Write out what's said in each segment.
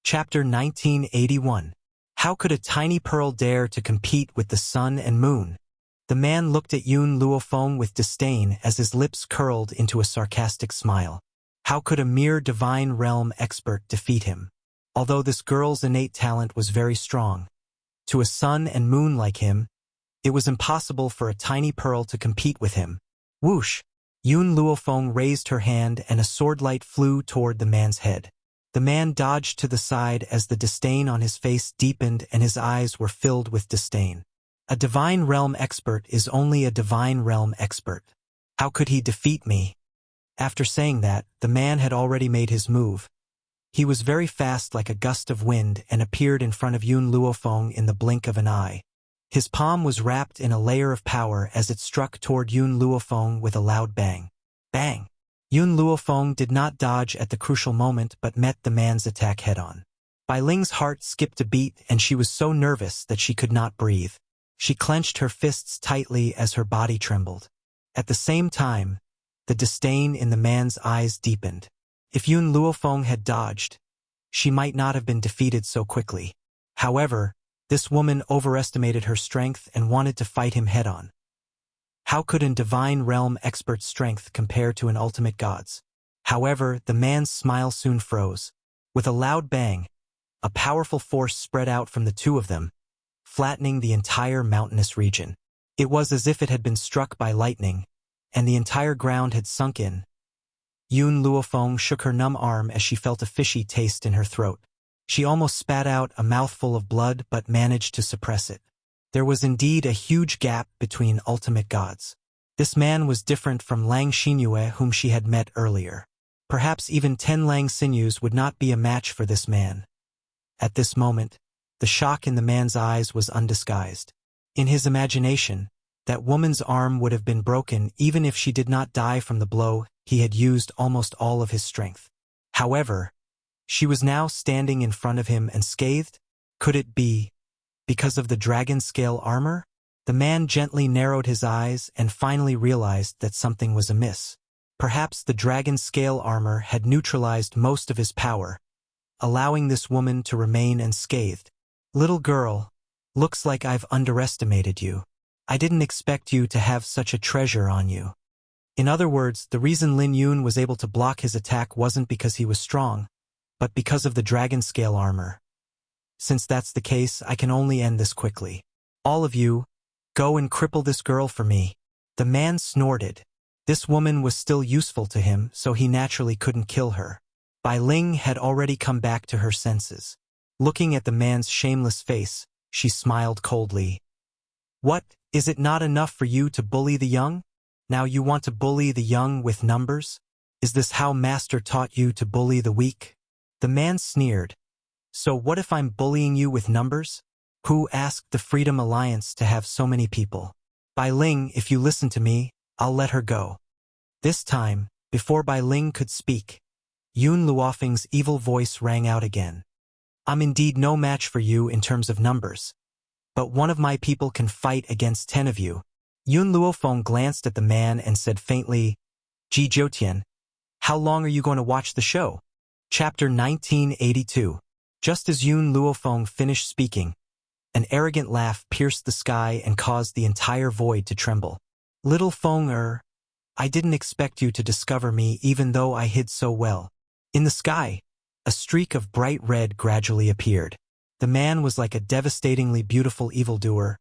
Chapter 1981. How could a tiny pearl dare to compete with the sun and moon? The man looked at Yun Luofeng with disdain as his lips curled into a sarcastic smile. How could a mere divine realm expert defeat him? Although this girl's innate talent was very strong, to a sun and moon like him, it was impossible for a tiny pearl to compete with him. Whoosh! Yun Luofeng raised her hand and a swordlight flew toward the man's head. The man dodged to the side as the disdain on his face deepened and his eyes were filled with disdain. A divine realm expert is only a divine realm expert. How could he defeat me? After saying that, the man had already made his move. He was very fast like a gust of wind and appeared in front of Yun Luofeng in the blink of an eye. His palm was wrapped in a layer of power as it struck toward Yun Luofeng with a loud bang. Bang! Yun Luofeng did not dodge at the crucial moment but met the man's attack head-on. Bai Ling's heart skipped a beat and she was so nervous that she could not breathe. She clenched her fists tightly as her body trembled. At the same time, the disdain in the man's eyes deepened. If Yun Luofeng had dodged, she might not have been defeated so quickly. However, this woman overestimated her strength and wanted to fight him head-on. How could a divine realm expert's strength compare to an ultimate god's? However, the man's smile soon froze. With a loud bang, a powerful force spread out from the two of them, flattening the entire mountainous region. It was as if it had been struck by lightning, and the entire ground had sunk in. Yun Luofeng shook her numb arm as she felt a fishy taste in her throat. She almost spat out a mouthful of blood but managed to suppress it. There was indeed a huge gap between ultimate gods. This man was different from Lang Xinyue whom she had met earlier. Perhaps even 10 Lang Sinews would not be a match for this man. At this moment, the shock in the man's eyes was undisguised. In his imagination, that woman's arm would have been broken even if she did not die from the blow. He had used almost all of his strength. However, she was now standing in front of him and scathed. Could it be because of the dragon scale armor? The man gently narrowed his eyes and finally realized that something was amiss. Perhaps the dragon scale armor had neutralized most of his power, allowing this woman to remain unscathed. Little girl, looks like I've underestimated you. I didn't expect you to have such a treasure on you. In other words, the reason Lin Yun was able to block his attack wasn't because he was strong, but because of the dragon scale armor. Since that's the case, I can only end this quickly. All of you, go and cripple this girl for me. The man snorted. This woman was still useful to him, so he naturally couldn't kill her. Bai Ling had already come back to her senses. Looking at the man's shameless face, she smiled coldly. What, is it not enough for you to bully the young? Now you want to bully the young with numbers? Is this how Master taught you to bully the weak? The man sneered. So what if I'm bullying you with numbers? Who asked the Freedom Alliance to have so many people? Bai Ling, if you listen to me, I'll let her go. This time, before Bai Ling could speak, Yun Luofeng's evil voice rang out again. I'm indeed no match for you in terms of numbers, but one of my people can fight against 10 of you. Yun Luofeng glanced at the man and said faintly, Ji Jiutian, how long are you going to watch the show? Chapter 1982. Just as Yun Luofeng finished speaking, an arrogant laugh pierced the sky and caused the entire void to tremble. Little Feng I didn't expect you to discover me even though I hid so well. In the sky, a streak of bright red gradually appeared. The man was like a devastatingly beautiful evildoer,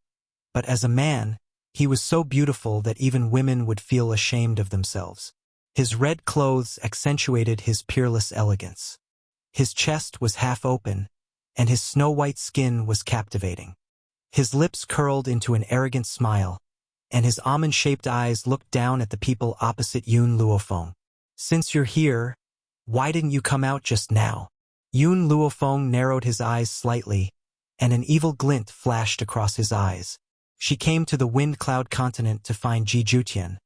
but as a man, he was so beautiful that even women would feel ashamed of themselves. His red clothes accentuated his peerless elegance. His chest was half open, and his snow-white skin was captivating. His lips curled into an arrogant smile, and his almond-shaped eyes looked down at the people opposite Yun Luofeng. Since you're here, why didn't you come out just now? Yun Luofeng narrowed his eyes slightly, and an evil glint flashed across his eyes. She came to the Wind Cloud continent to find Ji Jiutian,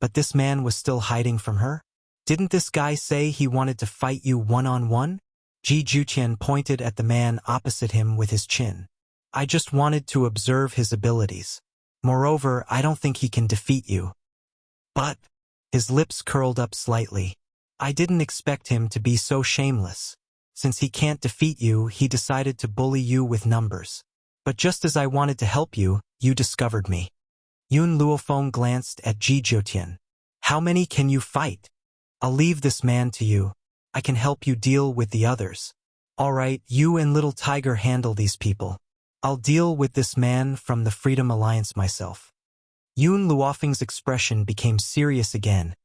but this man was still hiding from her? Didn't this guy say he wanted to fight you one-on-one? Ji Jiutian pointed at the man opposite him with his chin. I just wanted to observe his abilities. Moreover, I don't think he can defeat you. But, his lips curled up slightly. I didn't expect him to be so shameless. Since he can't defeat you, he decided to bully you with numbers. But just as I wanted to help you, you discovered me. Yun Luofeng glanced at Ji Zhoutian. How many can you fight? I'll leave this man to you. I can help you deal with the others. All right, you and Little Tiger handle these people. I'll deal with this man from the Freedom Alliance myself. Yun Luofeng's expression became serious again,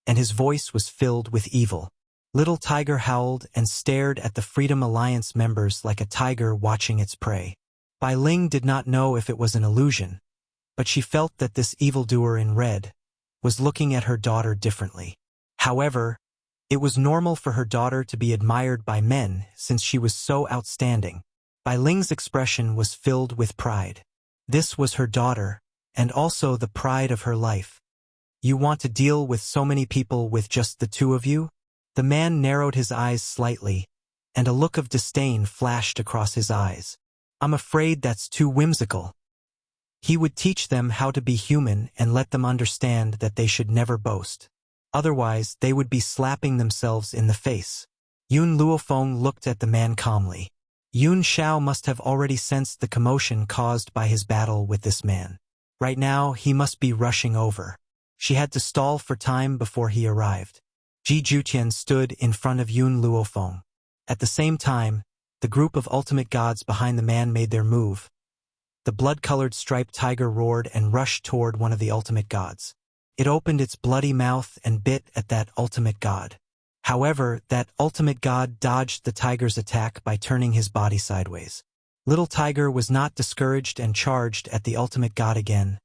and his voice was filled with evil. Little Tiger howled and stared at the Freedom Alliance members like a tiger watching its prey. Bai Ling did not know if it was an illusion, but she felt that this evildoer in red was looking at her daughter differently. However, it was normal for her daughter to be admired by men since she was so outstanding. Bai Ling's expression was filled with pride. This was her daughter, and also the pride of her life. You want to deal with so many people with just the two of you? The man narrowed his eyes slightly, and a look of disdain flashed across his eyes. I'm afraid that's too whimsical. He would teach them how to be human and let them understand that they should never boast. Otherwise, they would be slapping themselves in the face. Yun Luofeng looked at the man calmly. Yun Xiao must have already sensed the commotion caused by his battle with this man. Right now, he must be rushing over. She had to stall for time before he arrived. Ji Zhoutian stood in front of Yun Luofeng. At the same time, the group of ultimate gods behind the man made their move. The blood-colored striped tiger roared and rushed toward one of the ultimate gods. It opened its bloody mouth and bit at that ultimate god. However, that ultimate god dodged the tiger's attack by turning his body sideways. Little Tiger was not discouraged and charged at the ultimate god again.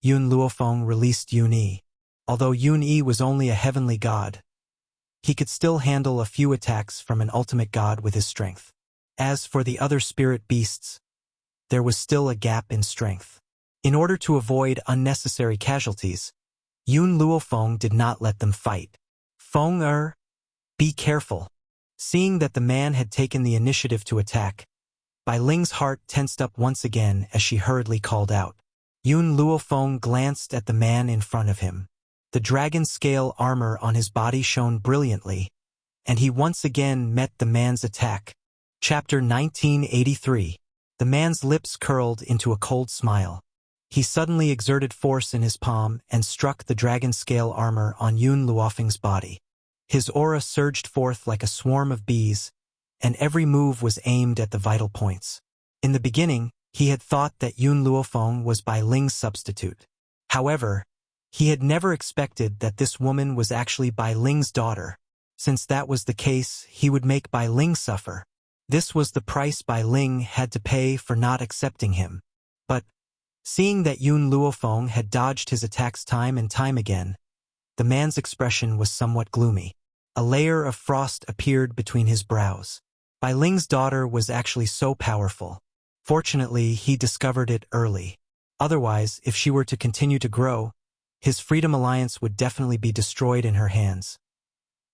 Yun Luofeng released Yun Yi. Although Yun Yi was only a heavenly god, he could still handle a few attacks from an ultimate god with his strength. As for the other spirit beasts, there was still a gap in strength. In order to avoid unnecessary casualties, Yun Luofeng did not let them fight. Feng be careful. Seeing that the man had taken the initiative to attack, Bai Ling's heart tensed up once again as she hurriedly called out. Yun Luofeng glanced at the man in front of him. The dragon scale armor on his body shone brilliantly, and he once again met the man's attack. Chapter 1983. The man's lips curled into a cold smile. He suddenly exerted force in his palm and struck the dragon scale armor on Yun Luofeng's body. His aura surged forth like a swarm of bees, and every move was aimed at the vital points. In the beginning, he had thought that Yun Luofeng was Bai Ling's substitute. However, he had never expected that this woman was actually Bai Ling's daughter. Since that was the case, he would make Bai Ling suffer. This was the price Bai Ling had to pay for not accepting him. But, seeing that Yun Luofeng had dodged his attacks time and time again, the man's expression was somewhat gloomy. A layer of frost appeared between his brows. Bai Ling's daughter was actually so powerful. Fortunately, he discovered it early. Otherwise, if she were to continue to grow, his Freedom Alliance would definitely be destroyed in her hands.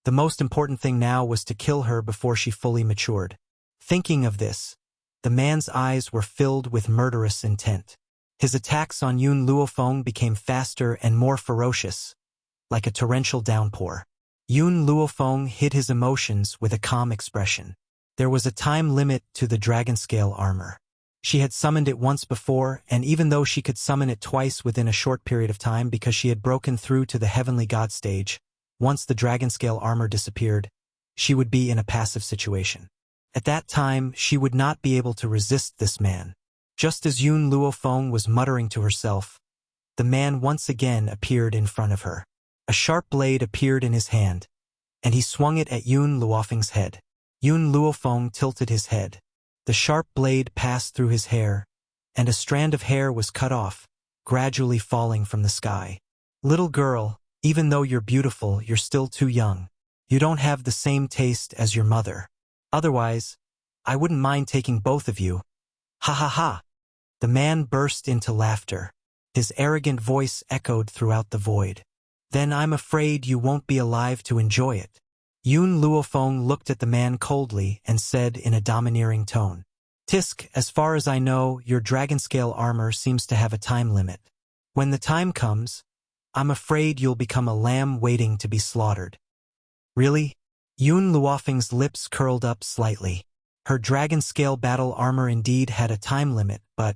The most important thing now was to kill her before she fully matured. Thinking of this, the man's eyes were filled with murderous intent. His attacks on Yun Luofeng became faster and more ferocious, like a torrential downpour. Yun Luofeng hid his emotions with a calm expression. There was a time limit to the dragon scale armor. She had summoned it once before, and even though she could summon it twice within a short period of time because she had broken through to the heavenly god stage, once the dragon scale armor disappeared, she would be in a passive situation. At that time, she would not be able to resist this man. Just as Yun Luofeng was muttering to herself, the man once again appeared in front of her. A sharp blade appeared in his hand, and he swung it at Yun Luofeng's head. Yun Luofeng tilted his head. The sharp blade passed through his hair, and a strand of hair was cut off, gradually falling from the sky. Little girl, even though you're beautiful, you're still too young. You don't have the same taste as your mother. Otherwise, I wouldn't mind taking both of you. Ha ha ha. The man burst into laughter. His arrogant voice echoed throughout the void. Then I'm afraid you won't be alive to enjoy it. Yun Luofeng looked at the man coldly and said in a domineering tone, Tisk, as far as I know, your dragon scale armor seems to have a time limit. When the time comes, I'm afraid you'll become a lamb waiting to be slaughtered. Really? Yun Luofeng's lips curled up slightly. Her dragon-scale battle armor indeed had a time limit, but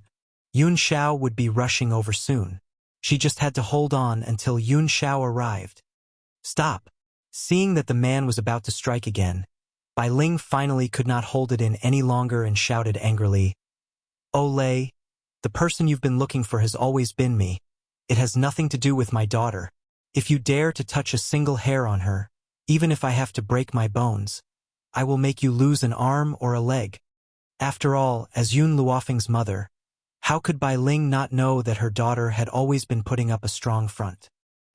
Yun Xiao would be rushing over soon. She just had to hold on until Yun Xiao arrived. Stop! Seeing that the man was about to strike again, Bai Ling finally could not hold it in any longer and shouted angrily, "Olay, the person you've been looking for has always been me. It has nothing to do with my daughter. If you dare to touch a single hair on her, even if I have to break my bones, I will make you lose an arm or a leg." After all, as Yun Luofeng's mother, how could Bai Ling not know that her daughter had always been putting up a strong front?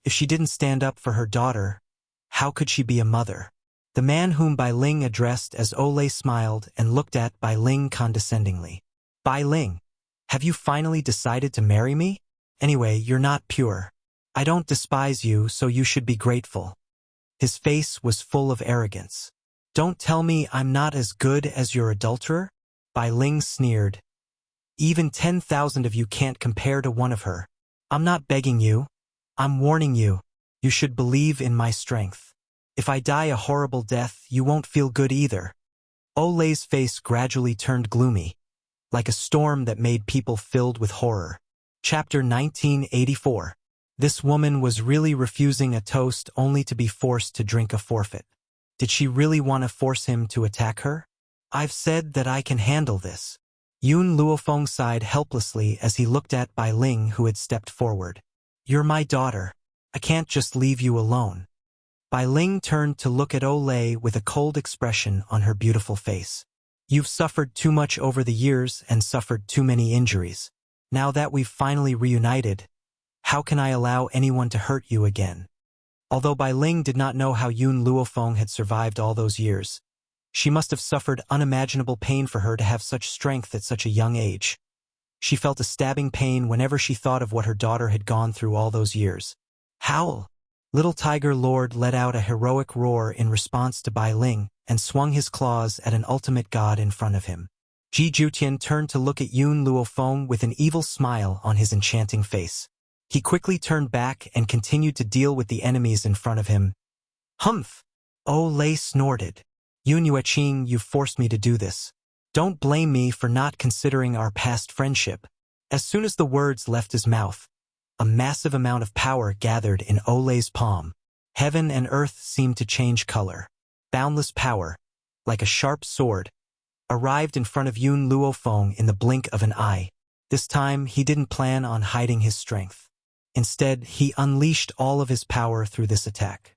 If she didn't stand up for her daughter, how could she be a mother? The man whom Bai Ling addressed as Olay smiled and looked at Bai Ling condescendingly. "Bai Ling, have you finally decided to marry me? Anyway, you're not pure. I don't despise you, so you should be grateful." His face was full of arrogance. "Don't tell me I'm not as good as your adulterer?" Bai Ling sneered. "Even 10,000 of you can't compare to one of her. I'm not begging you. I'm warning you. You should believe in my strength. If I die a horrible death, you won't feel good either." Olay's face gradually turned gloomy, like a storm that made people filled with horror. Chapter 1984. This woman was really refusing a toast only to be forced to drink a forfeit. Did she really want to force him to attack her? "I've said that I can handle this." Yun Luofeng sighed helplessly as he looked at Bai Ling, who had stepped forward. "You're my daughter. I can't just leave you alone." Bai Ling turned to look at Olay with a cold expression on her beautiful face. "You've suffered too much over the years and suffered too many injuries. Now that we've finally reunited, how can I allow anyone to hurt you again?" Although Bai Ling did not know how Yun Luofeng had survived all those years, she must have suffered unimaginable pain for her to have such strength at such a young age. She felt a stabbing pain whenever she thought of what her daughter had gone through all those years. "Howl!" Little Tiger Lord let out a heroic roar in response to Bai Ling and swung his claws at an ultimate god in front of him. Ji Jutian turned to look at Yun Luofeng with an evil smile on his enchanting face. He quickly turned back and continued to deal with the enemies in front of him. "Humph!" Olay snorted. "Yun Yueqing, you forced me to do this. Don't blame me for not considering our past friendship." As soon as the words left his mouth, a massive amount of power gathered in Olay's palm. Heaven and earth seemed to change color. Boundless power, like a sharp sword, arrived in front of Yun Luofeng in the blink of an eye. This time, he didn't plan on hiding his strength. Instead, he unleashed all of his power through this attack.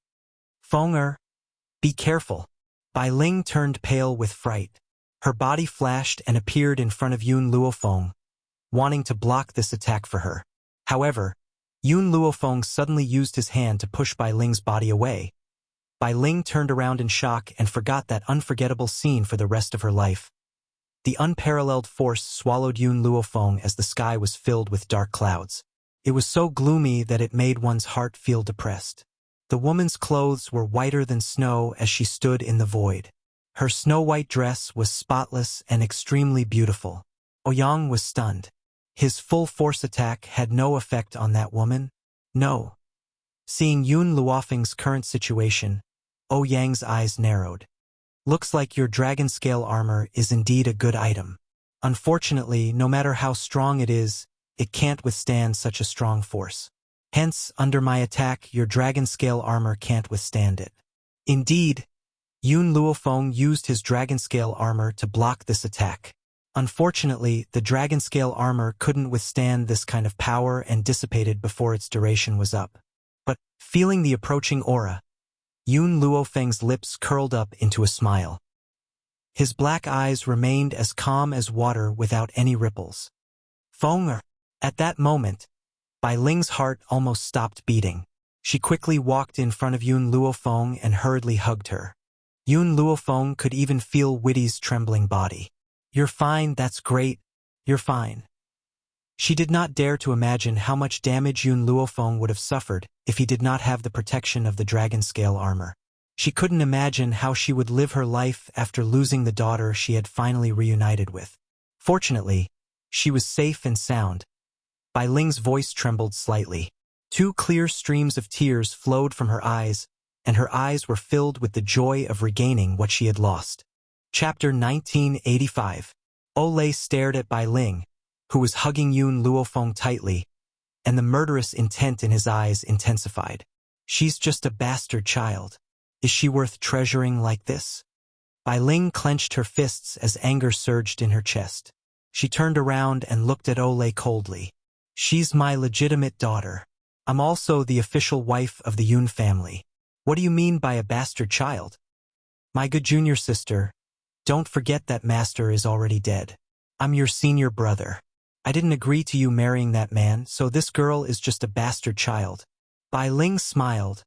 "Fenger, be careful." Bai Ling turned pale with fright. Her body flashed and appeared in front of Yun Luofeng, wanting to block this attack for her. However, Yun Luofeng suddenly used his hand to push Bai Ling's body away. Bai Ling turned around in shock and forgot that unforgettable scene for the rest of her life. The unparalleled force swallowed Yun Luofeng as the sky was filled with dark clouds. It was so gloomy that it made one's heart feel depressed. The woman's clothes were whiter than snow as she stood in the void. Her snow-white dress was spotless and extremely beautiful. Ouyang was stunned. His full force attack had no effect on that woman. No. Seeing Yun Luofeng's current situation, Ouyang's eyes narrowed. "Looks like your dragon-scale armor is indeed a good item. Unfortunately, no matter how strong it is, it can't withstand such a strong force. Hence, under my attack, your dragon-scale armor can't withstand it." Indeed, Yun Luofeng used his dragon-scale armor to block this attack. Unfortunately, the dragon-scale armor couldn't withstand this kind of power and dissipated before its duration was up. But, feeling the approaching aura, Yun Luofeng's lips curled up into a smile. His black eyes remained as calm as water without any ripples. "Fenger!" At that moment, Bai Ling's heart almost stopped beating. She quickly walked in front of Yun Luofeng and hurriedly hugged her. Yun Luofeng could even feel Witty's trembling body. "You're fine, that's great. You're fine." She did not dare to imagine how much damage Yun Luofeng would have suffered if he did not have the protection of the dragon-scale armor. She couldn't imagine how she would live her life after losing the daughter she had finally reunited with. Fortunately, she was safe and sound. Bai Ling's voice trembled slightly. 2 clear streams of tears flowed from her eyes, and her eyes were filled with the joy of regaining what she had lost. Chapter 1985. Olay stared at Bai Ling, who was hugging Yun Luofeng tightly, and the murderous intent in his eyes intensified. She's just a bastard child. Is she worth treasuring like this? Bai Ling clenched her fists as anger surged in her chest. She turned around and looked at Olay coldly. She's my legitimate daughter. I'm also the official wife of the Yun family. What do you mean by a bastard child? My good junior sister, don't forget that master is already dead. I'm your senior brother. I didn't agree to you marrying that man, so this girl is just a bastard child. Bai Ling smiled,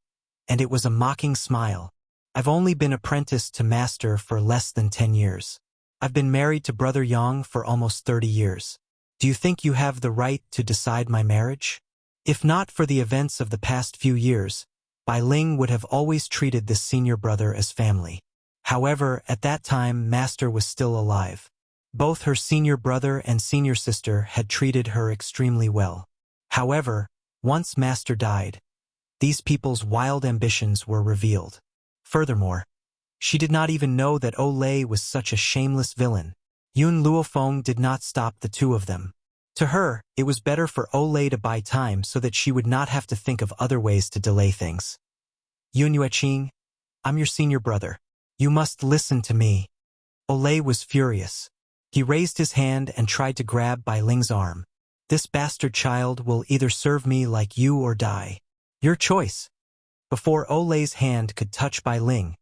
and it was a mocking smile. I've only been apprenticed to master for less than 10 years. I've been married to Brother Yang for almost 30 years. Do you think you have the right to decide my marriage? If not for the events of the past few years, Bai Ling would have always treated this senior brother as family. However, at that time, Master was still alive. Both her senior brother and senior sister had treated her extremely well. However, once Master died, these people's wild ambitions were revealed. Furthermore, she did not even know that Olay was such a shameless villain. Yun Luofeng did not stop the two of them. To her, it was better for Olay to buy time so that she would not have to think of other ways to delay things. Yun Yueqing, I'm your senior brother. You must listen to me. Olay was furious. He raised his hand and tried to grab Bai Ling's arm. This bastard child will either serve me like you or die. Your choice. Before Olay's hand could touch Bai Ling,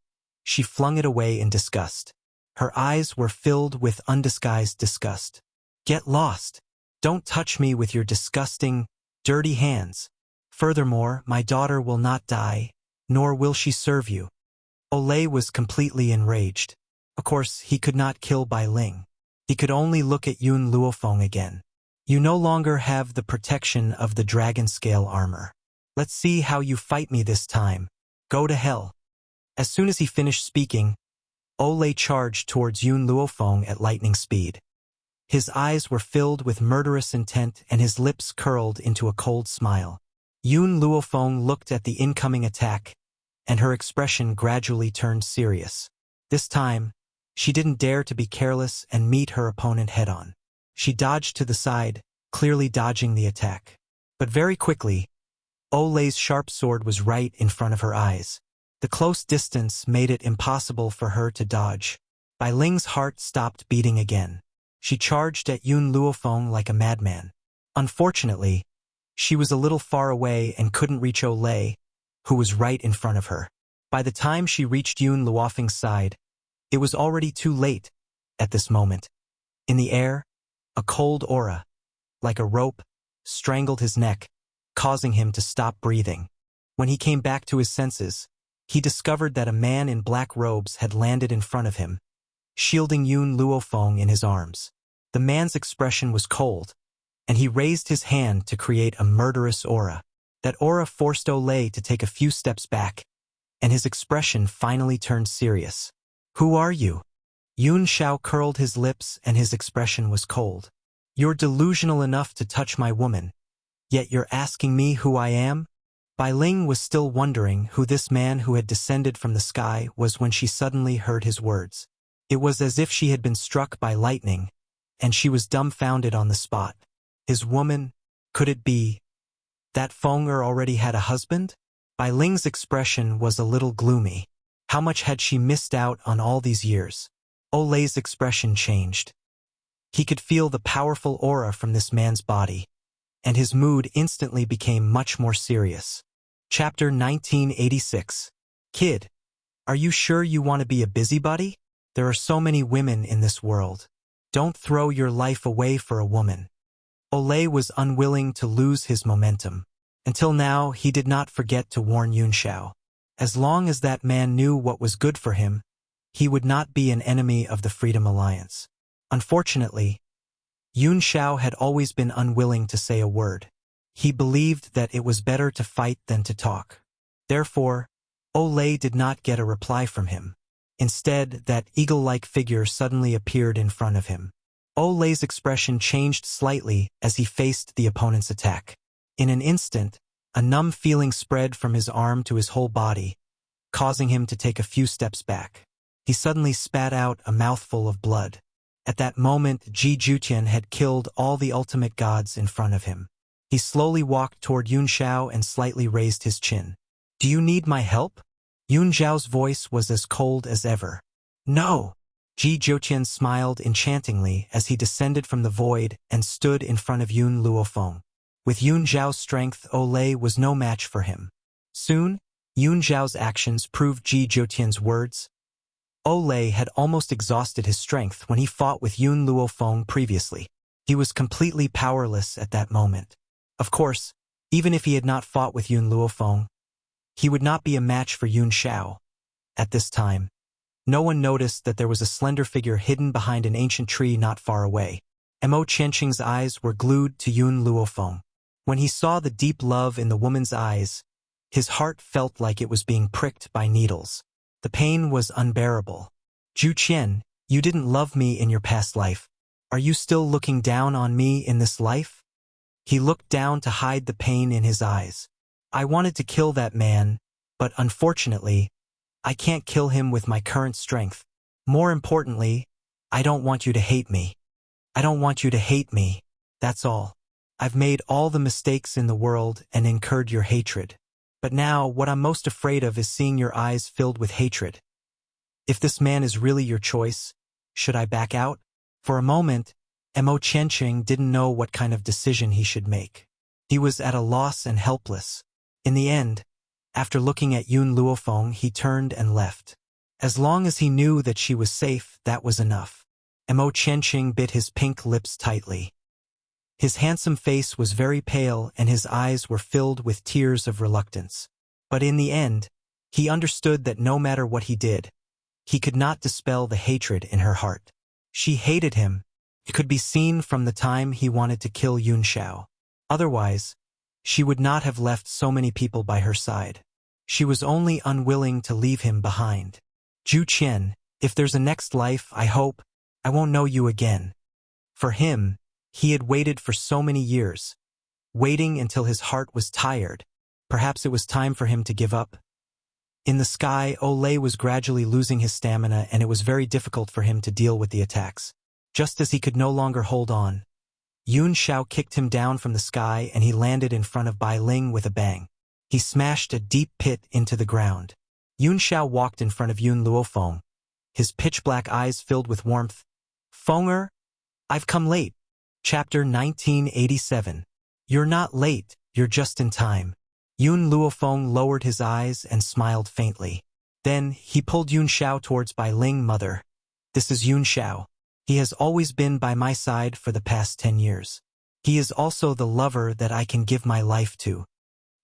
she flung it away in disgust. Her eyes were filled with undisguised disgust. Get lost. Don't touch me with your disgusting, dirty hands. Furthermore, my daughter will not die, nor will she serve you. Olay was completely enraged. Of course, he could not kill Bai Ling. He could only look at Yun Luofeng again. You no longer have the protection of the dragon scale armor. Let's see how you fight me this time. Go to hell. As soon as he finished speaking, Olay charged towards Yun Luofeng at lightning speed. His eyes were filled with murderous intent and his lips curled into a cold smile. Yun Luofeng looked at the incoming attack, and her expression gradually turned serious. This time, she didn't dare to be careless and meet her opponent head-on. She dodged to the side, clearly dodging the attack. But very quickly, Olay's sharp sword was right in front of her eyes. The close distance made it impossible for her to dodge. Bai Ling's heart stopped beating again. She charged at Yun Luofeng like a madman. Unfortunately, she was a little far away and couldn't reach Olay, who was right in front of her. By the time she reached Yun Luofeng's side, it was already too late. At this moment, in the air, a cold aura, like a rope, strangled his neck, causing him to stop breathing. When he came back to his senses, he discovered that a man in black robes had landed in front of him, shielding Yun Luofeng in his arms. The man's expression was cold, and he raised his hand to create a murderous aura. That aura forced Olay to take a few steps back, and his expression finally turned serious. Who are you? Yun Shao curled his lips and his expression was cold. You're delusional enough to touch my woman, yet you're asking me who I am? Bai Ling was still wondering who this man who had descended from the sky was when she suddenly heard his words. It was as if she had been struck by lightning, and she was dumbfounded on the spot. His woman? Could it be that Feng'er already had a husband? Bai Ling's expression was a little gloomy. How much had she missed out on all these years? Olay's expression changed. He could feel the powerful aura from this man's body, and his mood instantly became much more serious. Chapter 1986. Kid, are you sure you want to be a busybody? There are so many women in this world. Don't throw your life away for a woman. Olay was unwilling to lose his momentum. Until now, he did not forget to warn Yun Shao. As long as that man knew what was good for him, he would not be an enemy of the Freedom Alliance. Unfortunately, Yun Shao had always been unwilling to say a word. He believed that it was better to fight than to talk. Therefore, Olay did not get a reply from him. Instead, that eagle-like figure suddenly appeared in front of him. Olay's expression changed slightly as he faced the opponent's attack. In an instant, a numb feeling spread from his arm to his whole body, causing him to take a few steps back. He suddenly spat out a mouthful of blood. At that moment, Ji Jutian had killed all the ultimate gods in front of him. He slowly walked toward Yun Xiao and slightly raised his chin. "Do you need my help?" Yun Xiao's voice was as cold as ever. "No." Ji Jutian smiled enchantingly as he descended from the void and stood in front of Yun Luofeng. With Yun Xiao's strength, Olay was no match for him. Soon, Yun Xiao's actions proved Ji Jutian's words. Olay had almost exhausted his strength when he fought with Yun Luofeng previously. He was completely powerless at that moment. Of course, even if he had not fought with Yun Luofeng, he would not be a match for Yun Xiao. At this time, no one noticed that there was a slender figure hidden behind an ancient tree not far away. Mo Qianqing's eyes were glued to Yun Luofeng. When he saw the deep love in the woman's eyes, his heart felt like it was being pricked by needles. The pain was unbearable. "Zhu Qian, you didn't love me in your past life. Are you still looking down on me in this life?" He looked down to hide the pain in his eyes. "I wanted to kill that man, but unfortunately, I can't kill him with my current strength. More importantly, I don't want you to hate me. I don't want you to hate me, that's all. I've made all the mistakes in the world and incurred your hatred. But now, what I'm most afraid of is seeing your eyes filled with hatred. If this man is really your choice, should I back out?" For a moment, Mo Qianqing didn't know what kind of decision he should make. He was at a loss and helpless. In the end, after looking at Yun Luofeng, he turned and left. As long as he knew that she was safe, that was enough. Mo Qianqing bit his pink lips tightly. His handsome face was very pale and his eyes were filled with tears of reluctance. But in the end, he understood that no matter what he did, he could not dispel the hatred in her heart. She hated him. It could be seen from the time he wanted to kill Yun Xiao. Otherwise, she would not have left so many people by her side. She was only unwilling to leave him behind. "Zhu Qian, if there's a next life, I hope I won't know you again." For him, he had waited for so many years, waiting until his heart was tired. Perhaps it was time for him to give up. In the sky, Olay was gradually losing his stamina and it was very difficult for him to deal with the attacks. Just as he could no longer hold on, Yun Xiao kicked him down from the sky and he landed in front of Bai Ling with a bang. He smashed a deep pit into the ground. Yun Xiao walked in front of Yun Luofeng, his pitch-black eyes filled with warmth. "Fenger, I've come late." Chapter 1987. "You're not late, you're just in time." Yun Luofeng lowered his eyes and smiled faintly. Then, he pulled Yun Xiao towards Bai Ling. "Mother, this is Yun Xiao. He has always been by my side for the past 10 years. He is also the lover that I can give my life to."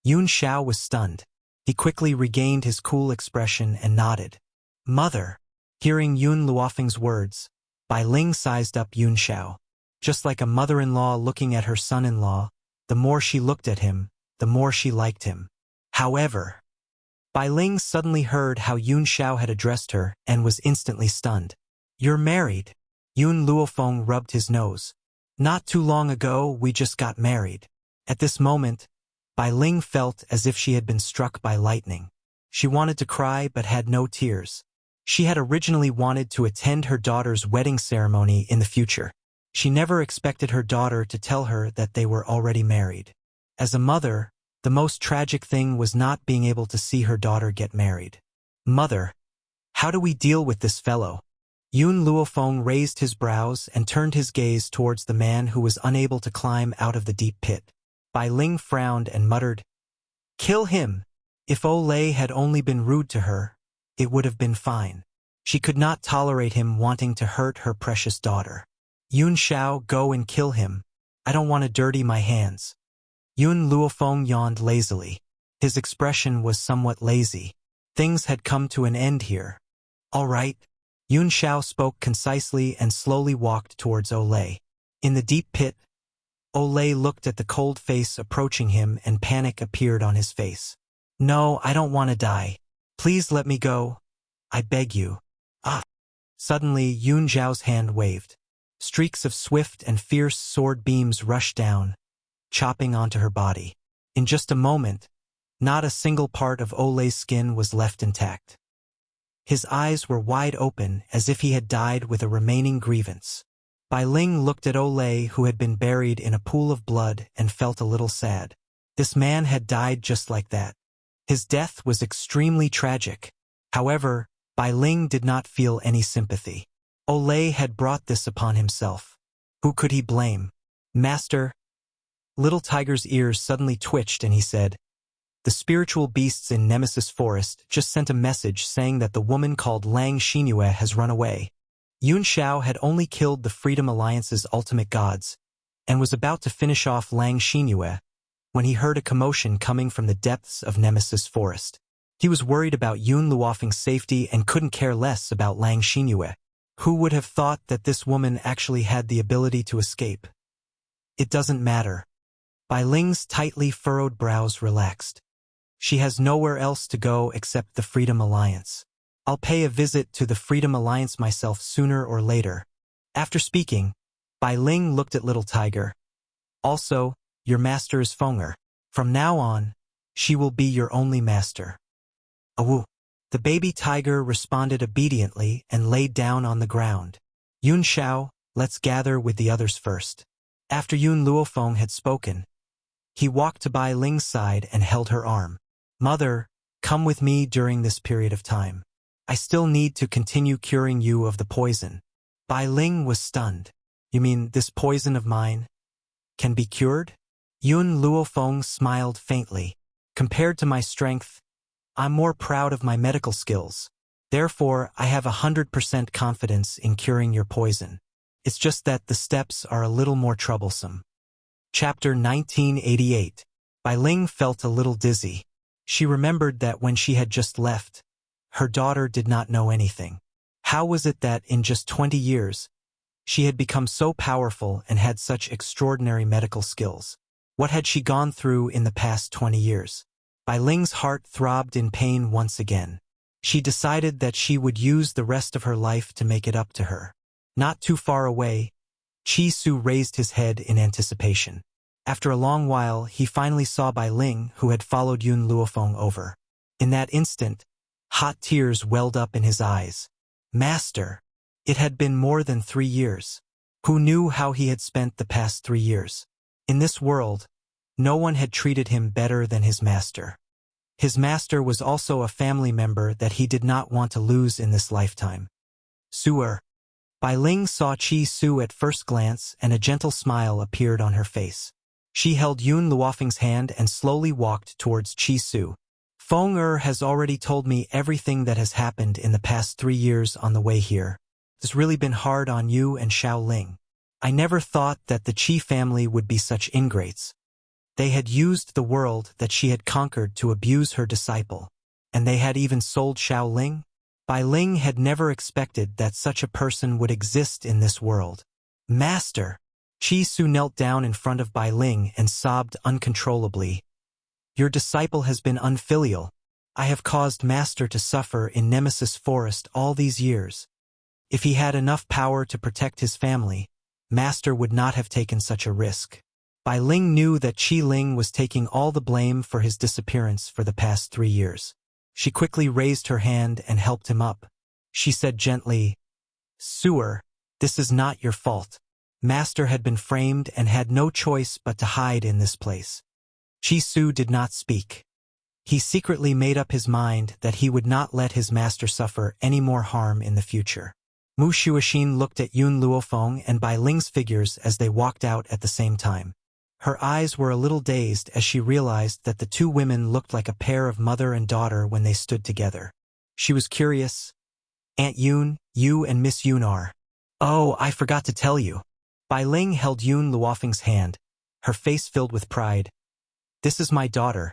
Yun Xiao was stunned. He quickly regained his cool expression and nodded. "Mother." Hearing Yun Luofeng's words, Bai Ling sized up Yun Xiao. Just like a mother-in-law looking at her son-in-law, the more she looked at him, the more she liked him. However, Bai Ling suddenly heard how Yun Xiao had addressed her and was instantly stunned. "You're married." Yun Luofeng rubbed his nose. "Not too long ago, we just got married." At this moment, Bai Ling felt as if she had been struck by lightning. She wanted to cry but had no tears. She had originally wanted to attend her daughter's wedding ceremony in the future. She never expected her daughter to tell her that they were already married. As a mother, the most tragic thing was not being able to see her daughter get married. "Mother, how do we deal with this fellow?" Yun Luofeng raised his brows and turned his gaze towards the man who was unable to climb out of the deep pit. Bai Ling frowned and muttered, "Kill him." If Olay had only been rude to her, it would have been fine. She could not tolerate him wanting to hurt her precious daughter. "Yun Xiao, go and kill him. I don't want to dirty my hands." Yun Luofeng yawned lazily. His expression was somewhat lazy. Things had come to an end here. "All right." Yun Xiao spoke concisely and slowly walked towards Olay. In the deep pit, Olay looked at the cold face approaching him and panic appeared on his face. "No, I don't want to die. Please let me go. I beg you." "Ah!" Suddenly, Yun Xiao's hand waved. Streaks of swift and fierce sword beams rushed down, chopping onto her body. In just a moment, Not a single part of Ole's skin was left intact. His eyes were wide open as if he had died with a remaining grievance. Bai Ling looked at Ole, who had been buried in a pool of blood, and felt a little sad. This man had died just like that. His death was extremely tragic. However, Bai Ling did not feel any sympathy. Ole had brought this upon himself. Who could he blame? Master? Little Tiger's ears suddenly twitched and he said, "The spiritual beasts in Nemesis Forest just sent a message saying that the woman called Lang Xingyue has run away." Yun Xiao had only killed the Freedom Alliance's ultimate gods, and was about to finish off Lang Xingyue, when he heard a commotion coming from the depths of Nemesis Forest. He was worried about Yun Luofeng's safety and couldn't care less about Lang Xingyue. Who would have thought that this woman actually had the ability to escape? It doesn't matter. Bai Ling's tightly furrowed brows relaxed. She has nowhere else to go except the Freedom Alliance. I'll pay a visit to the Freedom Alliance myself sooner or later. After speaking, Bai Ling looked at Little Tiger. Also, your master is Fenger. From now on, she will be your only master. Awoo. The baby tiger responded obediently and laid down on the ground. Yun Xiao, let's gather with the others first. After Yun Luofeng had spoken, he walked to Bai Ling's side and held her arm. Mother, come with me during this period of time. I still need to continue curing you of the poison. Bai Ling was stunned. You mean this poison of mine can be cured? Yun Luofeng smiled faintly. Compared to my strength, I'm more proud of my medical skills. Therefore, I have 100% confidence in curing your poison. It's just that the steps are a little more troublesome. Chapter 1988. Bai Ling felt a little dizzy. She remembered that when she had just left, her daughter did not know anything. How was it that in just 20 years, she had become so powerful and had such extraordinary medical skills? What had she gone through in the past 20 years? Bai Ling's heart throbbed in pain once again. She decided that she would use the rest of her life to make it up to her. Not too far away, Chi Su raised his head in anticipation. After a long while, he finally saw Bai Ling, who had followed Yun Luofeng over. In that instant, hot tears welled up in his eyes. Master! It had been more than 3 years. Who knew how he had spent the past 3 years? In this world, no one had treated him better than his master. His master was also a family member that he did not want to lose in this lifetime. Suer. Bai Ling saw Chi Su at first glance and a gentle smile appeared on her face. She held Yun Luofeng's hand and slowly walked towards Chi Su. Fenger has already told me everything that has happened in the past 3 years on the way here. It's really been hard on you and Xiao Ling. I never thought that the Qi family would be such ingrates. They had used the world that she had conquered to abuse her disciple. And they had even sold Xiao Ling? Bai Ling had never expected that such a person would exist in this world. Master! Chi Su knelt down in front of Bai Ling and sobbed uncontrollably. Your disciple has been unfilial. I have caused Master to suffer in Nemesis Forest all these years. If he had enough power to protect his family, Master would not have taken such a risk. Bai Ling knew that Qi Ling was taking all the blame for his disappearance for the past 3 years. She quickly raised her hand and helped him up. She said gently, Suer, this is not your fault. Master had been framed and had no choice but to hide in this place. Chi Su did not speak. He secretly made up his mind that he would not let his master suffer any more harm in the future. Mu Shuoxin looked at Yun Luofeng and Bai Ling's figures as they walked out at the same time. Her eyes were a little dazed as she realized that the two women looked like a pair of mother and daughter when they stood together. She was curious. Aunt Yun, you and Miss Yun are. Oh, I forgot to tell you. Bai Ling held Yun Luofeng's hand, her face filled with pride. This is my daughter,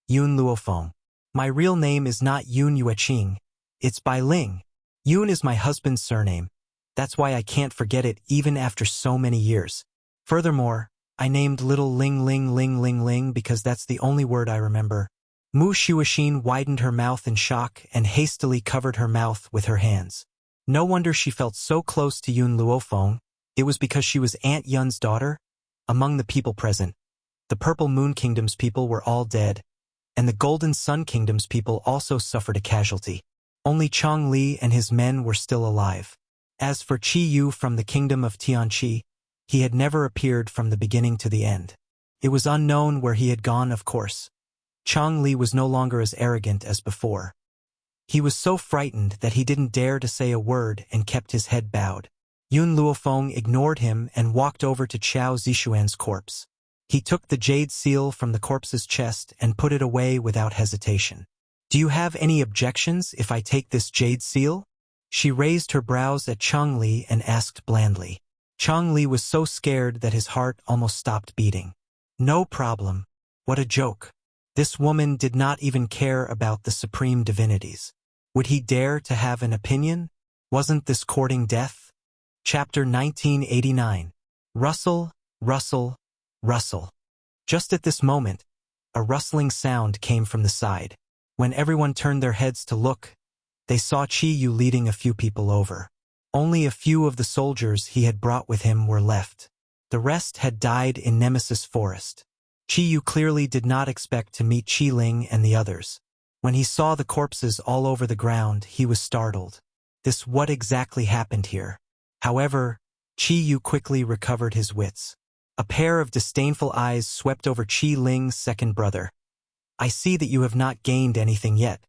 Yun Luofeng. My real name is not Yun Yueqing. It's Bai Ling. Yun is my husband's surname. That's why I can't forget it even after so many years. Furthermore, I named little Ling Ling Ling Ling Ling because that's the only word I remember. Mu Shuoxin widened her mouth in shock and hastily covered her mouth with her hands. No wonder she felt so close to Yun Luofeng. It was because she was Aunt Yun's daughter. Among the people present, the Purple Moon Kingdom's people were all dead. and the Golden Sun Kingdom's people also suffered a casualty. Only Chongli and his men were still alive. As for Qi Yu from the kingdom of Tianqi, he had never appeared from the beginning to the end. It was unknown where he had gone, of course. Chongli was no longer as arrogant as before. He was so frightened that he didn't dare to say a word and kept his head bowed. Yun Luofeng ignored him and walked over to Qiao Zixuan's corpse. He took the jade seal from the corpse's chest and put it away without hesitation. "Do you have any objections if I take this jade seal?" She raised her brows at Chongli and asked blandly. Chongli was so scared that his heart almost stopped beating. "No problem. What a joke." This woman did not even care about the supreme divinities. Would he dare to have an opinion? Wasn't this courting death? Chapter 1989. Rustle, rustle, rustle. Just at this moment, a rustling sound came from the side. When everyone turned their heads to look, they saw Qi Yu leading a few people over. Only a few of the soldiers he had brought with him were left. The rest had died in Nemesis Forest. Qi Yu clearly did not expect to meet Qi Ling and the others. When he saw the corpses all over the ground, he was startled. What exactly happened here? However, Qi Yu quickly recovered his wits. A pair of disdainful eyes swept over Qi Ling's second brother. "I see that you have not gained anything yet,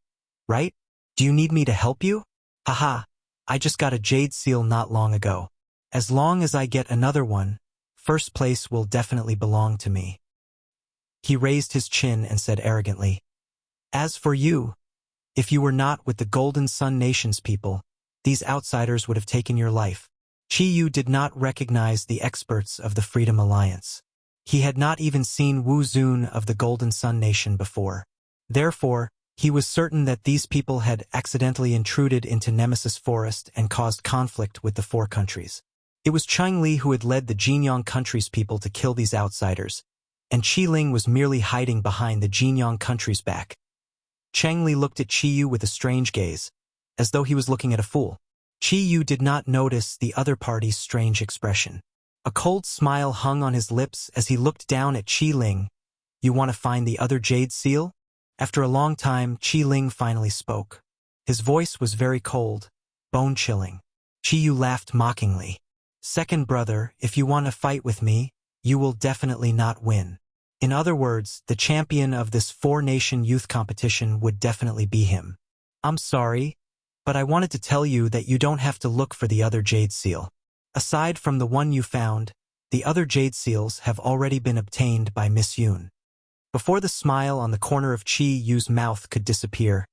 right? Do you need me to help you? Haha, I just got a jade seal not long ago. As long as I get another one, first place will definitely belong to me." He raised his chin and said arrogantly, "As for you, if you were not with the Golden Sun Nation's people, these outsiders would have taken your life." Qi Yu did not recognize the experts of the Freedom Alliance. He had not even seen Wu Zun of the Golden Sun Nation before. Therefore, he was certain that these people had accidentally intruded into Nemesis Forest and caused conflict with the four countries. It was Changli who had led the Jinyang country's people to kill these outsiders, and Qi Ling was merely hiding behind the Jinyang country's back. Changli looked at Qi Yu with a strange gaze, as though he was looking at a fool. Qi Yu did not notice the other party's strange expression. A cold smile hung on his lips as he looked down at Qi Ling. "You want to find the other jade seal?" After a long time, Qi Ling finally spoke. His voice was very cold, bone-chilling. Qi Yu laughed mockingly. "Second brother, if you want to fight with me, you will definitely not win." In other words, the champion of this four-nation youth competition would definitely be him. "I'm sorry, but I wanted to tell you that you don't have to look for the other jade seal. Aside from the one you found, the other jade seals have already been obtained by Miss Yun." Before the smile on the corner of Qi Yu's mouth could disappear,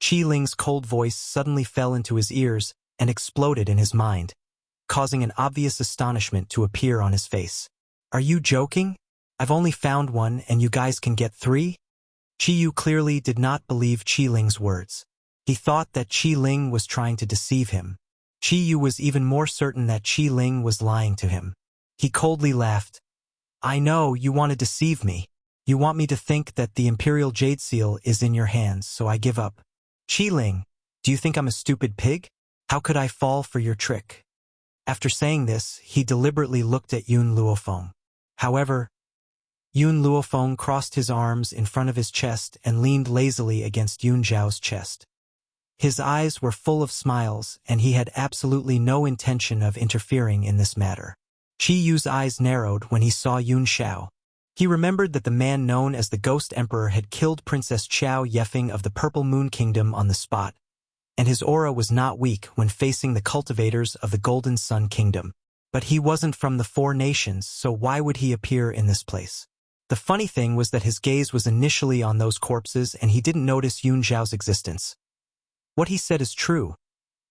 Qi Ling's cold voice suddenly fell into his ears and exploded in his mind, causing an obvious astonishment to appear on his face. "Are you joking? I've only found one and you guys can get 3? Qi Yu clearly did not believe Qi Ling's words. He thought that Qi Ling was trying to deceive him. Qi Yu was even more certain that Qi Ling was lying to him. He coldly laughed. "I know you want to deceive me. You want me to think that the Imperial Jade Seal is in your hands, so I give up. Qi Ling, do you think I'm a stupid pig? How could I fall for your trick?" After saying this, he deliberately looked at Yun Luofeng. However, Yun Luofeng crossed his arms in front of his chest and leaned lazily against Yun Zhao's chest. His eyes were full of smiles, and he had absolutely no intention of interfering in this matter. Qi Yu's eyes narrowed when he saw Yun Xiao. He remembered that the man known as the Ghost Emperor had killed Princess Qiao Yefeng of the Purple Moon Kingdom on the spot, and his aura was not weak when facing the cultivators of the Golden Sun Kingdom. But he wasn't from the four nations, so why would he appear in this place? The funny thing was that his gaze was initially on those corpses and he didn't notice Yun Zhao's existence. What he said is true.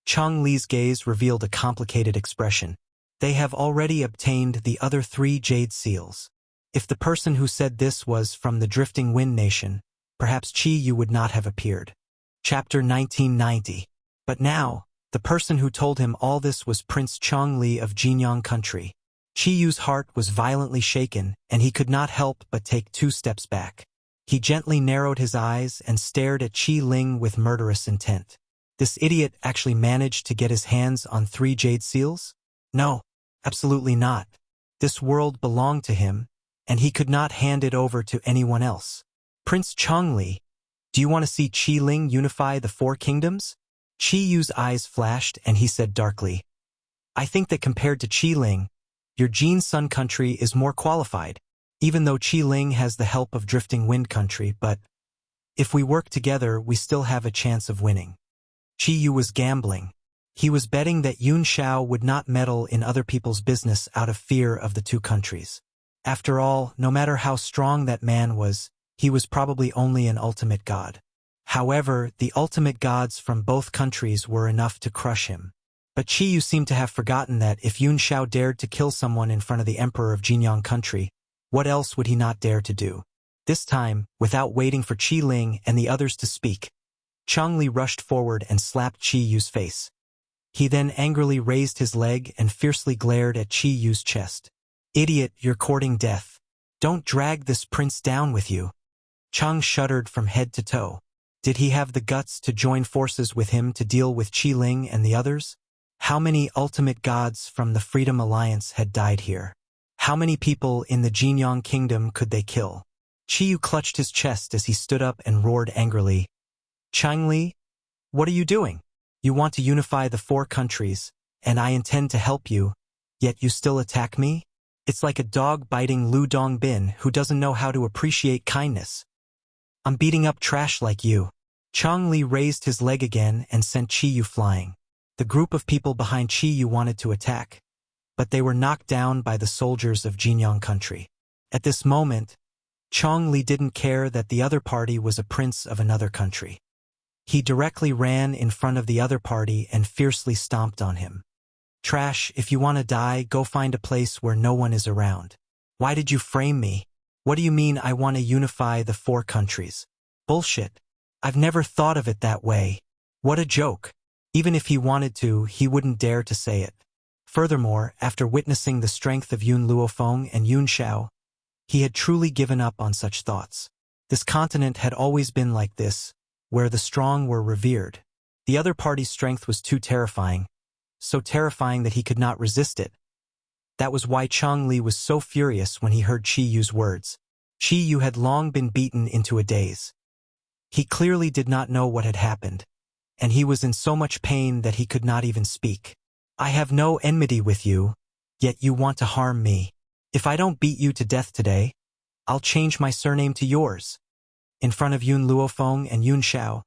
Chang Li's gaze revealed a complicated expression. They have already obtained the other 3 jade seals. If the person who said this was from the Drifting Wind Nation, perhaps Qi Yu would not have appeared. Chapter 1990. But now, the person who told him all this was Prince Chang Li of Jinyang Country. Qi Yu's heart was violently shaken, and he could not help but take 2 steps back. He gently narrowed his eyes and stared at Qi Ling with murderous intent. This idiot actually managed to get his hands on 3 jade seals? No, absolutely not. This world belonged to him, and he could not hand it over to anyone else. Prince Chongli, do you want to see Qi Ling unify the four kingdoms? Qi Yu's eyes flashed and he said darkly, I think that compared to Qi Ling, your Jin Sun country is more qualified, even though Qi Ling has the help of Drifting Wind country, but if we work together, we still have a chance of winning. Qi Yu was gambling. He was betting that Yun Shao would not meddle in other people's business out of fear of the two countries. After all, no matter how strong that man was, he was probably only an ultimate god. However, the ultimate gods from both countries were enough to crush him. But Qi Yu seemed to have forgotten that if Yun Shao dared to kill someone in front of the emperor of Jinyang country, what else would he not dare to do? This time, without waiting for Qi Ling and the others to speak, Chongli rushed forward and slapped Qi Yu's face. He then angrily raised his leg and fiercely glared at Qi Yu's chest. Idiot, you're courting death. Don't drag this prince down with you. Chang shuddered from head to toe. Did he have the guts to join forces with him to deal with Qi Ling and the others? How many ultimate gods from the Freedom Alliance had died here? How many people in the Jinyang kingdom could they kill? Qi Yu clutched his chest as he stood up and roared angrily. Changli, what are you doing? You want to unify the four countries, and I intend to help you, yet you still attack me? It's like a dog biting Lu Dongbin who doesn't know how to appreciate kindness. I'm beating up trash like you. Chongli raised his leg again and sent Qi Yu flying. The group of people behind Qi Yu wanted to attack, but they were knocked down by the soldiers of Jinyang country. At this moment, Chongli didn't care that the other party was a prince of another country. He directly ran in front of the other party and fiercely stomped on him. Trash, if you want to die, go find a place where no one is around. Why did you frame me? What do you mean I want to unify the four countries? Bullshit. I've never thought of it that way. What a joke. Even if he wanted to, he wouldn't dare to say it. Furthermore, after witnessing the strength of Yun Luofeng and Yun Shao, he had truly given up on such thoughts. This continent had always been like this, where the strong were revered. The other party's strength was too terrifying, so terrifying that he could not resist it. That was why Chongli was so furious when he heard Qi Yu's words. Qi Yu had long been beaten into a daze. He clearly did not know what had happened, and he was in so much pain that he could not even speak. I have no enmity with you, yet you want to harm me. If I don't beat you to death today, I'll change my surname to yours. In front of Yun Luofeng and Yun Shao,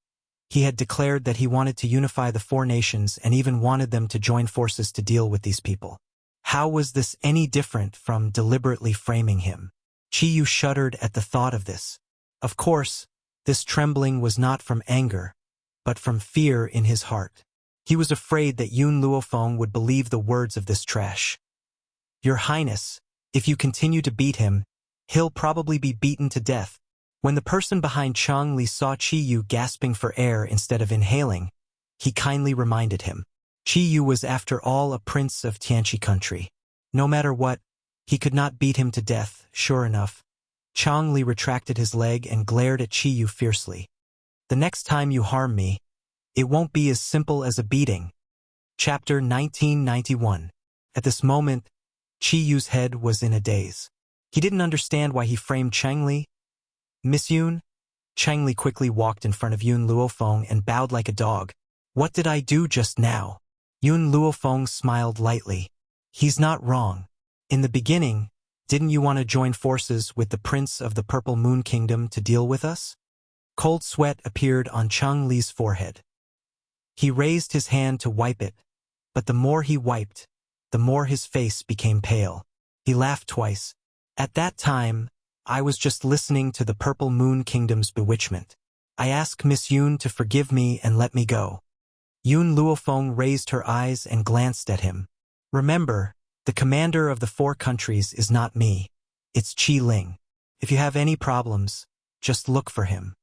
he had declared that he wanted to unify the four nations and even wanted them to join forces to deal with these people. How was this any different from deliberately framing him? Qi Yu shuddered at the thought of this. Of course, this trembling was not from anger, but from fear in his heart. He was afraid that Yun Luofeng would believe the words of this trash. Your Highness, if you continue to beat him, he'll probably be beaten to death. When the person behind Chongli saw Qi Yu gasping for air instead of inhaling, he kindly reminded him. Qi Yu was after all a prince of Tianqi country. No matter what, he could not beat him to death. Sure enough, Chongli retracted his leg and glared at Qi Yu fiercely. The next time you harm me, it won't be as simple as a beating. Chapter 1991. At this moment, Qi Yu's head was in a daze. He didn't understand why he framed Changli. Miss Yun? Changli quickly walked in front of Yun Luofeng and bowed like a dog. What did I do just now? Yun Luofeng smiled lightly. He's not wrong. In the beginning, didn't you want to join forces with the Prince of the Purple Moon Kingdom to deal with us? Cold sweat appeared on Changli's forehead. He raised his hand to wipe it, but the more he wiped, the more his face became pale. He laughed twice. At that time, I was just listening to the Purple Moon Kingdom's bewitchment. I ask Miss Yun to forgive me and let me go. Yun Luofeng raised her eyes and glanced at him. Remember, the commander of the four countries is not me. It's Qi Ling. If you have any problems, just look for him.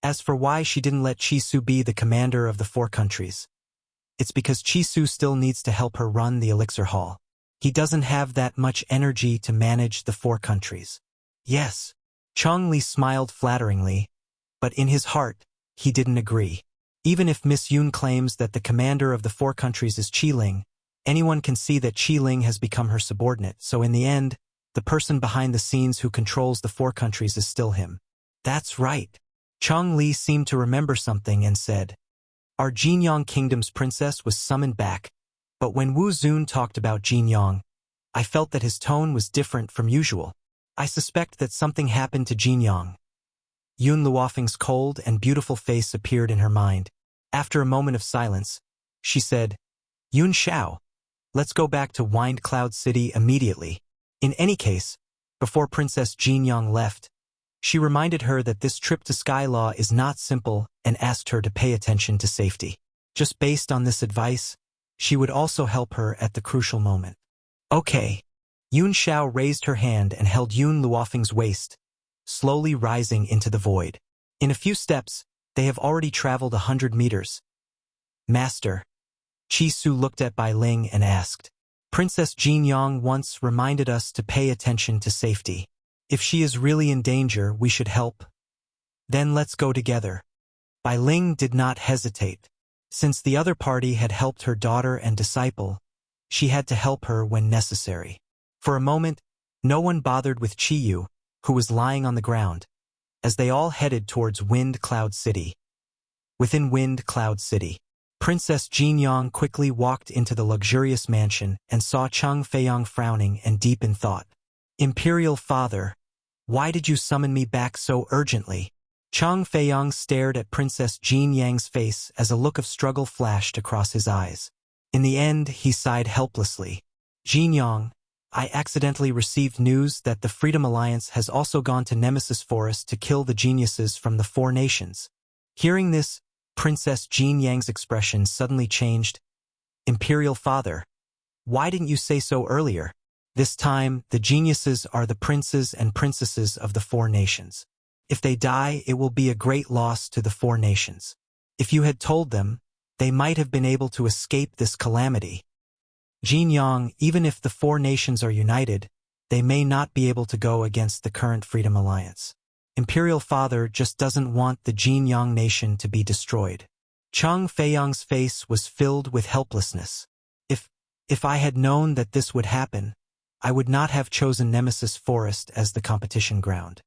As for why she didn't let Qi Su be the commander of the four countries, it's because Qi Su still needs to help her run the elixir hall. He doesn't have that much energy to manage the four countries. Yes, Chongli smiled flatteringly, but in his heart, he didn't agree. Even if Miss Yun claims that the commander of the four countries is Qi Ling, anyone can see that Qi Ling has become her subordinate, so in the end, the person behind the scenes who controls the four countries is still him. That's right. Chong Li seemed to remember something and said, our Jinyang Kingdom's princess was summoned back, but when Wu Zun talked about Jinyang, I felt that his tone was different from usual. I suspect that something happened to Jinyang. Yun Luofeng's cold and beautiful face appeared in her mind. After a moment of silence, she said, Yun Xiao, let's go back to Wind Cloud City immediately. In any case, before Princess Jinyang left, she reminded her that this trip to Skylaw is not simple and asked her to pay attention to safety. Just based on this advice, she would also help her at the crucial moment. Okay. Yun Xiao raised her hand and held Yun Luofeng's waist, slowly rising into the void. In a few steps, they have already traveled 100 meters. Master. Chi Su looked at Bai Ling and asked, Princess Jinyang once reminded us to pay attention to safety. If she is really in danger, we should help. Then let's go together. Bai Ling did not hesitate. Since the other party had helped her daughter and disciple, she had to help her when necessary. For a moment, no one bothered with Chiyu, who was lying on the ground, as they all headed towards Wind Cloud City. Within Wind Cloud City, Princess Jinyang quickly walked into the luxurious mansion and saw Chang Feiyang frowning and deep in thought. Imperial Father, why did you summon me back so urgently? Chang Feiyang stared at Princess Jinyang's face as a look of struggle flashed across his eyes. In the end, he sighed helplessly. Jinyang, I accidentally received news that the Freedom Alliance has also gone to Nemesis Forest to kill the geniuses from the 4 nations. Hearing this, Princess Jinyang's expression suddenly changed. Imperial Father, why didn't you say so earlier? This time, the geniuses are the princes and princesses of the 4 nations. If they die, it will be a great loss to the 4 nations. If you had told them, they might have been able to escape this calamity. Jinyang, even if the 4 nations are united, they may not be able to go against the current Freedom Alliance. Imperial Father just doesn't want the Jinyang nation to be destroyed. Chang Feiyang's face was filled with helplessness. If I had known that this would happen, I would not have chosen Nemesis Forest as the competition ground.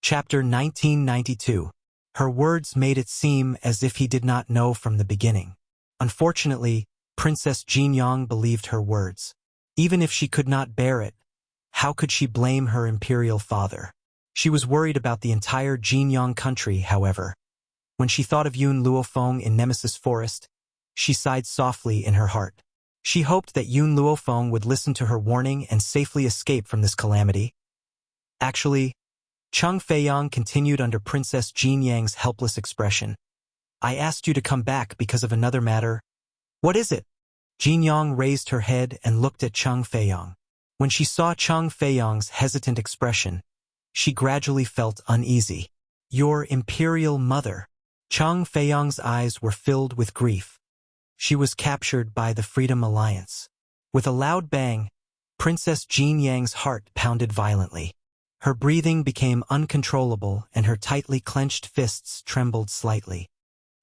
Chapter 1992. Her words made it seem as if he did not know from the beginning. Unfortunately, Princess Jinyang believed her words. Even if she could not bear it, how could she blame her imperial father? She was worried about the entire Jinyang country, however. When she thought of Yun Luofeng in Nemesis Forest, she sighed softly in her heart. She hoped that Yun Luofeng would listen to her warning and safely escape from this calamity. Actually, Chang Feiyang continued under Princess Jinyang's helpless expression. I asked you to come back because of another matter. What is it? Jinyang raised her head and looked at Chang Feiyang. When she saw Chang Feiyang's hesitant expression, she gradually felt uneasy. Your imperial mother. Chang Feiyang's eyes were filled with grief. She was captured by the Freedom Alliance. With a loud bang, Princess Jinyang's heart pounded violently. Her breathing became uncontrollable and her tightly clenched fists trembled slightly.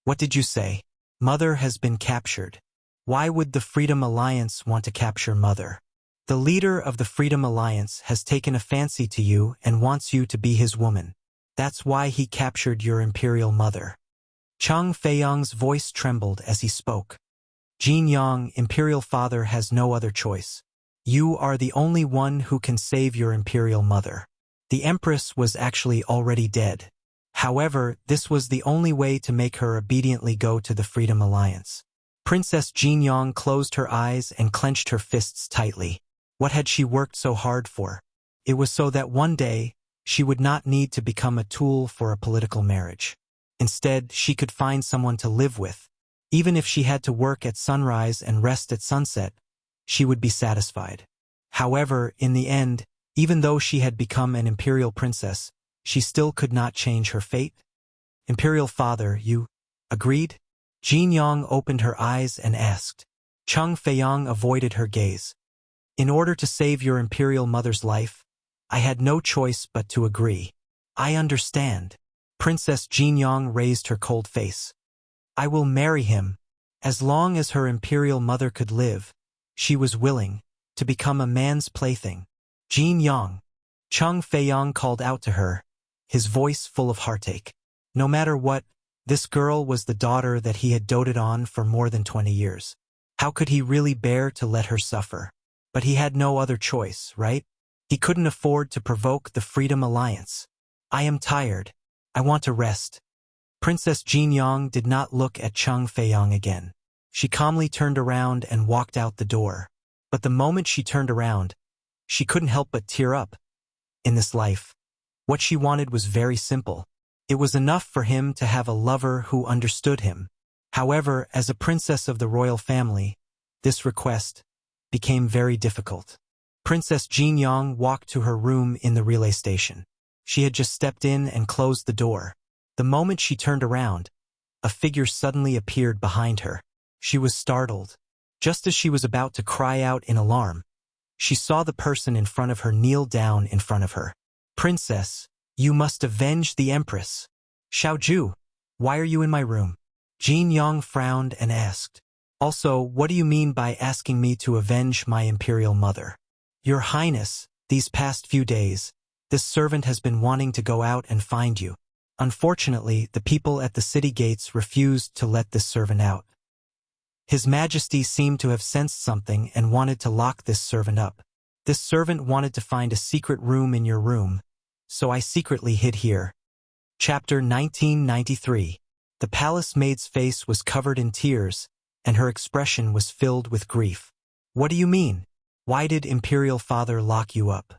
What did you say? Mother has been captured. Why would the Freedom Alliance want to capture Mother? The leader of the Freedom Alliance has taken a fancy to you and wants you to be his woman. That's why he captured your imperial mother. Chang Feiyang's voice trembled as he spoke. Jinyang, imperial father has no other choice. You are the only one who can save your imperial mother. The Empress was actually already dead. However, this was the only way to make her obediently go to the Freedom Alliance. Princess Jinyang closed her eyes and clenched her fists tightly. What had she worked so hard for? It was so that one day, she would not need to become a tool for a political marriage. Instead, she could find someone to live with. Even if she had to work at sunrise and rest at sunset, she would be satisfied. However, in the end, even though she had become an imperial princess, she still could not change her fate. Imperial father, you agreed? Jinyang opened her eyes and asked. Chang Feiyang avoided her gaze. In order to save your imperial mother's life, I had no choice but to agree. I understand. Princess Jinyang raised her cold face. I will marry him. As long as her imperial mother could live, she was willing to become a man's plaything. Jinyang. Chang Feiyang called out to her, his voice full of heartache. No matter what, this girl was the daughter that he had doted on for more than 20 years. How could he really bear to let her suffer? But he had no other choice, right? He couldn't afford to provoke the Freedom Alliance. I am tired. I want to rest. Princess Jingyang did not look at Cheng Feiyang again. She calmly turned around and walked out the door. But the moment she turned around, she couldn't help but tear up. In this life, what she wanted was very simple. It was enough for him to have a lover who understood him. However, as a princess of the royal family, this request became very difficult. Princess Jingyang walked to her room in the relay station. She had just stepped in and closed the door. The moment she turned around, a figure suddenly appeared behind her. She was startled. Just as she was about to cry out in alarm, she saw the person in front of her kneel down in front of her. Princess, you must avenge the Empress. Xiaoju, why are you in my room? Jingyang frowned and asked. Also, what do you mean by asking me to avenge my imperial mother? Your Highness, these past few days, this servant has been wanting to go out and find you. Unfortunately, the people at the city gates refused to let this servant out. His Majesty seemed to have sensed something and wanted to lock this servant up. This servant wanted to find a secret room in your room, so I secretly hid here. Chapter 1993. The palace maid's face was covered in tears, and her expression was filled with grief. What do you mean? Why did Imperial Father lock you up?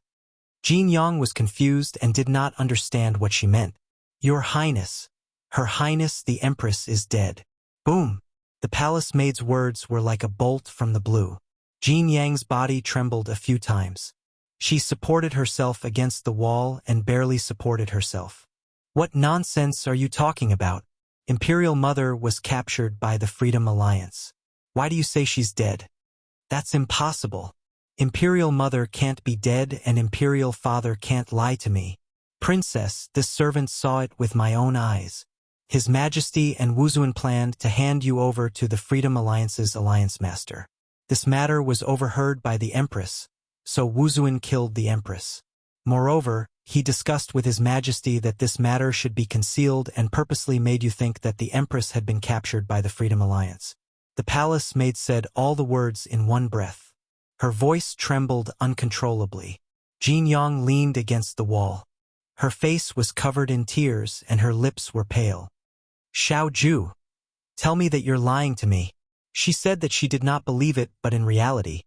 Jingyang was confused and did not understand what she meant. Your Highness, Her Highness the Empress is dead. Boom! The palace maid's words were like a bolt from the blue. Jingyang's body trembled a few times. She supported herself against the wall and barely supported herself. What nonsense are you talking about? Imperial Mother was captured by the Freedom Alliance. Why do you say she's dead? That's impossible. Imperial Mother can't be dead and Imperial Father can't lie to me. Princess, this servant saw it with my own eyes. His Majesty and Wuxia planned to hand you over to the Freedom Alliance's Alliance Master. This matter was overheard by the Empress, so Wuxia killed the Empress. Moreover, he discussed with His Majesty that this matter should be concealed and purposely made you think that the Empress had been captured by the Freedom Alliance. The palace maid said all the words in one breath. Her voice trembled uncontrollably. Jingyang leaned against the wall. Her face was covered in tears and her lips were pale. Xiaoju, tell me that you're lying to me. She said that she did not believe it, but in reality,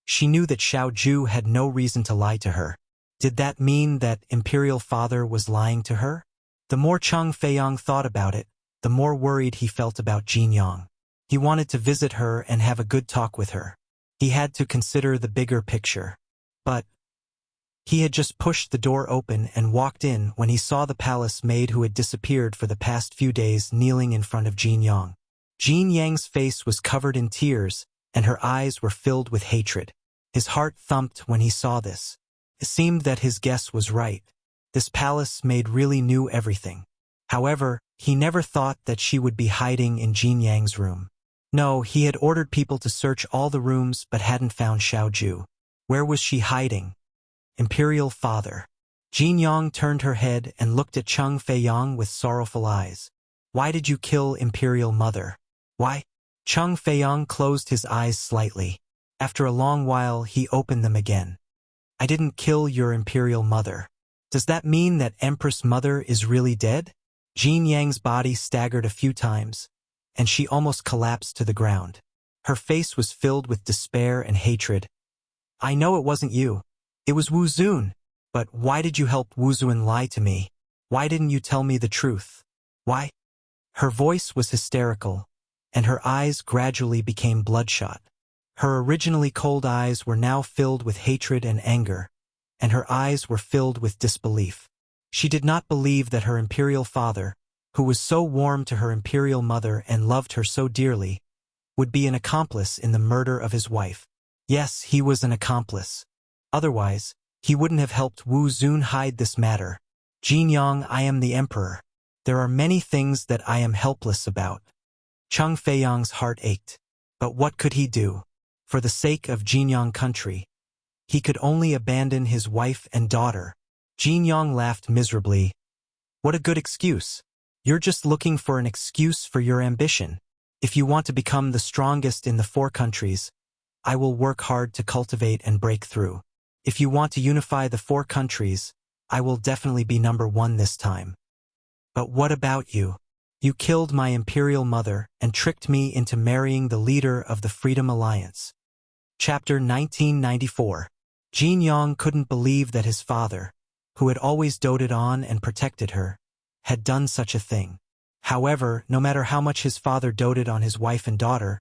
she knew that Xiaoju had no reason to lie to her. Did that mean that Imperial Father was lying to her? The more Cheng Feiyang thought about it, the more worried he felt about Jingyang. He wanted to visit her and have a good talk with her. He had to consider the bigger picture. But he had just pushed the door open and walked in when he saw the palace maid who had disappeared for the past few days kneeling in front of Jingyang. Jingyang's face was covered in tears, and her eyes were filled with hatred. His heart thumped when he saw this. It seemed that his guess was right. This palace maid really knew everything. However, he never thought that she would be hiding in Jingyang's room. No, he had ordered people to search all the rooms but hadn't found Xiaoju. Where was she hiding? Imperial Father. Jingyang turned her head and looked at Cheng Feiyang with sorrowful eyes. Why did you kill Imperial Mother? Why? Cheng Feiyang closed his eyes slightly. After a long while, he opened them again. I didn't kill your Imperial Mother. Does that mean that Empress Mother is really dead? Jingyang's body staggered a few times, and she almost collapsed to the ground. Her face was filled with despair and hatred. I know it wasn't you. It was Wuxia. But why did you help Wuxia lie to me? Why didn't you tell me the truth? Why? Her voice was hysterical, and her eyes gradually became bloodshot. Her originally cold eyes were now filled with hatred and anger, and her eyes were filled with disbelief. She did not believe that her Imperial Father, who was so warm to her Imperial Mother and loved her so dearly, would be an accomplice in the murder of his wife. Yes, he was an accomplice. Otherwise, he wouldn't have helped Wuxia hide this matter. Jingyang, I am the Emperor. There are many things that I am helpless about. Cheng Feiyang's heart ached. But what could he do? For the sake of Jingyang country, he could only abandon his wife and daughter. Jingyang laughed miserably. What a good excuse. You're just looking for an excuse for your ambition. If you want to become the strongest in the 4 countries, I will work hard to cultivate and break through. If you want to unify the 4 countries, I will definitely be number 1 this time. But what about you? You killed my imperial mother and tricked me into marrying the leader of the Freedom Alliance. Chapter 1994. Jin Yong couldn't believe that his father, who had always doted on and protected her, had done such a thing. However, no matter how much his father doted on his wife and daughter,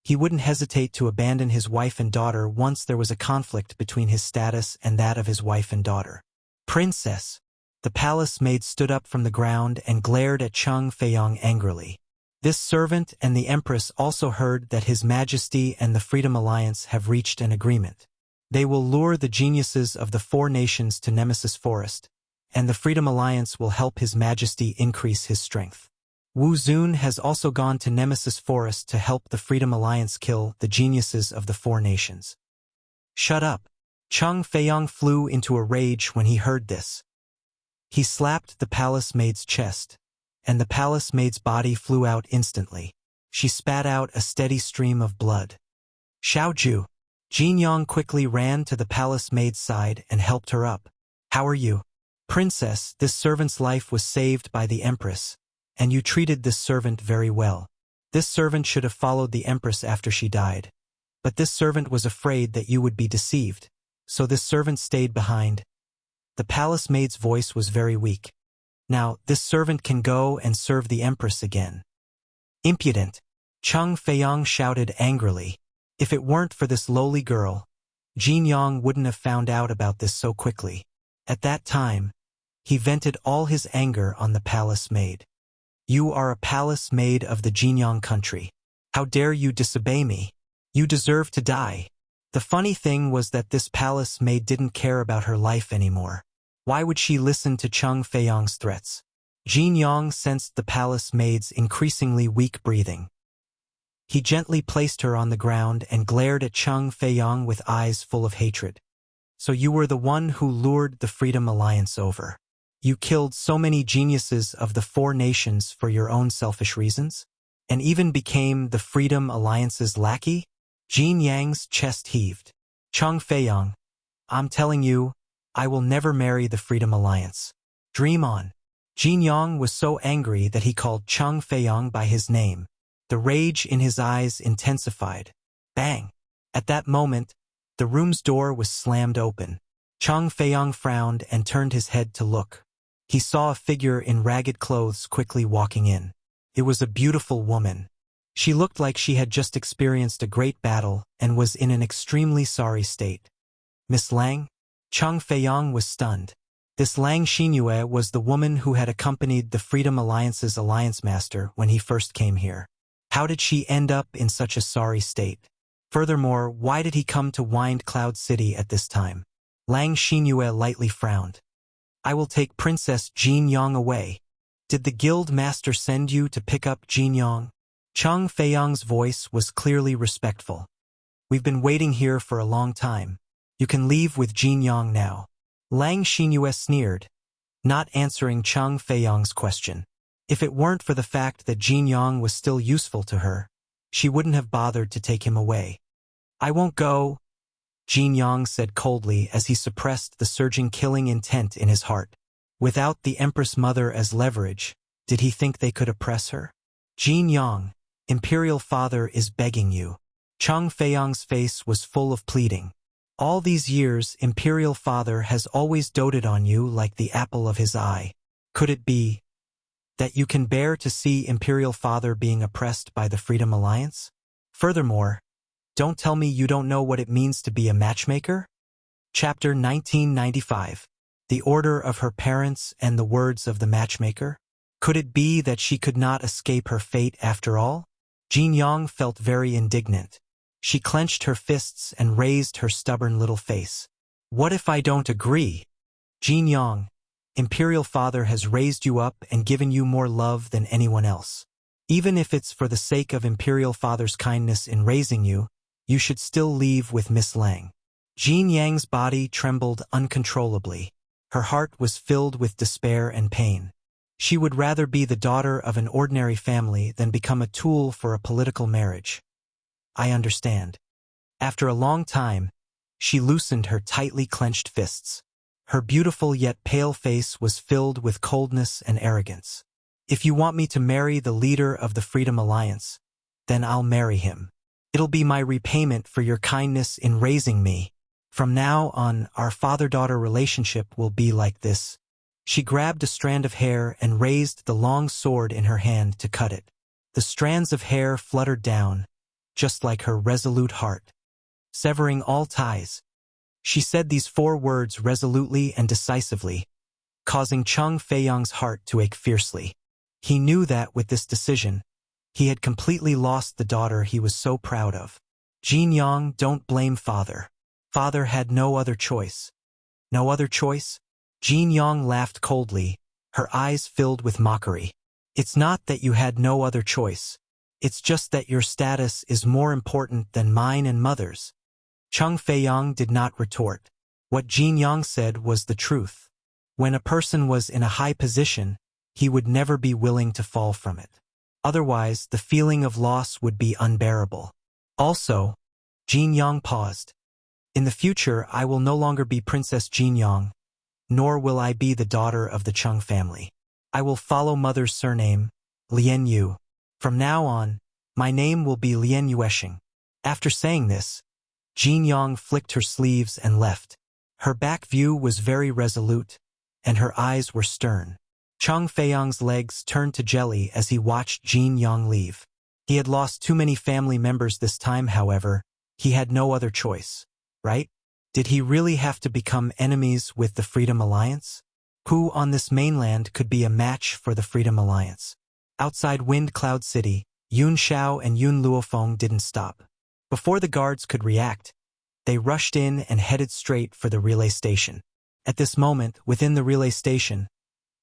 he wouldn't hesitate to abandon his wife and daughter once there was a conflict between his status and that of his wife and daughter. Princess! The palace maid stood up from the ground and glared at Chung Feiyong angrily. This servant and the Empress also heard that His Majesty and the Freedom Alliance have reached an agreement. They will lure the geniuses of the 4 nations to Nemesis Forest, and the Freedom Alliance will help His Majesty increase his strength. Wu Zun has also gone to Nemesis Forest to help the Freedom Alliance kill the geniuses of the 4 nations. Shut up! Chung Feiyong flew into a rage when he heard this. He slapped the palace maid's chest, and the palace maid's body flew out instantly. She spat out a steady stream of blood. Xiaoju! Jin Yong quickly ran to the palace maid's side and helped her up. How are you? Princess, this servant's life was saved by the Empress, and you treated this servant very well. This servant should have followed the Empress after she died. But this servant was afraid that you would be deceived, so this servant stayed behind. The palace maid's voice was very weak. Now, this servant can go and serve the Empress again. Impudent! Chung Feiyong shouted angrily. If it weren't for this lowly girl, Jin Yong wouldn't have found out about this so quickly. At that time, he vented all his anger on the palace maid. You are a palace maid of the Jinyang country. How dare you disobey me? You deserve to die. The funny thing was that this palace maid didn't care about her life anymore. Why would she listen to Chung Feiyong's threats? Jin Yong sensed the palace maid's increasingly weak breathing. He gently placed her on the ground and glared at Chung Feiyong with eyes full of hatred. So you were the one who lured the Freedom Alliance over. You killed so many geniuses of the 4 nations for your own selfish reasons? And even became the Freedom Alliance's lackey? Jin Yang's chest heaved. Chung Feiyong, I'm telling you, I will never marry the Freedom Alliance. Dream on. Jin Yang was so angry that he called Chung Feiyong by his name. The rage in his eyes intensified. Bang! At that moment, the room's door was slammed open. Chung Feiyong frowned and turned his head to look. He saw a figure in ragged clothes quickly walking in. It was a beautiful woman. She looked like she had just experienced a great battle and was in an extremely sorry state. Miss Lang? Chung Feiyong was stunned. This Lang Xinyue was the woman who had accompanied the Freedom Alliance's alliance master when he first came here. How did she end up in such a sorry state? Furthermore, why did he come to Wind Cloud City at this time? Lang Xinyue lightly frowned. I will take Princess Jin Yong away. Did the guild master send you to pick up Jin Yong? Chung Feiyong's voice was clearly respectful. We've been waiting here for a long time. You can leave with Jin Yong now. Lang Xinyue sneered, not answering Chung Feiyong's question. If it weren't for the fact that Jin Yong was still useful to her, she wouldn't have bothered to take him away. I won't go, Jin Yong said coldly as he suppressed the surging killing intent in his heart. Without the Empress Mother as leverage, did he think they could oppress her? Jin Yong, Imperial Father is begging you. Chung Feiyong's face was full of pleading. All these years, Imperial Father has always doted on you like the apple of his eye. Could it be that you can bear to see Imperial Father being oppressed by the Freedom Alliance? Furthermore, don't tell me you don't know what it means to be a matchmaker? Chapter 1995. The Order of Her Parents and the Words of the Matchmaker? Could it be that she could not escape her fate after all? Jin Yong felt very indignant. She clenched her fists and raised her stubborn little face. What if I don't agree? Jin Yong, Imperial Father has raised you up and given you more love than anyone else. Even if it's for the sake of Imperial Father's kindness in raising you, you should still leave with Miss Lang. Jin Yang's body trembled uncontrollably. Her heart was filled with despair and pain. She would rather be the daughter of an ordinary family than become a tool for a political marriage. I understand. After a long time, she loosened her tightly clenched fists. Her beautiful yet pale face was filled with coldness and arrogance. If you want me to marry the leader of the Freedom Alliance, then I'll marry him. It'll be my repayment for your kindness in raising me. From now on, our father-daughter relationship will be like this. She grabbed a strand of hair and raised the long sword in her hand to cut it. The strands of hair fluttered down, just like her resolute heart, severing all ties. She said these 4 words resolutely and decisively, causing Cheng Feiyang's heart to ache fiercely. He knew that with this decision, he had completely lost the daughter he was so proud of. Jin Yang, don't blame father. Father had no other choice. No other choice? Jin Yang laughed coldly, her eyes filled with mockery. It's not that you had no other choice. It's just that your status is more important than mine and mother's. Cheng Feiyang did not retort. What Jin Yang said was the truth. When a person was in a high position, he would never be willing to fall from it. Otherwise, the feeling of loss would be unbearable. Also, Jin Yang paused. In the future, I will no longer be Princess Jin Yang, nor will I be the daughter of the Cheng family. I will follow mother's surname, Lian Yu. From now on, my name will be Lian Yuesheng. After saying this, Jin Yang flicked her sleeves and left. Her back view was very resolute, and her eyes were stern. Cheng Feiyang's legs turned to jelly as he watched Jin Yang leave. He had lost too many family members this time, however, he had no other choice. Right? Did he really have to become enemies with the Freedom Alliance? Who on this mainland could be a match for the Freedom Alliance? Outside Wind Cloud City, Yun Xiao and Yun Luofeng didn't stop. Before the guards could react, they rushed in and headed straight for the relay station. At this moment, within the relay station,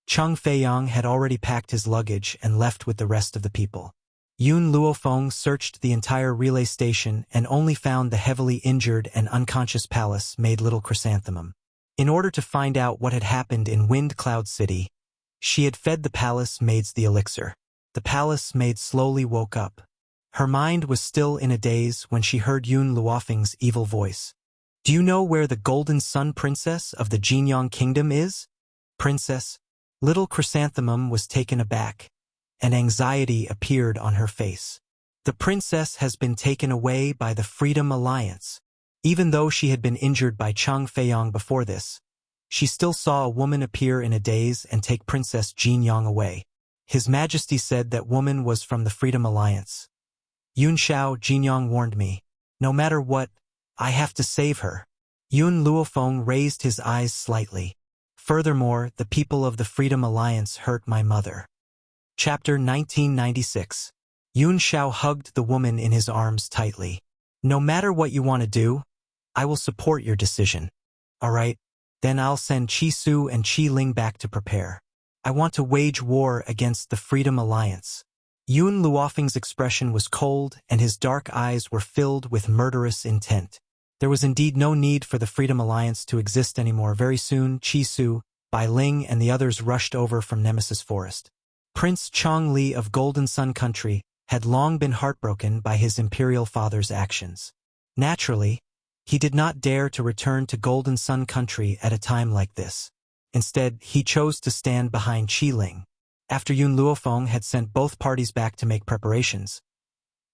Cheng Feiyang had already packed his luggage and left with the rest of the people. Yun Luofeng searched the entire relay station and only found the heavily injured and unconscious palace made Little Chrysanthemum. In order to find out what had happened in Wind Cloud City, she had fed the palace maids the elixir. The palace maid slowly woke up. Her mind was still in a daze when she heard Yun Luofeng's evil voice. Do you know where the Golden Sun Princess of the Jinyang Kingdom is? Princess? Little Chrysanthemum was taken aback, and anxiety appeared on her face. The princess has been taken away by the Freedom Alliance. Even though she had been injured by Cheng Feiyang before this, she still saw a woman appear in a daze and take Princess Jin Yang away. His Majesty said that woman was from the Freedom Alliance. Yun Xiao, Jin Yang warned me. No matter what, I have to save her. Yun Luofeng raised his eyes slightly. Furthermore, the people of the Freedom Alliance hurt my mother. Chapter 1996. Yun Xiao hugged the woman in his arms tightly. No matter what you want to do, I will support your decision. Alright, then I'll send Qi Su and Qi Ling back to prepare. I want to wage war against the Freedom Alliance. Yun Luofeng's expression was cold and his dark eyes were filled with murderous intent. There was indeed no need for the Freedom Alliance to exist anymore. Very soon, Qi Su, Bai Ling and the others rushed over from Nemesis Forest. Prince Chong Li of Golden Sun Country had long been heartbroken by his imperial father's actions. Naturally, he did not dare to return to Golden Sun Country at a time like this. Instead, he chose to stand behind Qi Ling. After Yun Luofeng had sent both parties back to make preparations,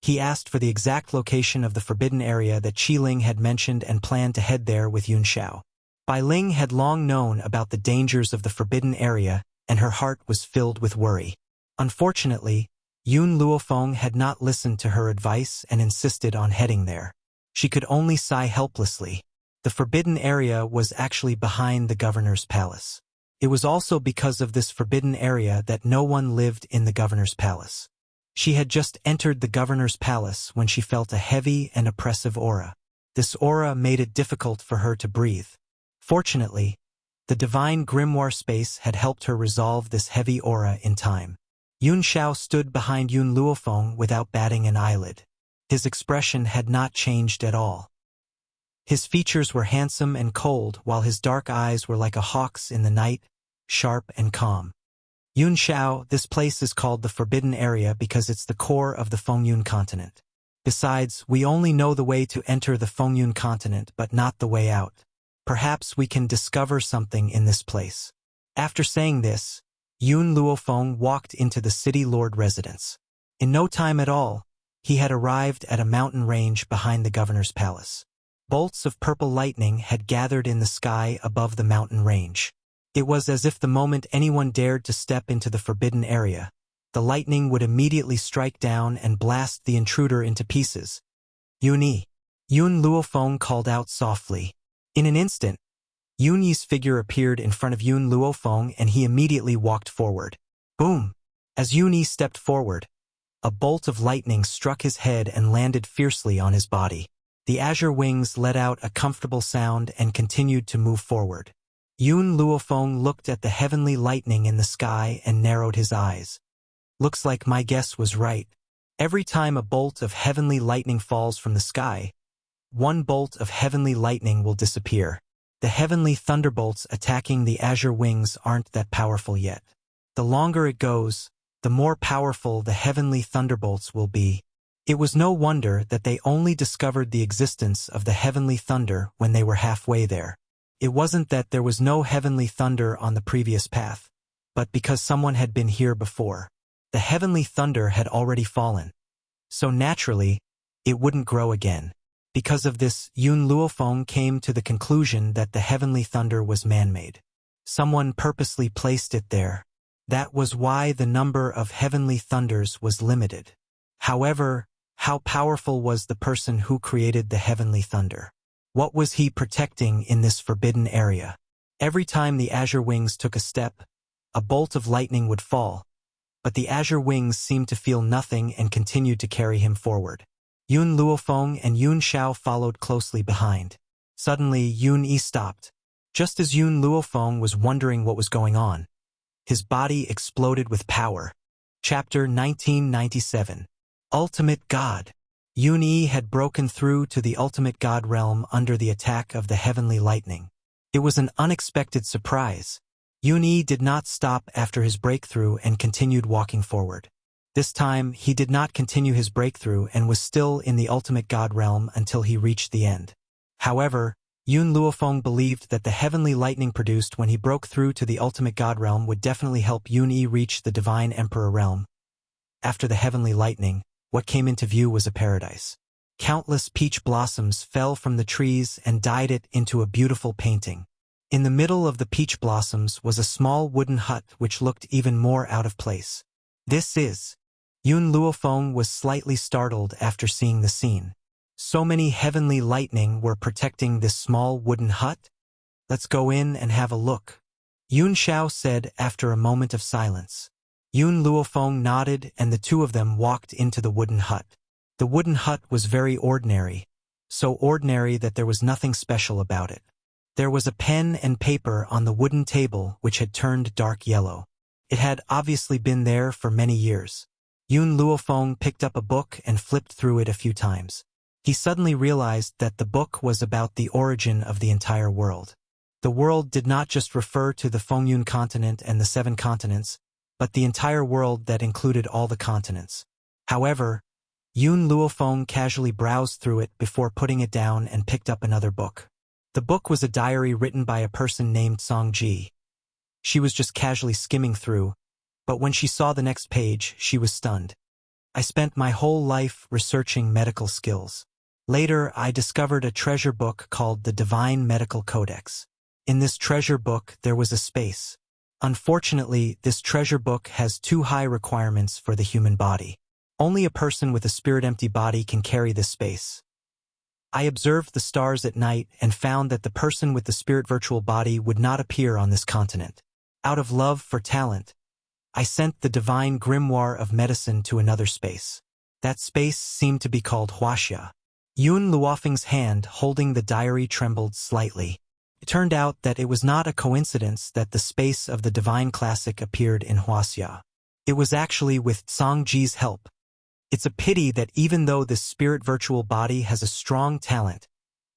he asked for the exact location of the forbidden area that Qi Ling had mentioned and planned to head there with Yun Xiao. Bai Ling had long known about the dangers of the forbidden area, and her heart was filled with worry. Unfortunately, Yun Luofeng had not listened to her advice and insisted on heading there. She could only sigh helplessly. The forbidden area was actually behind the governor's palace. It was also because of this forbidden area that no one lived in the governor's palace. She had just entered the governor's palace when she felt a heavy and oppressive aura. This aura made it difficult for her to breathe. Fortunately, the divine grimoire space had helped her resolve this heavy aura in time. Yun Xiao stood behind Yun Luofeng without batting an eyelid. His expression had not changed at all. His features were handsome and cold, while his dark eyes were like a hawk's in the night, sharp and calm. Yun Xiao, this place is called the Forbidden Area because it's the core of the Fengyun continent. Besides, we only know the way to enter the Fengyun continent but not the way out. Perhaps we can discover something in this place. After saying this, Yun Luofeng walked into the city lord residence. In no time at all, he had arrived at a mountain range behind the governor's palace. Bolts of purple lightning had gathered in the sky above the mountain range. It was as if the moment anyone dared to step into the forbidden area, the lightning would immediately strike down and blast the intruder into pieces. Yun Luofeng called out softly. In an instant, Yun Yi's figure appeared in front of Yun Luofeng and he immediately walked forward. Boom! As Yun Yi stepped forward, a bolt of lightning struck his head and landed fiercely on his body. The azure wings let out a comfortable sound and continued to move forward. Yun Luofeng looked at the heavenly lightning in the sky and narrowed his eyes. Looks like my guess was right. Every time a bolt of heavenly lightning falls from the sky, one bolt of heavenly lightning will disappear. The heavenly thunderbolts attacking the azure wings aren't that powerful yet. The longer it goes, the more powerful the heavenly thunderbolts will be. It was no wonder that they only discovered the existence of the heavenly thunder when they were halfway there. It wasn't that there was no heavenly thunder on the previous path, but because someone had been here before. The heavenly thunder had already fallen. So naturally, it wouldn't grow again. Because of this, Yun Luofeng came to the conclusion that the heavenly thunder was man-made. Someone purposely placed it there. That was why the number of heavenly thunders was limited. However, how powerful was the person who created the heavenly thunder? What was he protecting in this forbidden area? Every time the azure wings took a step, a bolt of lightning would fall, but the azure wings seemed to feel nothing and continued to carry him forward. Yun Luofeng and Yun Xiao followed closely behind. Suddenly, Yun Yi stopped. Just as Yun Luofeng was wondering what was going on, his body exploded with power. Chapter 1997. Ultimate God. Yun Yi had broken through to the ultimate God realm under the attack of the heavenly lightning. It was an unexpected surprise. Yun Yi did not stop after his breakthrough and continued walking forward. This time, he did not continue his breakthrough and was still in the ultimate God realm until he reached the end. However, Yun Luofeng believed that the heavenly lightning produced when he broke through to the ultimate God realm would definitely help Yun Yi reach the divine emperor realm. After the heavenly lightning, what came into view was a paradise. Countless peach blossoms fell from the trees and dyed it into a beautiful painting. In the middle of the peach blossoms was a small wooden hut which looked even more out of place. This is... Yun Luofeng was slightly startled after seeing the scene. So many heavenly lightning were protecting this small wooden hut? Let's go in and have a look. Yun Xiao said after a moment of silence. Yun Luofeng nodded and the two of them walked into the wooden hut. The wooden hut was very ordinary, so ordinary that there was nothing special about it. There was a pen and paper on the wooden table which had turned dark yellow. It had obviously been there for many years. Yun Luofeng picked up a book and flipped through it a few times. He suddenly realized that the book was about the origin of the entire world. The world did not just refer to the Fengyun continent and the 7 continents, but the entire world that included all the continents. However, Yun Luofeng casually browsed through it before putting it down and picked up another book. The book was a diary written by a person named Songji. She was just casually skimming through, but when she saw the next page, she was stunned. I spent my whole life researching medical skills. Later, I discovered a treasure book called the Divine Medical Codex. In this treasure book, there was a space. Unfortunately, this treasure book has too high requirements for the human body. Only a person with a spirit-empty body can carry this space. I observed the stars at night and found that the person with the spirit-virtual body would not appear on this continent. Out of love for talent, I sent the divine grimoire of medicine to another space. That space seemed to be called Wuxia. Yun Luofeng's hand holding the diary trembled slightly. It turned out that it was not a coincidence that the space of the divine classic appeared in Wuxia. It was actually with Songji's help. It's a pity that even though this spirit virtual body has a strong talent,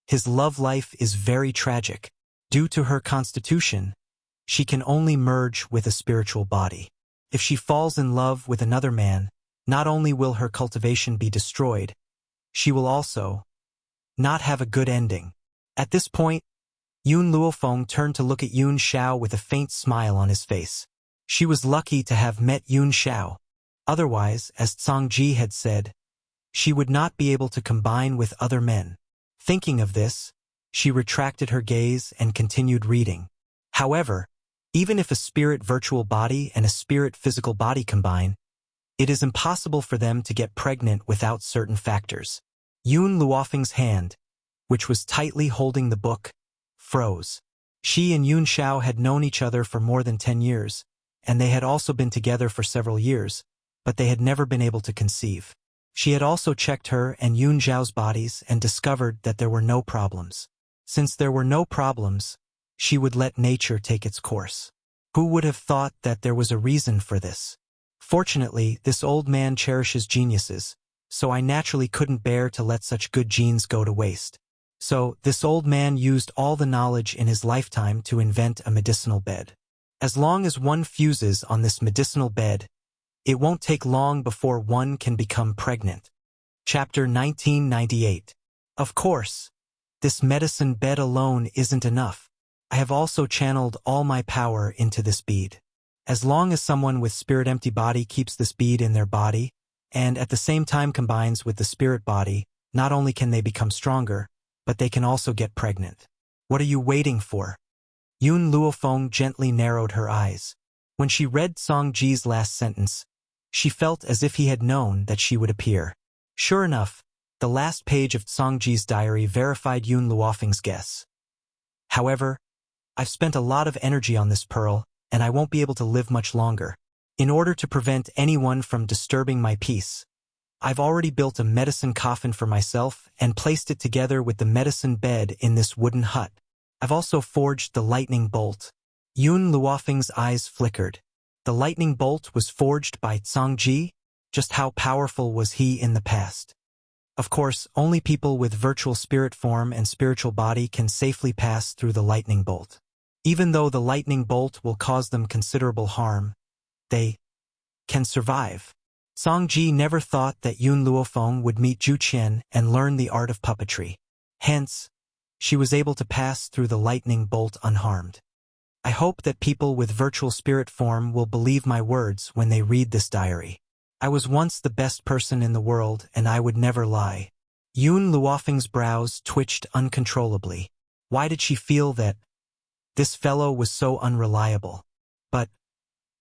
his love life is very tragic. Due to her constitution, she can only merge with a spiritual body. If she falls in love with another man, not only will her cultivation be destroyed, she will also not have a good ending. At this point, Yun Luofeng turned to look at Yun Xiao with a faint smile on his face. She was lucky to have met Yun Xiao. Otherwise, as Zhang Ji had said, she would not be able to combine with other men. Thinking of this, she retracted her gaze and continued reading. However, even if a spirit virtual body and a spirit physical body combine, it is impossible for them to get pregnant without certain factors. Yun Luofeng's hand, which was tightly holding the book, froze. She and Yun Xiao had known each other for more than 10 years, and they had also been together for several years, but they had never been able to conceive. She had also checked her and Yun Xiao's bodies and discovered that there were no problems. Since there were no problems, she would let nature take its course. Who would have thought that there was a reason for this? Fortunately, this old man cherishes geniuses, so I naturally couldn't bear to let such good genes go to waste. So, this old man used all the knowledge in his lifetime to invent a medicinal bed. As long as one fuses on this medicinal bed, it won't take long before one can become pregnant. Chapter 1998. Of course, this medicine bed alone isn't enough. I have also channeled all my power into this bead. As long as someone with spirit-empty body keeps this bead in their body, and at the same time combines with the spirit body, not only can they become stronger, but they can also get pregnant. What are you waiting for? Yun Luofeng gently narrowed her eyes. When she read Zhang Ji's last sentence, she felt as if he had known that she would appear. Sure enough, the last page of Zhang Ji's diary verified Yun Luofeng's guess. However, I've spent a lot of energy on this pearl, and I won't be able to live much longer. In order to prevent anyone from disturbing my peace, I've already built a medicine coffin for myself and placed it together with the medicine bed in this wooden hut. I've also forged the lightning bolt. Yun Luofeng's eyes flickered. The lightning bolt was forged by Zhang Ji? Just how powerful was he in the past? Of course, only people with virtual spirit form and spiritual body can safely pass through the lightning bolt. Even though the lightning bolt will cause them considerable harm, they can survive. Zhang Ji never thought that Yun Luofeng would meet Zhu Qian and learn the art of puppetry. Hence, she was able to pass through the lightning bolt unharmed. I hope that people with virtual spirit form will believe my words when they read this diary. I was once the best person in the world and I would never lie. Yun Luofeng's brows twitched uncontrollably. Why did she feel that this fellow was so unreliable? But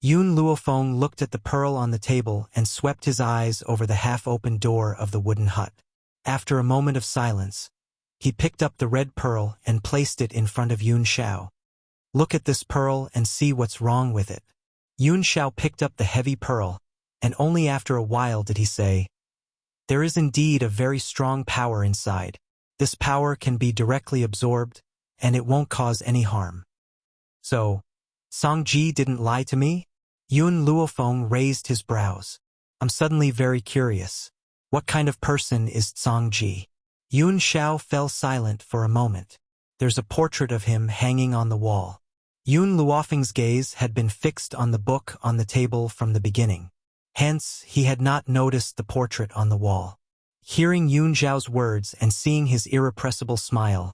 Yun Luofeng looked at the pearl on the table and swept his eyes over the half-open door of the wooden hut. After a moment of silence, he picked up the red pearl and placed it in front of Yun Xiao. Look at this pearl and see what's wrong with it. Yun Xiao picked up the heavy pearl, and only after a while did he say, there is indeed a very strong power inside. This power can be directly absorbed, and it won't cause any harm. So, Zhang Ji didn't lie to me? Yun Luofeng raised his brows. I'm suddenly very curious. What kind of person is Zhang Ji? Yun Xiao fell silent for a moment. There's a portrait of him hanging on the wall. Yun Luofeng's gaze had been fixed on the book on the table from the beginning. Hence, he had not noticed the portrait on the wall. Hearing Yun Xiao's words and seeing his irrepressible smile,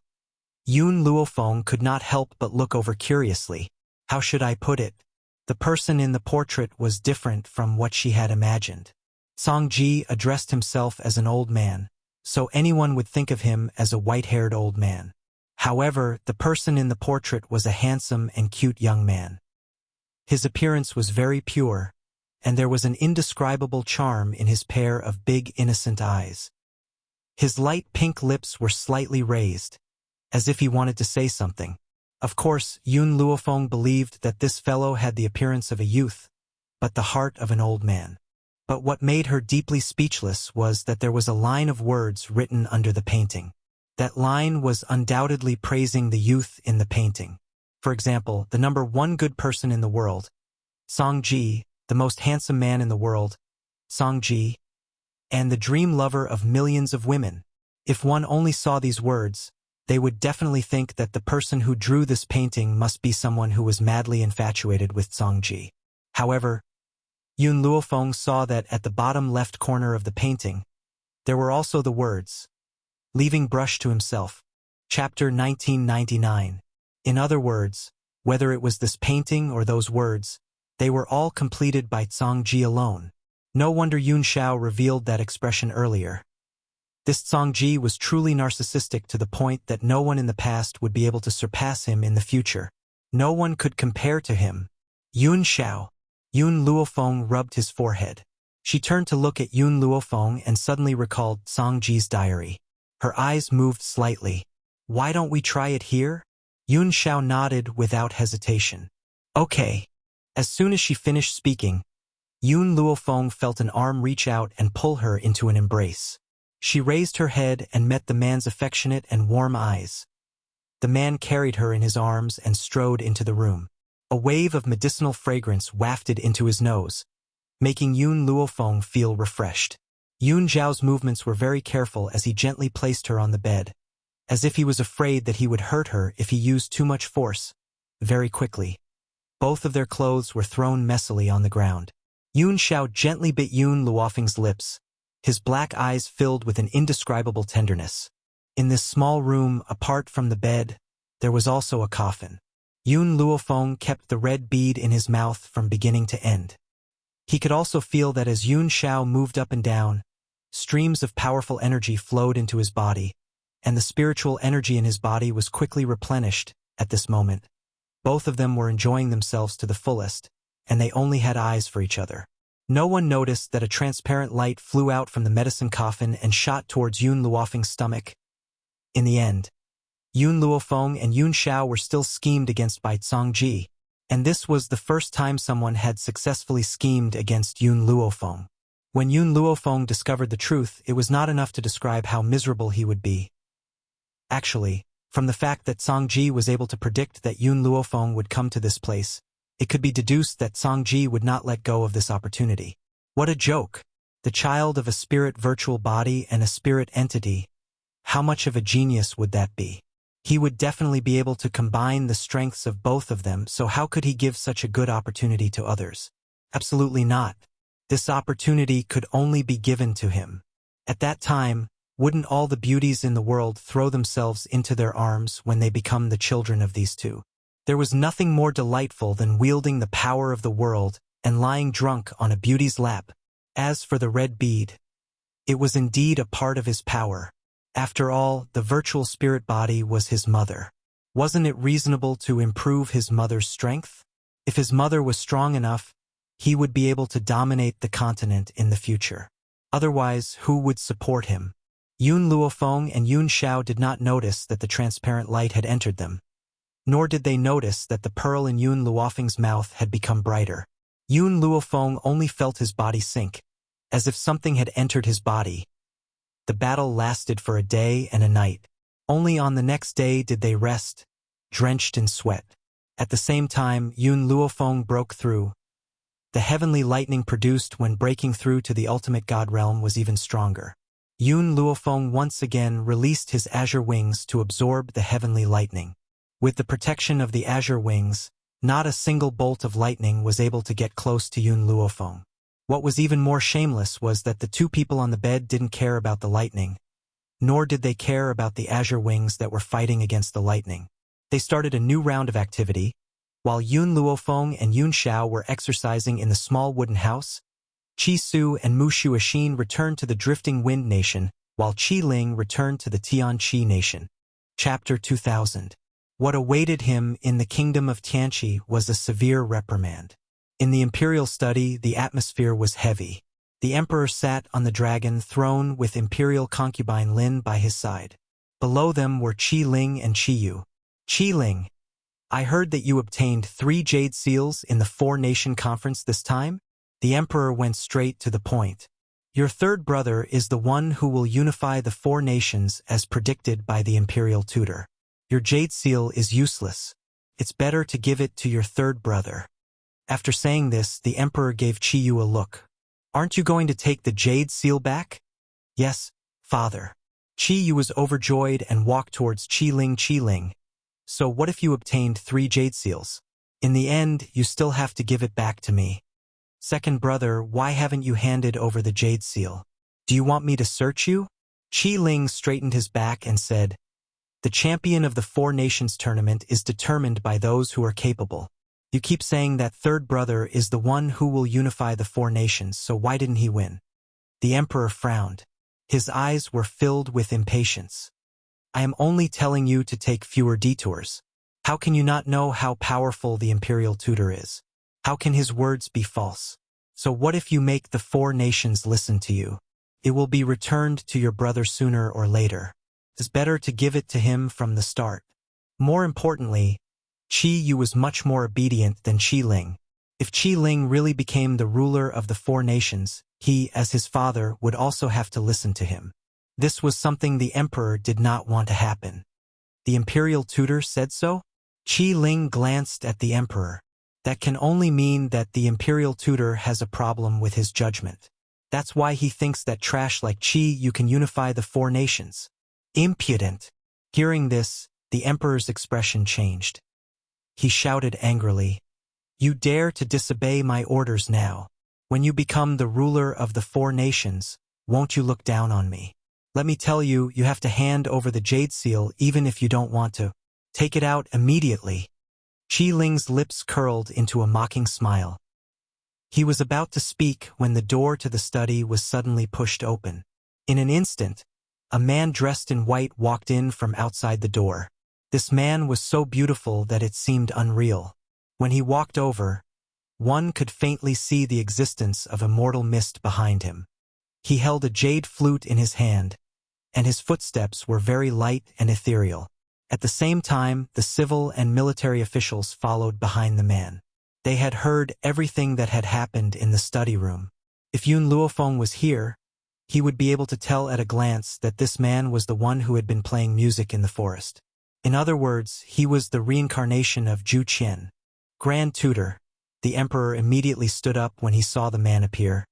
Yun Luofeng could not help but look over curiously. How should I put it? The person in the portrait was different from what she had imagined. Zhang Ji addressed himself as an old man, so anyone would think of him as a white-haired old man. However, the person in the portrait was a handsome and cute young man. His appearance was very pure, and there was an indescribable charm in his pair of big innocent eyes. His light pink lips were slightly raised, as if he wanted to say something. Of course, Yun Luofeng believed that this fellow had the appearance of a youth, but the heart of an old man. But what made her deeply speechless was that there was a line of words written under the painting. That line was undoubtedly praising the youth in the painting. For example, the number one good person in the world, Zhang Ji, the most handsome man in the world, Zhang Ji, and the dream lover of millions of women. If one only saw these words, they would definitely think that the person who drew this painting must be someone who was madly infatuated with Zhang Ji. However, Yun Luofeng saw that at the bottom left corner of the painting, there were also the words, "Leaving brush to himself." Chapter 1999. In other words, whether it was this painting or those words, they were all completed by Zhangji alone. No wonder Yun Xiao revealed that expression earlier. This Zhangji was truly narcissistic to the point that no one in the past would be able to surpass him in the future. No one could compare to him. Yun Xiao. Yun Luofeng rubbed his forehead. She turned to look at Yun Luofeng and suddenly recalled Zhangji's diary. Her eyes moved slightly. "Why don't we try it here?" Yun Xiao nodded without hesitation. "Okay." As soon as she finished speaking, Yun Luofeng felt an arm reach out and pull her into an embrace. She raised her head and met the man's affectionate and warm eyes. The man carried her in his arms and strode into the room. A wave of medicinal fragrance wafted into his nose, making Yun Luofeng feel refreshed. Yun Zhao's movements were very careful as he gently placed her on the bed, as if he was afraid that he would hurt her if he used too much force. Very quickly, both of their clothes were thrown messily on the ground. Yun Xiao gently bit Yun Luofeng's lips, his black eyes filled with an indescribable tenderness. In this small room, apart from the bed, there was also a coffin. Yun Luofeng kept the red bead in his mouth from beginning to end. He could also feel that as Yun Xiao moved up and down, streams of powerful energy flowed into his body, and the spiritual energy in his body was quickly replenished at this moment. Both of them were enjoying themselves to the fullest, and they only had eyes for each other. No one noticed that a transparent light flew out from the medicine coffin and shot towards Yun Luofeng's stomach. In the end, Yun Luofeng and Yun Xiao were still schemed against by Zhangji, and this was the first time someone had successfully schemed against Yun Luofeng. When Yun Luofeng discovered the truth, it was not enough to describe how miserable he would be. Actually, from the fact that Zhangji was able to predict that Yun Luofeng would come to this place, it could be deduced that Zhangji would not let go of this opportunity. What a joke! The child of a spirit virtual body and a spirit entity. How much of a genius would that be? He would definitely be able to combine the strengths of both of them, so how could he give such a good opportunity to others? Absolutely not. This opportunity could only be given to him. At that time, wouldn't all the beauties in the world throw themselves into their arms when they become the children of these two? There was nothing more delightful than wielding the power of the world and lying drunk on a beauty's lap. As for the red bead, it was indeed a part of his power. After all, the virtual spirit body was his mother. Wasn't it reasonable to improve his mother's strength? If his mother was strong enough, he would be able to dominate the continent in the future. Otherwise, who would support him? Yun Luofeng and Yun Xiao did not notice that the transparent light had entered them. Nor did they notice that the pearl in Yun Luofeng's mouth had become brighter. Yun Luofeng only felt his body sink, as if something had entered his body. The battle lasted for a day and a night. Only on the next day did they rest, drenched in sweat. At the same time, Yun Luofeng broke through. The heavenly lightning produced when breaking through to the ultimate god realm was even stronger. Yun Luofeng once again released his azure wings to absorb the heavenly lightning. With the protection of the azure wings, not a single bolt of lightning was able to get close to Yun Luofeng. What was even more shameless was that the two people on the bed didn't care about the lightning, nor did they care about the azure wings that were fighting against the lightning. They started a new round of activity. While Yun Luofeng and Yun Xiao were exercising in the small wooden house, Qi Su and Mu Shuoxin returned to the Drifting Wind Nation, while Qi Ling returned to the Tianqi Nation. Chapter 2000. What awaited him in the kingdom of Tianqi was a severe reprimand. In the imperial study, the atmosphere was heavy. The emperor sat on the dragon throne with imperial concubine Lin by his side. Below them were Qi Ling and Qi Yu. Qi Ling, I heard that you obtained 3 jade seals in the 4-nation conference this time? The emperor went straight to the point. Your third brother is the one who will unify the 4 nations as predicted by the imperial tutor. Your jade seal is useless. It's better to give it to your third brother. After saying this, the emperor gave Qi Yu a look. Aren't you going to take the jade seal back? Yes, father. Qi Yu was overjoyed and walked towards Qi Ling. Qi Ling, so what if you obtained 3 jade seals? In the end, you still have to give it back to me. Second brother, why haven't you handed over the jade seal? Do you want me to search you? Qi Ling straightened his back and said, the champion of the Four Nations tournament is determined by those who are capable. You keep saying that third brother is the one who will unify the Four Nations, so why didn't he win? The emperor frowned. His eyes were filled with impatience. I am only telling you to take fewer detours. How can you not know how powerful the imperial tutor is? How can his words be false? So what if you make the Four Nations listen to you? It will be returned to your brother sooner or later. It is better to give it to him from the start. More importantly, Qi Yu was much more obedient than Qi Ling. If Qi Ling really became the ruler of the Four Nations, he, as his father, would also have to listen to him. This was something the emperor did not want to happen. The imperial tutor said so? Qi Ling glanced at the emperor. That can only mean that the imperial tutor has a problem with his judgment. That's why he thinks that trash like Qi Yu can unify the Four Nations. Impudent! Hearing this, the emperor's expression changed. He shouted angrily, you dare to disobey my orders now. When you become the ruler of the Four Nations, won't you look down on me? Let me tell you, you have to hand over the jade seal even if you don't want to. Take it out immediately. Qi Ling's lips curled into a mocking smile. He was about to speak when the door to the study was suddenly pushed open. In an instant, a man dressed in white walked in from outside the door. This man was so beautiful that it seemed unreal. When he walked over, one could faintly see the existence of immortal mist behind him. He held a jade flute in his hand, and his footsteps were very light and ethereal. At the same time, the civil and military officials followed behind the man. They had heard everything that had happened in the study room. If Yun Luofeng was here, he would be able to tell at a glance that this man was the one who had been playing music in the forest. In other words, he was the reincarnation of Zhu Qian. Grand Tutor. The emperor immediately stood up when he saw the man appear.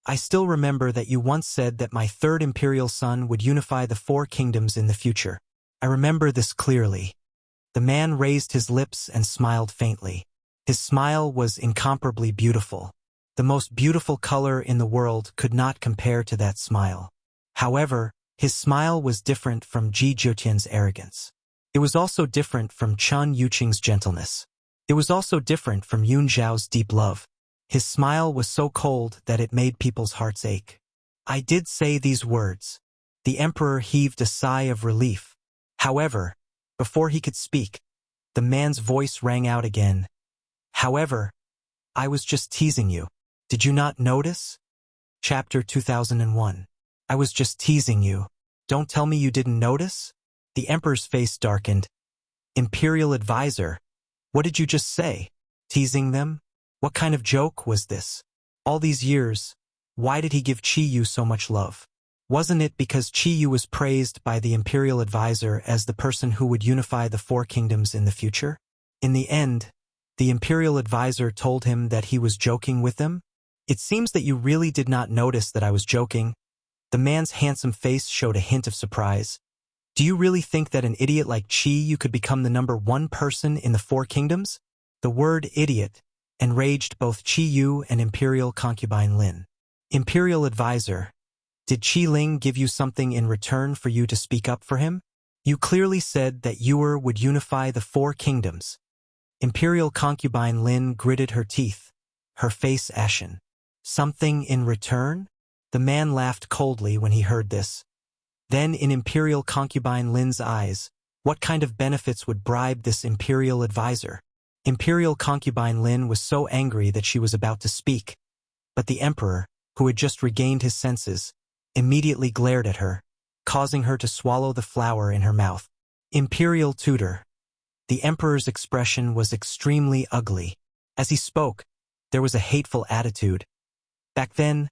I still remember that you once said that my third imperial son would unify the Four Kingdoms in the future. I remember this clearly. The man raised his lips and smiled faintly. His smile was incomparably beautiful. The most beautiful color in the world could not compare to that smile. However, his smile was different from Ji Zhoutian's arrogance. It was also different from Chun Yuqing's gentleness. It was also different from Yun Zhao's deep love. His smile was so cold that it made people's hearts ache. I did say these words. The emperor heaved a sigh of relief. However, before he could speak, the man's voice rang out again. However, I was just teasing you. Did you not notice? Chapter 2001. I was just teasing you. Don't tell me you didn't notice? The emperor's face darkened. Imperial advisor. What did you just say? Teasing them? What kind of joke was this? All these years, why did he give Qi Yu so much love? Wasn't it because Qi Yu was praised by the imperial advisor as the person who would unify the Four Kingdoms in the future? In the end, the imperial advisor told him that he was joking with them? It seems that you really did not notice that I was joking. The man's handsome face showed a hint of surprise. Do you really think that an idiot like Qi Yu could become the #1 person in the Four Kingdoms? The word idiot enraged both Qi Yu and imperial concubine Lin. Imperial advisor, did Qi Ling give you something in return for you to speak up for him? You clearly said that you would unify the Four Kingdoms. Imperial concubine Lin gritted her teeth, her face ashen. Something in return? The man laughed coldly when he heard this. Then in imperial concubine Lin's eyes, what kind of benefits would bribe this imperial advisor? Imperial concubine Lin was so angry that she was about to speak. But the emperor, who had just regained his senses, immediately glared at her, causing her to swallow the flower in her mouth. Imperial tutor. The emperor's expression was extremely ugly. As he spoke, there was a hateful attitude. Back then,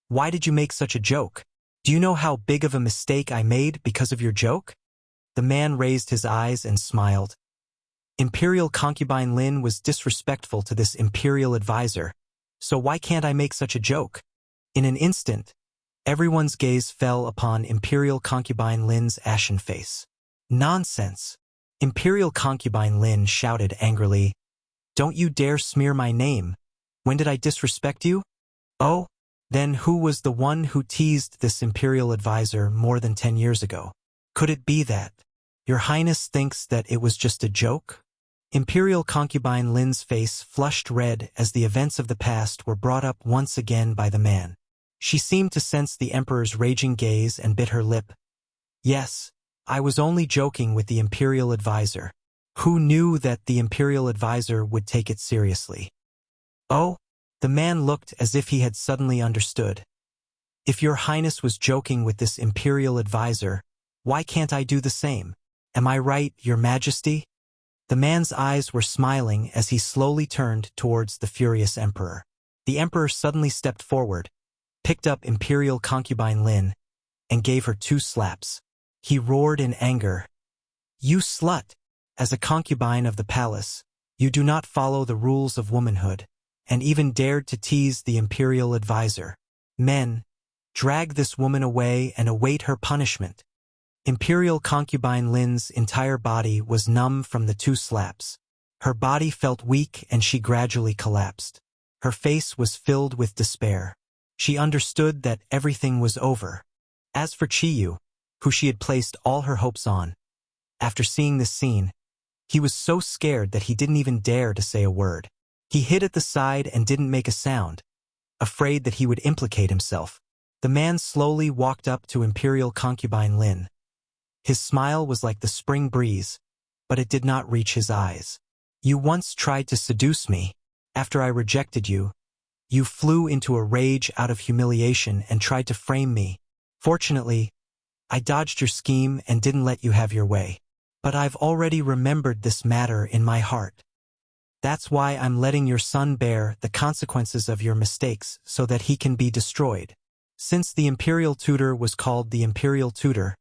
why did you make such a joke? Do you know how big of a mistake I made because of your joke? The man raised his eyes and smiled. Imperial concubine Lin was disrespectful to this imperial advisor, so why can't I make such a joke? In an instant, everyone's gaze fell upon imperial concubine Lin's ashen face. Nonsense! Imperial concubine Lin shouted angrily, "Don't you dare smear my name! When did I disrespect you? Oh, then who was the one who teased this imperial advisor more than 10 years ago? Could it be that Your Highness thinks that it was just a joke? Imperial concubine Lin's face flushed red as the events of the past were brought up once again by the man. She seemed to sense the Emperor's raging gaze and bit her lip. Yes, I was only joking with the Imperial advisor. Who knew that the Imperial advisor would take it seriously? Oh, the man looked as if he had suddenly understood. If Your Highness was joking with this Imperial advisor, why can't I do the same? Am I right, Your Majesty? The man's eyes were smiling as he slowly turned towards the furious Emperor. The Emperor suddenly stepped forward, picked up Imperial concubine Lin, and gave her 2 slaps. He roared in anger. You slut! As a concubine of the palace, you do not follow the rules of womanhood, and even dared to tease the Imperial advisor. Men, drag this woman away and await her punishment. Imperial concubine Lin's entire body was numb from the 2 slaps. Her body felt weak and she gradually collapsed. Her face was filled with despair. She understood that everything was over. As for Chiyu, who she had placed all her hopes on, after seeing this scene, he was so scared that he didn't even dare to say a word. He hid at the side and didn't make a sound, afraid that he would implicate himself. The man slowly walked up to Imperial concubine Lin. His smile was like the spring breeze, but it did not reach his eyes. You once tried to seduce me. After I rejected you, you flew into a rage out of humiliation and tried to frame me. Fortunately, I dodged your scheme and didn't let you have your way. But I've already remembered this matter in my heart. That's why I'm letting your son bear the consequences of your mistakes so that he can be destroyed. Since the Imperial Tutor was called the Imperial Tutor,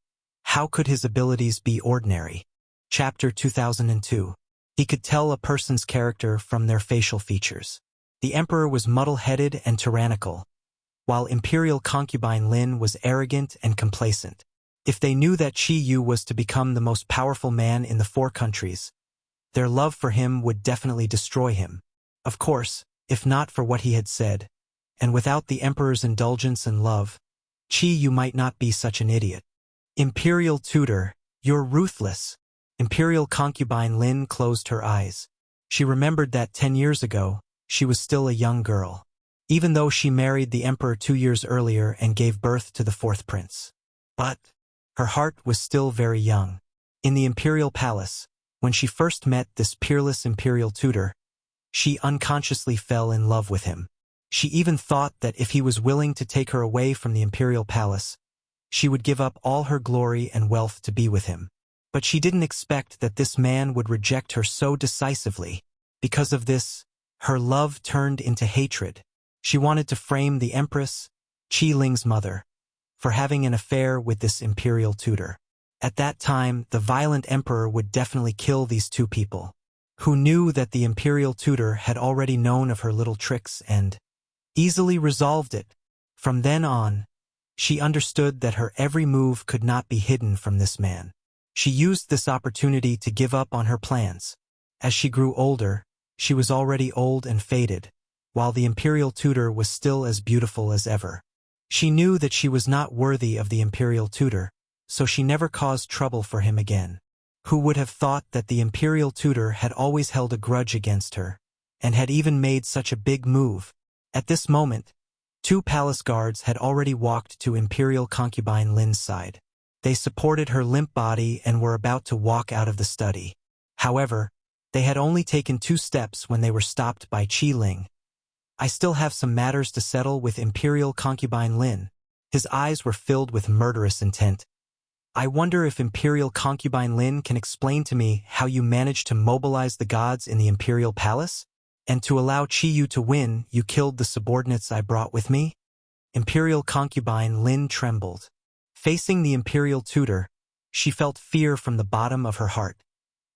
how could his abilities be ordinary? Chapter 2002. He could tell a person's character from their facial features. The Emperor was muddle-headed and tyrannical, while Imperial concubine Lin was arrogant and complacent. If they knew that Chiyu was to become the most powerful man in the 4 countries, their love for him would definitely destroy him. Of course, if not for what he had said, and without the Emperor's indulgence and love, Chiyu might not be such an idiot. Imperial Tutor, you're ruthless. Imperial concubine Lin closed her eyes. She remembered that 10 years ago, she was still a young girl, even though she married the Emperor 2 years earlier and gave birth to the 4th prince. But her heart was still very young. In the Imperial Palace, when she first met this peerless Imperial Tutor, she unconsciously fell in love with him. She even thought that if he was willing to take her away from the Imperial Palace, she would give up all her glory and wealth to be with him. But she didn't expect that this man would reject her so decisively. Because of this, her love turned into hatred. She wanted to frame the Empress, Qi Ling's mother, for having an affair with this Imperial Tutor. At that time, the violent Emperor would definitely kill these 2 people, who knew that the Imperial Tutor had already known of her little tricks and easily resolved it. From then on, she understood that her every move could not be hidden from this man. She used this opportunity to give up on her plans. As she grew older, she was already old and faded, while the Imperial Tutor was still as beautiful as ever. She knew that she was not worthy of the Imperial Tutor, so she never caused trouble for him again. Who would have thought that the Imperial Tutor had always held a grudge against her, and had even made such a big move? At this moment, 2 palace guards had already walked to Imperial concubine Lin's side. They supported her limp body and were about to walk out of the study. However, they had only taken 2 steps when they were stopped by Qi Ling. I still have some matters to settle with Imperial concubine Lin. His eyes were filled with murderous intent. I wonder if Imperial concubine Lin can explain to me how you managed to mobilize the gods in the Imperial Palace? And to allow Chiyu to win, you killed the subordinates I brought with me? Imperial concubine Lin trembled. Facing the Imperial Tutor, she felt fear from the bottom of her heart,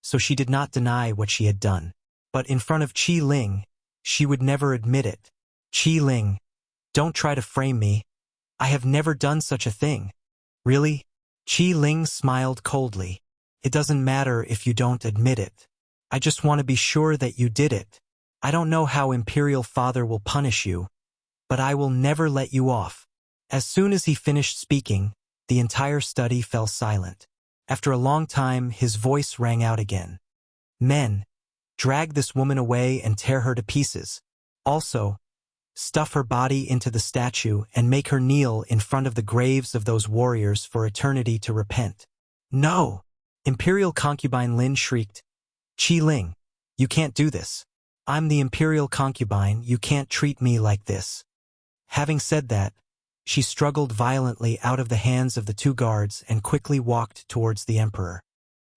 so she did not deny what she had done. But in front of Qi Ling, she would never admit it. Qi Ling, don't try to frame me. I have never done such a thing. Really? Qi Ling smiled coldly. It doesn't matter if you don't admit it. I just want to be sure that you did it. I don't know how Imperial Father will punish you, but I will never let you off. As soon as he finished speaking, the entire study fell silent. After a long time, his voice rang out again. Men, drag this woman away and tear her to pieces. Also, stuff her body into the statue and make her kneel in front of the graves of those warriors for eternity to repent. No! Imperial concubine Lin shrieked. Qi Ling, you can't do this. I'm the Imperial concubine, you can't treat me like this. Having said that, she struggled violently out of the hands of the two guards and quickly walked towards the Emperor.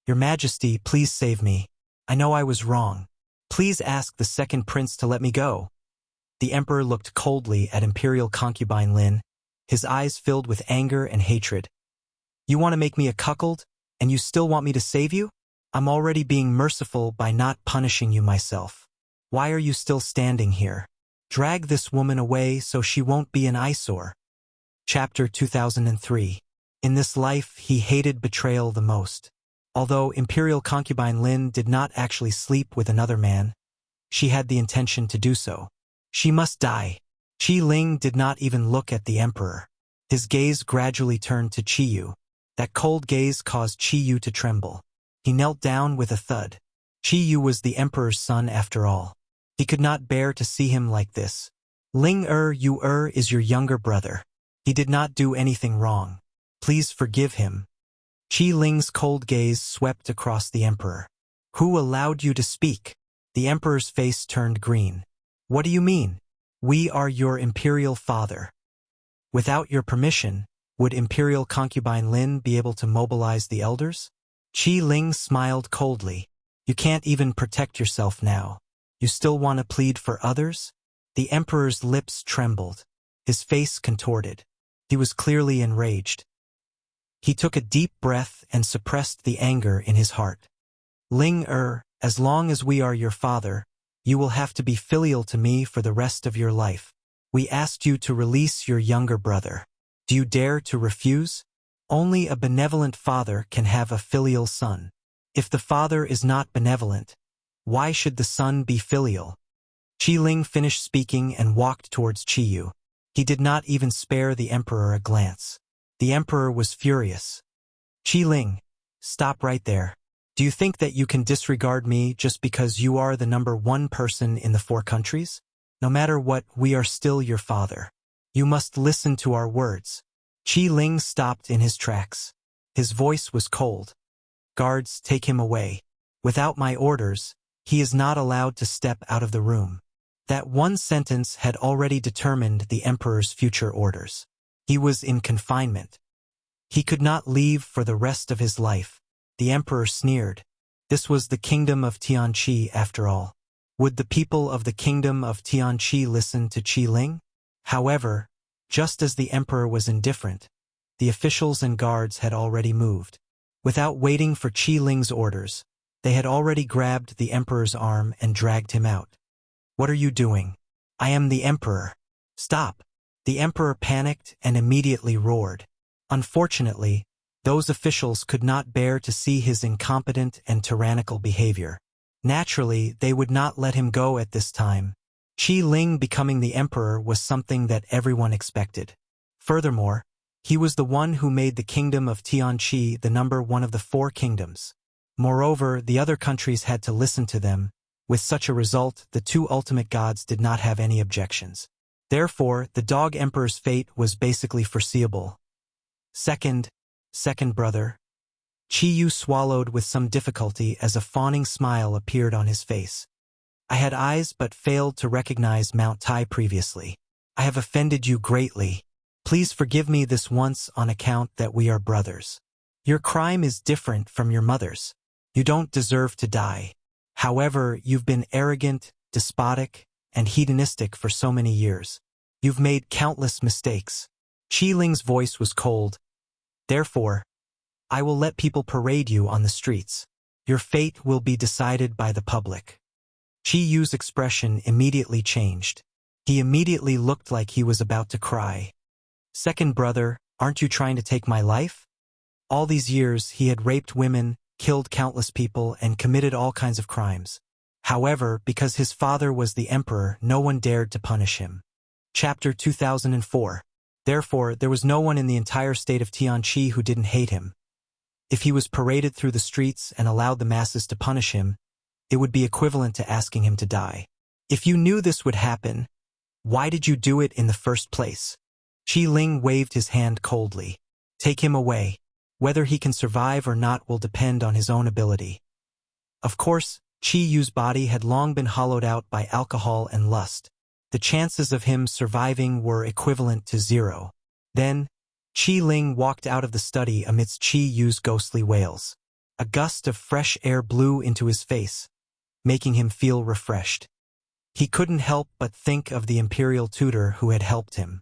Your Majesty, please save me. I know I was wrong. Please ask the second prince to let me go. The Emperor looked coldly at Imperial concubine Lin, his eyes filled with anger and hatred. You want to make me a cuckold, and you still want me to save you? I'm already being merciful by not punishing you myself. Why are you still standing here? Drag this woman away so she won't be an eyesore. Chapter 2003. In this life, he hated betrayal the most. Although Imperial concubine Lin did not actually sleep with another man, she had the intention to do so. She must die. Qi Ling did not even look at the Emperor. His gaze gradually turned to Qi Yu. That cold gaze caused Qi Yu to tremble. He knelt down with a thud. Qi Yu was the Emperor's son after all. He could not bear to see him like this. Ling Yu is your younger brother. He did not do anything wrong. Please forgive him. Qi Ling's cold gaze swept across the Emperor. Who allowed you to speak? The Emperor's face turned green. What do you mean? We are your Imperial father. Without your permission, would Imperial concubine Lin be able to mobilize the elders? Qi Ling smiled coldly. You can't even protect yourself now. You still want to plead for others? The Emperor's lips trembled. His face contorted. He was clearly enraged. He took a deep breath and suppressed the anger in his heart. Ling as long as we are your father, you will have to be filial to me for the rest of your life. We asked you to release your younger brother. Do you dare to refuse? Only a benevolent father can have a filial son. If the father is not benevolent, why should the son be filial? Qi Ling finished speaking and walked towards Qi Yu. He did not even spare the Emperor a glance. The Emperor was furious. Qi Ling, stop right there. Do you think that you can disregard me just because you are the number one person in the 4 countries? No matter what, we are still your father. You must listen to our words. Qi Ling stopped in his tracks. His voice was cold. Guards, take him away. Without my orders, he is not allowed to step out of the room. That one sentence had already determined the Emperor's future orders. He was in confinement. He could not leave for the rest of his life. The Emperor sneered. This was the kingdom of Tianqi after all. Would the people of the kingdom of Tianqi listen to Qi Ling? However, just as the Emperor was indifferent, the officials and guards had already moved. Without waiting for Qi Ling's orders, they had already grabbed the Emperor's arm and dragged him out. What are you doing? I am the Emperor. Stop! The Emperor panicked and immediately roared. Unfortunately, those officials could not bear to see his incompetent and tyrannical behavior. Naturally, they would not let him go at this time. Qi Ling becoming the Emperor was something that everyone expected. Furthermore, he was the one who made the kingdom of Tianqi the number one of the 4 kingdoms. Moreover, the other countries had to listen to them. With such a result, the 2 ultimate gods did not have any objections. Therefore, the Dog Emperor's fate was basically foreseeable. Second brother. Qi Yu swallowed with some difficulty as a fawning smile appeared on his face. I had eyes but failed to recognize Mount Tai previously. I have offended you greatly. Please forgive me this once on account that we are brothers. Your crime is different from your mother's. You don't deserve to die. However, you've been arrogant, despotic, and hedonistic for so many years. You've made countless mistakes. Qi Ling's voice was cold. Therefore, I will let people parade you on the streets. Your fate will be decided by the public. Qi Yu's expression immediately changed. He immediately looked like he was about to cry. Second brother, aren't you trying to take my life? All these years, he had raped women, killed countless people, and committed all kinds of crimes. However, because his father was the emperor, no one dared to punish him. Chapter 2004. Therefore, there was no one in the entire state of Tianqi who didn't hate him. If he was paraded through the streets and allowed the masses to punish him, it would be equivalent to asking him to die. If you knew this would happen, why did you do it in the first place? Qi Ling waved his hand coldly. Take him away. Whether he can survive or not will depend on his own ability. Of course, Qi Yu's body had long been hollowed out by alcohol and lust. The chances of him surviving were equivalent to 0. Then, Qi Ling walked out of the study amidst Qi Yu's ghostly wails. A gust of fresh air blew into his face, making him feel refreshed. He couldn't help but think of the imperial tutor who had helped him.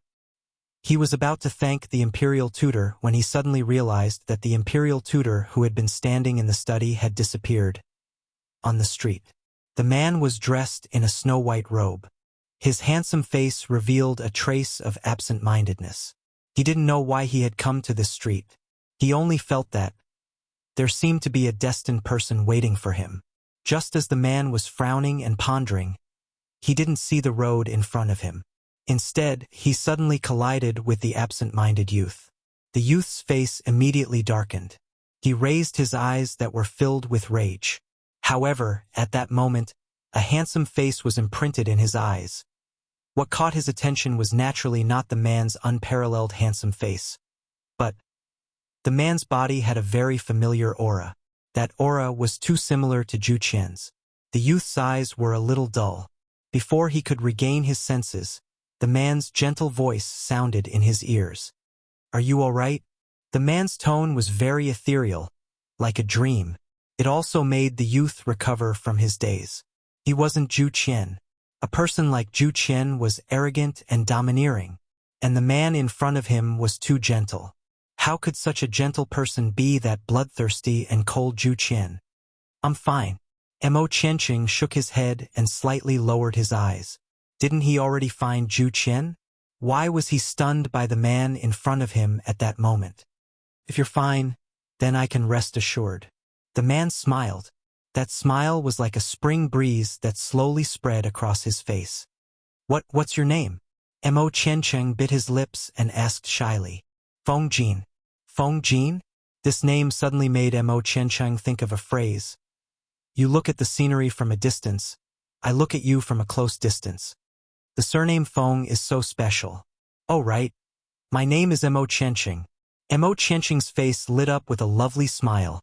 He was about to thank the imperial tutor when he suddenly realized that the imperial tutor who had been standing in the study had disappeared. On the street, the man was dressed in a snow-white robe. His handsome face revealed a trace of absent-mindedness. He didn't know why he had come to this street. He only felt that there seemed to be a destined person waiting for him. Just as the man was frowning and pondering, he didn't see the road in front of him. Instead, he suddenly collided with the absent-minded youth. The youth's face immediately darkened. He raised his eyes that were filled with rage. However, at that moment, a handsome face was imprinted in his eyes. What caught his attention was naturally not the man's unparalleled handsome face, but the man's body had a very familiar aura. That aura was too similar to Zhu Qian's. The youth's eyes were a little dull. Before he could regain his senses, the man's gentle voice sounded in his ears. Are you all right? The man's tone was very ethereal, like a dream. It also made the youth recover from his daze. He wasn't Zhu Qian. A person like Zhu Qian was arrogant and domineering, and the man in front of him was too gentle. How could such a gentle person be that bloodthirsty and cold Zhu Qian? I'm fine. Mo Qianqing shook his head and slightly lowered his eyes. Didn't he already find Zhu Qian? Why was he stunned by the man in front of him at that moment? If you're fine, then I can rest assured. The man smiled. That smile was like a spring breeze that slowly spread across his face. What's your name? Mo Qianqing bit his lips and asked shyly. Feng Jin. Feng Jin? This name suddenly made Mo Qianqing think of a phrase. You look at the scenery from a distance, I look at you from a close distance. The surname Feng is so special. Oh right. My name is Mo Qianqing. Mo Qianqing's face lit up with a lovely smile.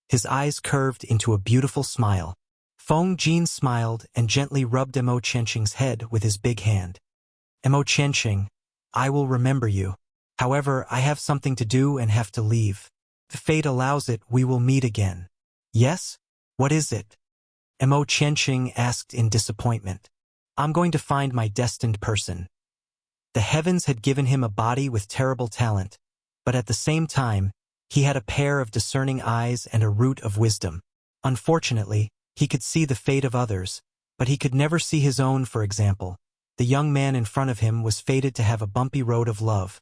His eyes curved into a beautiful smile. Feng Jin smiled and gently rubbed Mo Qianqing's head with his big hand. Mo Qianqing, I will remember you. However, I have something to do and have to leave. If fate allows it, we will meet again. Yes? What is it? Mo Qianqing asked in disappointment. I'm going to find my destined person. The heavens had given him a body with terrible talent, but at the same time, he had a pair of discerning eyes and a root of wisdom. Unfortunately, he could see the fate of others, but he could never see his own. For example, the young man in front of him was fated to have a bumpy road of love,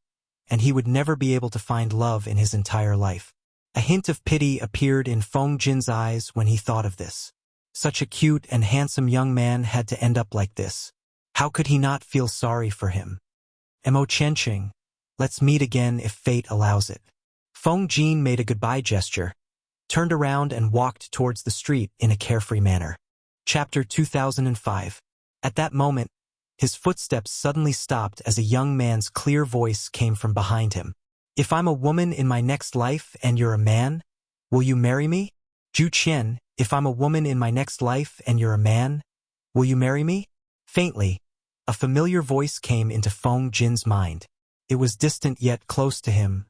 and he would never be able to find love in his entire life. A hint of pity appeared in Feng Jin's eyes when he thought of this. Such a cute and handsome young man had to end up like this. How could he not feel sorry for him? Mo Qianqing, let's meet again if fate allows it. Feng Jin made a goodbye gesture, turned around and walked towards the street in a carefree manner. Chapter 2005. At that moment, his footsteps suddenly stopped as a young man's clear voice came from behind him. If I'm a woman in my next life and you're a man, will you marry me? Zhu Qian, if I'm a woman in my next life and you're a man, will you marry me? Faintly, a familiar voice came into Feng Jin's mind. It was distant yet close to him.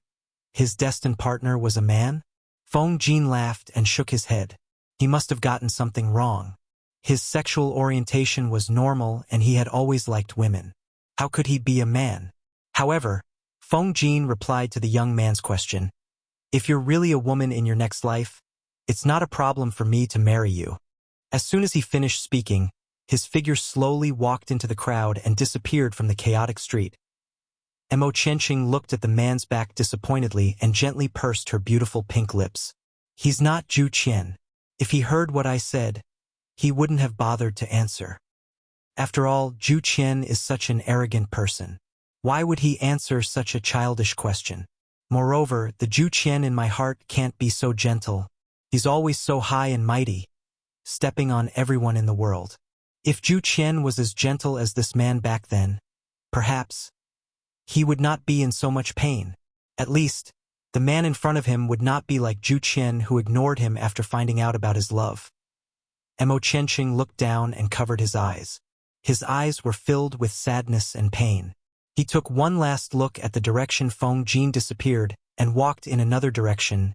His destined partner was a man? Feng Jin laughed and shook his head. He must have gotten something wrong. His sexual orientation was normal and he had always liked women. How could he be a man? However, Feng Jin replied to the young man's question. If you're really a woman in your next life, it's not a problem for me to marry you. As soon as he finished speaking, his figure slowly walked into the crowd and disappeared from the chaotic street. Mo Qianqing looked at the man's back disappointedly and gently pursed her beautiful pink lips. He's not Zhu Qian. If he heard what I said, he wouldn't have bothered to answer. After all, Zhu Qian is such an arrogant person. Why would he answer such a childish question? Moreover, the Zhu Qian in my heart can't be so gentle. He's always so high and mighty, stepping on everyone in the world. If Zhu Qian was as gentle as this man back then, perhaps he would not be in so much pain. At least, the man in front of him would not be like Zhu Qian, who ignored him after finding out about his love. Mo Chenqing looked down and covered his eyes. His eyes were filled with sadness and pain. He took one last look at the direction Feng Jin disappeared and walked in another direction,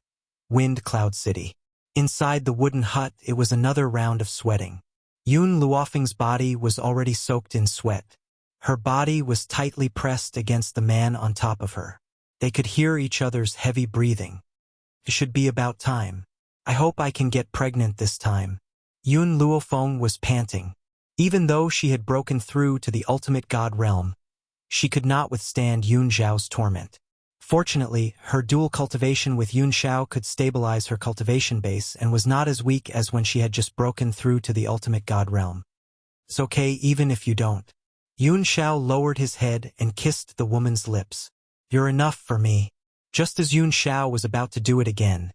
Wind Cloud City. Inside the wooden hut, it was another round of sweating. Yun Luofeng's body was already soaked in sweat. Her body was tightly pressed against the man on top of her. They could hear each other's heavy breathing. It should be about time. I hope I can get pregnant this time. Yun Luofeng was panting. Even though she had broken through to the ultimate god realm, she could not withstand Yun Zhao's torment. Fortunately, her dual cultivation with Yun Xiao could stabilize her cultivation base and was not as weak as when she had just broken through to the ultimate god realm. It's okay even if you don't. Yun Xiao lowered his head and kissed the woman's lips. You're enough for me. Just as Yun Xiao was about to do it again,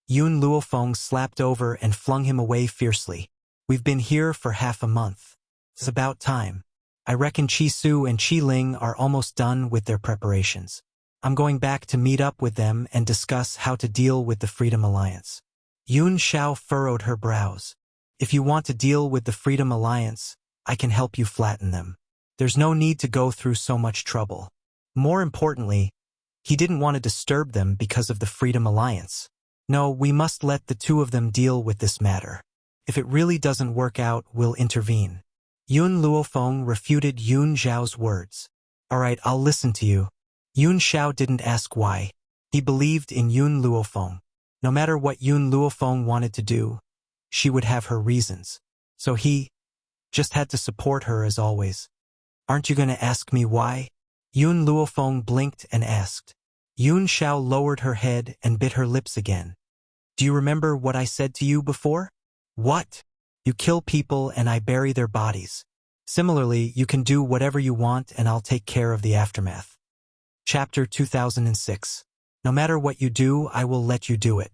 Yun Luofeng slapped over and flung him away fiercely. We've been here for half a month. It's about time. I reckon Qi Su and Qi Ling are almost done with their preparations. I'm going back to meet up with them and discuss how to deal with the Freedom Alliance. Yun Xiao furrowed her brows. If you want to deal with the Freedom Alliance, I can help you flatten them. There's no need to go through so much trouble. More importantly, he didn't want to disturb them because of the Freedom Alliance. No, we must let the two of them deal with this matter. If it really doesn't work out, we'll intervene. Yun Luofeng refuted Yun Zhao's words. All right, I'll listen to you. Yun Xiao didn't ask why. He believed in Yun Luofeng. No matter what Yun Luofeng wanted to do, she would have her reasons. So he just had to support her as always. Aren't you going to ask me why? Yun Luofeng blinked and asked. Yun Xiao lowered her head and bit her lips again. Do you remember what I said to you before? What? You kill people and I bury their bodies. Similarly, you can do whatever you want and I'll take care of the aftermath. Chapter 2006. No matter what you do, I will let you do it.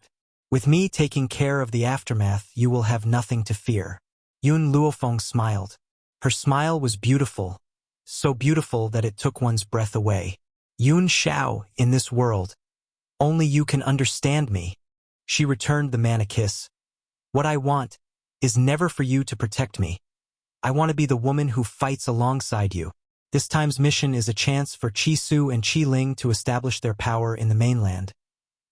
With me taking care of the aftermath, you will have nothing to fear. Yun Luofeng smiled. Her smile was beautiful, so beautiful that it took one's breath away. Yun Xiao, in this world, only you can understand me. She returned the man a kiss. What I want is never for you to protect me. I want to be the woman who fights alongside you. This time's mission is a chance for Qi Su and Qi Ling to establish their power in the mainland.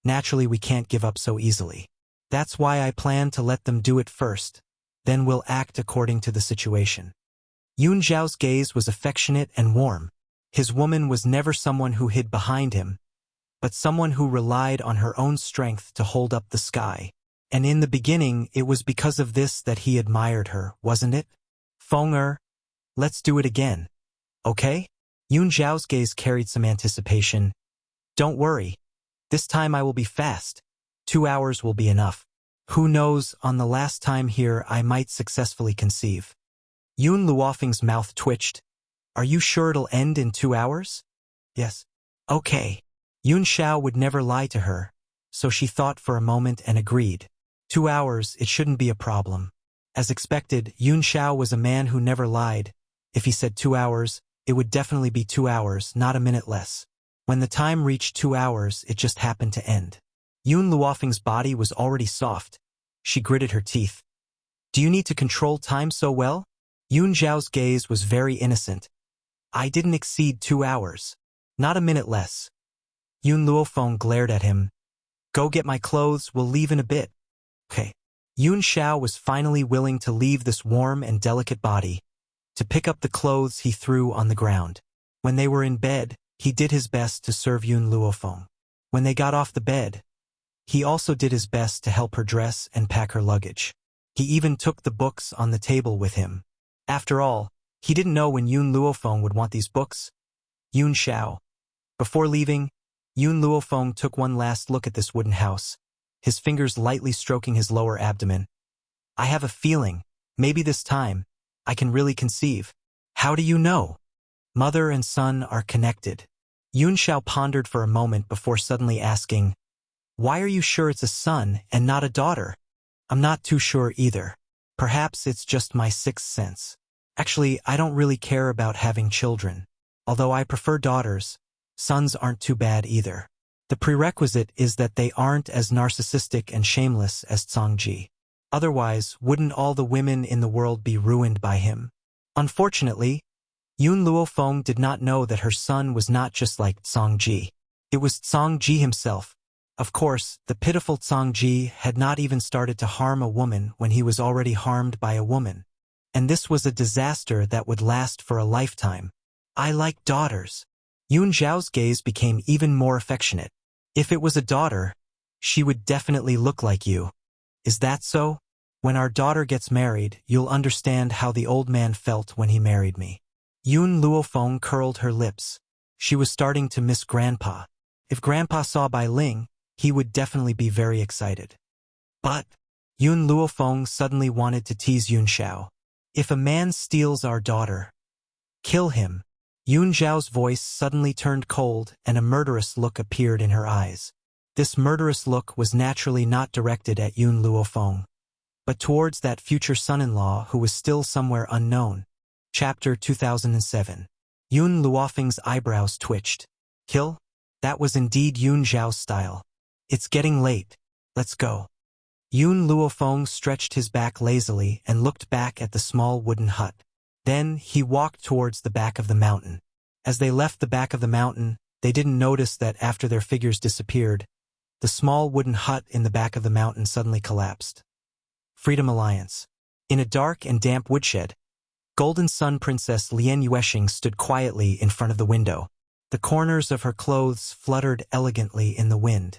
Naturally, we can't give up so easily. That's why I plan to let them do it first. Then we'll act according to the situation. Yun Zhao's gaze was affectionate and warm. His woman was never someone who hid behind him, but someone who relied on her own strength to hold up the sky. And in the beginning, it was because of this that he admired her, wasn't it? Feng let's do it again. Okay? Yun Zhao's gaze carried some anticipation. Don't worry. This time I will be fast. 2 hours will be enough. Who knows, on the last time here I might successfully conceive. Yun Luofeng's mouth twitched. Are you sure it'll end in 2 hours? Yes. Okay. Yun Xiao would never lie to her, so she thought for a moment and agreed. 2 hours, it shouldn't be a problem. As expected, Yun Xiao was a man who never lied. If he said 2 hours, it would definitely be 2 hours, not a minute less. When the time reached 2 hours, it just happened to end. Yun Luofeng's body was already soft. She gritted her teeth. Do you need to control time so well? Yun Zhao's gaze was very innocent. I didn't exceed 2 hours. Not a minute less. Yun Luofeng glared at him. Go get my clothes, we'll leave in a bit. Okay. Yun Xiao was finally willing to leave this warm and delicate body, to pick up the clothes he threw on the ground. When they were in bed, he did his best to serve Yun Luofeng. When they got off the bed, he also did his best to help her dress and pack her luggage. He even took the books on the table with him. After all, he didn't know when Yun Luofeng would want these books. Yun Xiao. Before leaving, Yun Luofeng took one last look at this wooden house, his fingers lightly stroking his lower abdomen. I have a feeling, Maybe this time, I can really conceive. How do you know? Mother and son are connected. Yun Xiao pondered for a moment before suddenly asking, why are you sure it's a son and not a daughter? I'm not too sure either. Perhaps it's just my sixth sense. Actually, I don't really care about having children. Although I prefer daughters, sons aren't too bad either. The prerequisite is that they aren't as narcissistic and shameless as Congji. Otherwise, wouldn't all the women in the world be ruined by him? Unfortunately, Yun Luofeng did not know that her son was not just like Congji. It was Congji himself. Of course, the pitiful Congji had not even started to harm a woman when he was already harmed by a woman. And this was a disaster that would last for a lifetime. I like daughters. Yun Zhao's gaze became even more affectionate. If it was a daughter, she would definitely look like you. Is that so? When our daughter gets married, you'll understand how the old man felt when he married me. Yun Luofeng curled her lips. She was starting to miss Grandpa. If Grandpa saw Bai Ling, he would definitely be very excited. But Yun Luofeng suddenly wanted to tease Yun Xiao. If a man steals our daughter, kill him. Yun Zhao's voice suddenly turned cold and a murderous look appeared in her eyes. This murderous look was naturally not directed at Yun Luofeng, but towards that future son-in-law who was still somewhere unknown. Chapter 2007. Yun Luofeng's eyebrows twitched. Kill? That was indeed Yun Zhao's style. It's getting late. Let's go. Yun Luofeng stretched his back lazily and looked back at the small wooden hut. Then he walked towards the back of the mountain. As they left the back of the mountain, they didn't notice that after their figures disappeared, the small wooden hut in the back of the mountain suddenly collapsed. Freedom Alliance. In a dark and damp woodshed, Golden Sun Princess Lian Yuexing stood quietly in front of the window. The corners of her clothes fluttered elegantly in the wind.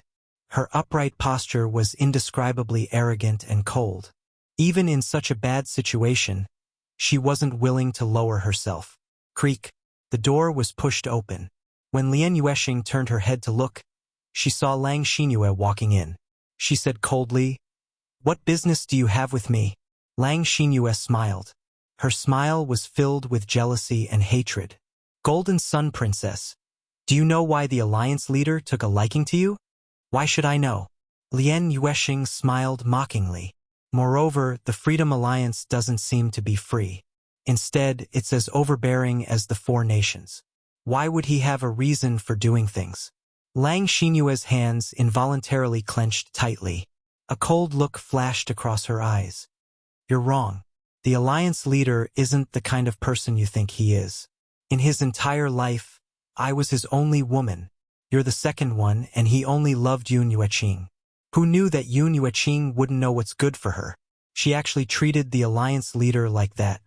Her upright posture was indescribably arrogant and cold. Even in such a bad situation, she wasn't willing to lower herself. Creak. The door was pushed open. When Lian Yuexing turned her head to look, she saw Lang Xinyue walking in. She said coldly, "What business do you have with me?" Lang Xinyue smiled. Her smile was filled with jealousy and hatred. Golden Sun Princess, do you know why the Alliance leader took a liking to you? Why should I know? Lian Yuexing smiled mockingly. Moreover, the Freedom Alliance doesn't seem to be free. Instead, it's as overbearing as the Four Nations. Why would he have a reason for doing things? Lang Xinyue's hands involuntarily clenched tightly. A cold look flashed across her eyes. You're wrong. The Alliance leader isn't the kind of person you think he is. In his entire life, I was his only woman. You're the second one, and he only loved Yun Yuexing. Who knew that Yun Yuexing wouldn't know what's good for her? She actually treated the Alliance leader like that.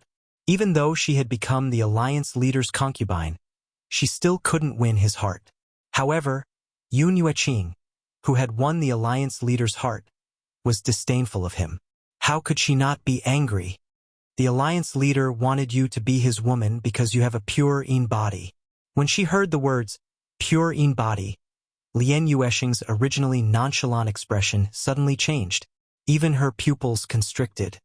Even though she had become the Alliance leader's concubine, she still couldn't win his heart. However, Yun Yuexing, who had won the Alliance leader's heart, was disdainful of him. How could she not be angry? The Alliance leader wanted you to be his woman because you have a pure yin body. When she heard the words, pure yin body, Lian Yuexing's originally nonchalant expression suddenly changed. Even her pupils constricted.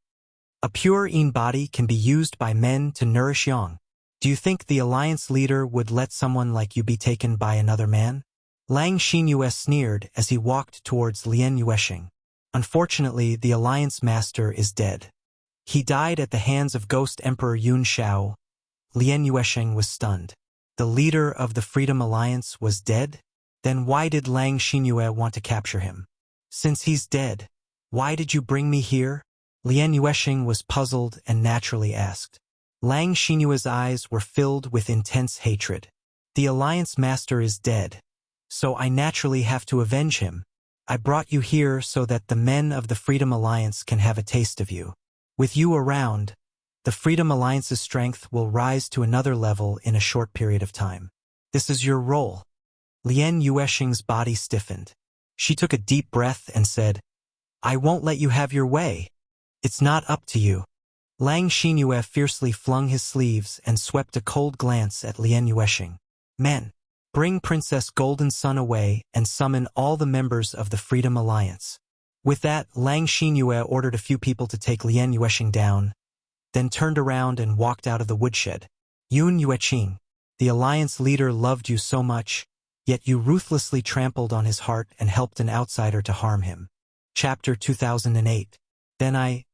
A pure yin body can be used by men to nourish yang. Do you think the Alliance leader would let someone like you be taken by another man? Lang Xinyue sneered as he walked towards Lian Yuexing. Unfortunately, the Alliance master is dead. He died at the hands of Ghost Emperor Yun Xiao. Lian Yuexing was stunned. The leader of the Freedom Alliance was dead? Then why did Lang Xinyue want to capture him? Since he's dead, why did you bring me here? Lian Yuexing was puzzled and naturally asked. Lang Xinyue's eyes were filled with intense hatred. The Alliance master is dead, so I naturally have to avenge him. I brought you here so that the men of the Freedom Alliance can have a taste of you. With you around, the Freedom Alliance's strength will rise to another level in a short period of time. This is your role. Lian Yuexing's body stiffened. She took a deep breath and said, I won't let you have your way. It's not up to you. Lang Xinyue fiercely flung his sleeves and swept a cold glance at Lian Yuexing. Men, bring Princess Golden Sun away and summon all the members of the Freedom Alliance. With that, Lang Xinyue ordered a few people to take Lian Yuexing down. then turned around and walked out of the woodshed. Yun Yueqing, the alliance leader loved you so much, yet you ruthlessly trampled on his heart and helped an outsider to harm him. Chapter 2008. Then I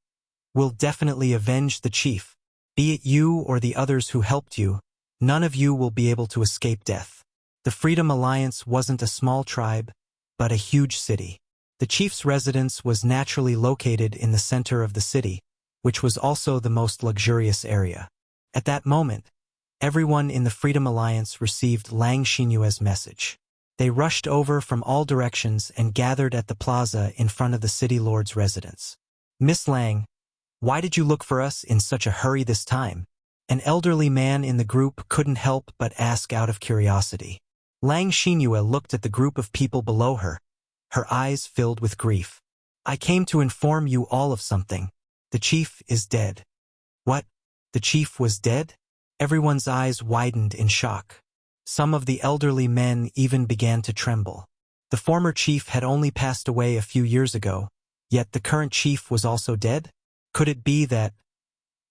will definitely avenge the chief. Be it you or the others who helped you, none of you will be able to escape death. The Freedom Alliance wasn't a small tribe, but a huge city. The chief's residence was naturally located in the center of the city, which was also the most luxurious area. At that moment, everyone in the Freedom Alliance received Lang Xinyue's message. They rushed over from all directions and gathered at the plaza in front of the city lord's residence. Miss Lang, why did you look for us in such a hurry this time? An elderly man in the group couldn't help but ask out of curiosity. Lang Xinyue looked at the group of people below her, her eyes filled with grief. I came to inform you all of something. The chief is dead. What? The chief was dead? Everyone's eyes widened in shock. Some of the elderly men even began to tremble. The former chief had only passed away a few years ago, yet the current chief was also dead? Could it be that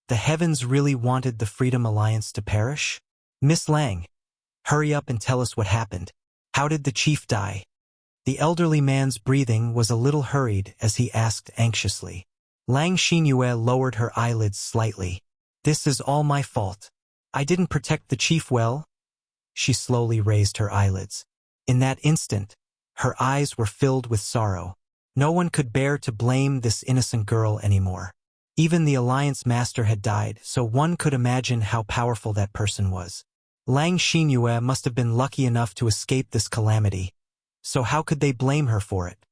the heavens really wanted the Freedom Alliance to perish? Miss Lang, hurry up and tell us what happened. How did the chief die? The elderly man's breathing was a little hurried as he asked anxiously. Lang Xinyue lowered her eyelids slightly. This is all my fault. I didn't protect the chief well. She slowly raised her eyelids. In that instant, her eyes were filled with sorrow. No one could bear to blame this innocent girl anymore. Even the Alliance Master had died, so one could imagine how powerful that person was. Lang Xinyue must have been lucky enough to escape this calamity. So how could they blame her for it?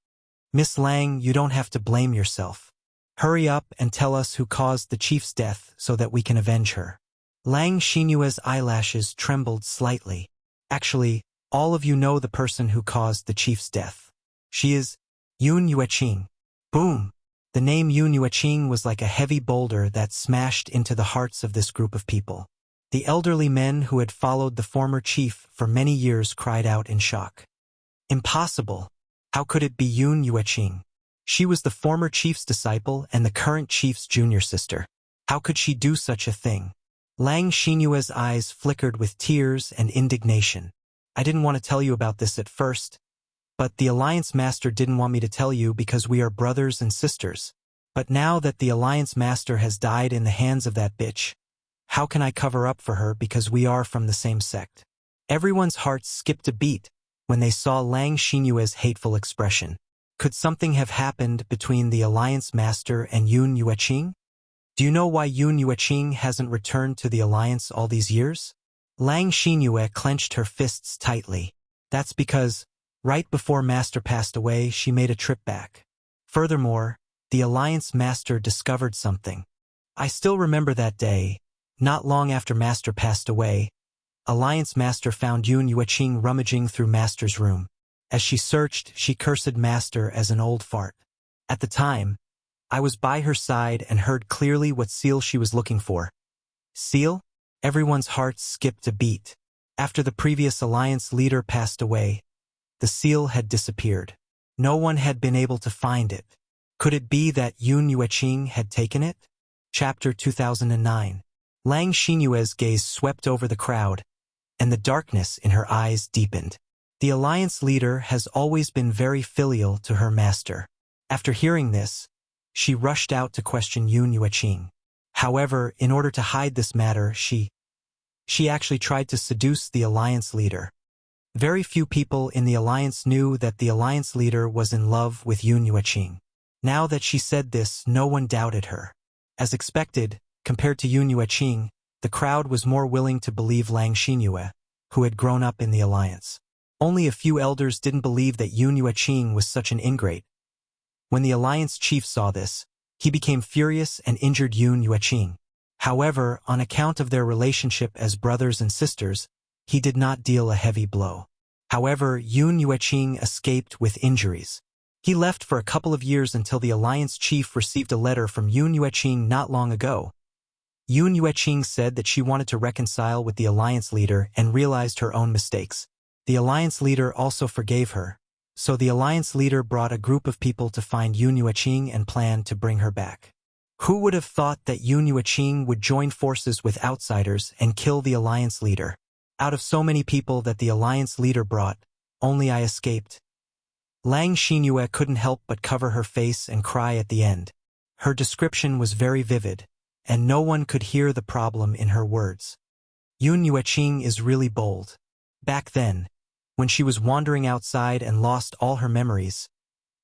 Miss Lang, you don't have to blame yourself. Hurry up and tell us who caused the chief's death so that we can avenge her. Lang Xinyue's eyelashes trembled slightly. Actually, all of you know the person who caused the chief's death. She is Yun Yueqing. Boom! The name Yun Yueqing was like a heavy boulder that smashed into the hearts of this group of people. The elderly men who had followed the former chief for many years cried out in shock. Impossible! How could it be Yun Yueqing? She was the former chief's disciple and the current chief's junior sister. How could she do such a thing? Lang Xinyue's eyes flickered with tears and indignation. I didn't want to tell you about this at first, but the Alliance Master didn't want me to tell you because we are brothers and sisters. But now that the Alliance Master has died in the hands of that bitch, how can I cover up for her because we are from the same sect? Everyone's hearts skipped a beat when they saw Lang Xinyue's hateful expression. Could something have happened between the Alliance Master and Yun Yueqing? Do you know why Yun Yueqing hasn't returned to the Alliance all these years? Lang Xinyue clenched her fists tightly. That's because, right before Master passed away, she made a trip back. Furthermore, the Alliance Master discovered something. I still remember that day. Not long after Master passed away, Alliance Master found Yun Yueqing rummaging through Master's room. As she searched, she cursed Master as an old fart. At the time, I was by her side and heard clearly what seal she was looking for. Seal? Everyone's hearts skipped a beat. After the previous Alliance leader passed away, the seal had disappeared. No one had been able to find it. Could it be that Yun Yueqing had taken it? Chapter 2009. Lang Xinyue's gaze swept over the crowd, and the darkness in her eyes deepened. The Alliance leader has always been very filial to her master. After hearing this, she rushed out to question Yun Yueqing. However, in order to hide this matter, she actually tried to seduce the Alliance leader. Very few people in the Alliance knew that the Alliance leader was in love with Yun Yueqing. Now that she said this, no one doubted her. As expected, compared to Yun Yueqing, the crowd was more willing to believe Lang Xinyue, who had grown up in the Alliance. Only a few elders didn't believe that Yun Yueqing was such an ingrate. When the Alliance chief saw this, he became furious and injured Yun Yueqing. However, on account of their relationship as brothers and sisters, he did not deal a heavy blow. However, Yun Yueqing escaped with injuries. He left for a couple of years until the Alliance chief received a letter from Yun Yueqing not long ago. Yun Yueqing said that she wanted to reconcile with the Alliance leader and realized her own mistakes. The Alliance leader also forgave her. So the Alliance leader brought a group of people to find Yun Yueqing and planned to bring her back. Who would have thought that Yun Yueqing would join forces with outsiders and kill the alliance leader? Out of so many people that the alliance leader brought, only I escaped. Lang Xinyue couldn't help but cover her face and cry at the end. Her description was very vivid, and no one could hear the problem in her words. Yun Yueqing is really bold. Back then, when she was wandering outside and lost all her memories,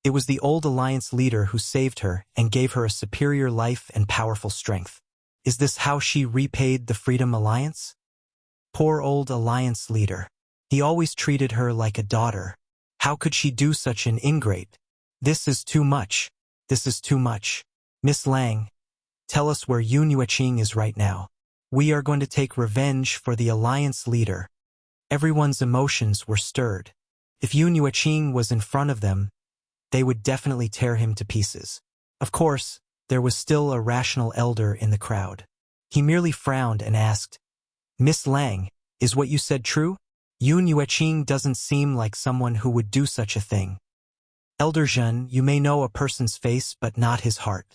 it was the old alliance leader who saved her and gave her a superior life and powerful strength. Is this how she repaid the Freedom Alliance? Poor old alliance leader. He always treated her like a daughter. How could she do such an ingrate? This is too much. This is too much. Miss Lang, tell us where Yun Yueqing is right now. We are going to take revenge for the alliance leader. Everyone's emotions were stirred. If Yun Yueqing was in front of them, they would definitely tear him to pieces. Of course, there was still a rational elder in the crowd. He merely frowned and asked, Miss Lang, is what you said true? Yun Yueqing doesn't seem like someone who would do such a thing. Elder Zhen, you may know a person's face but not his heart.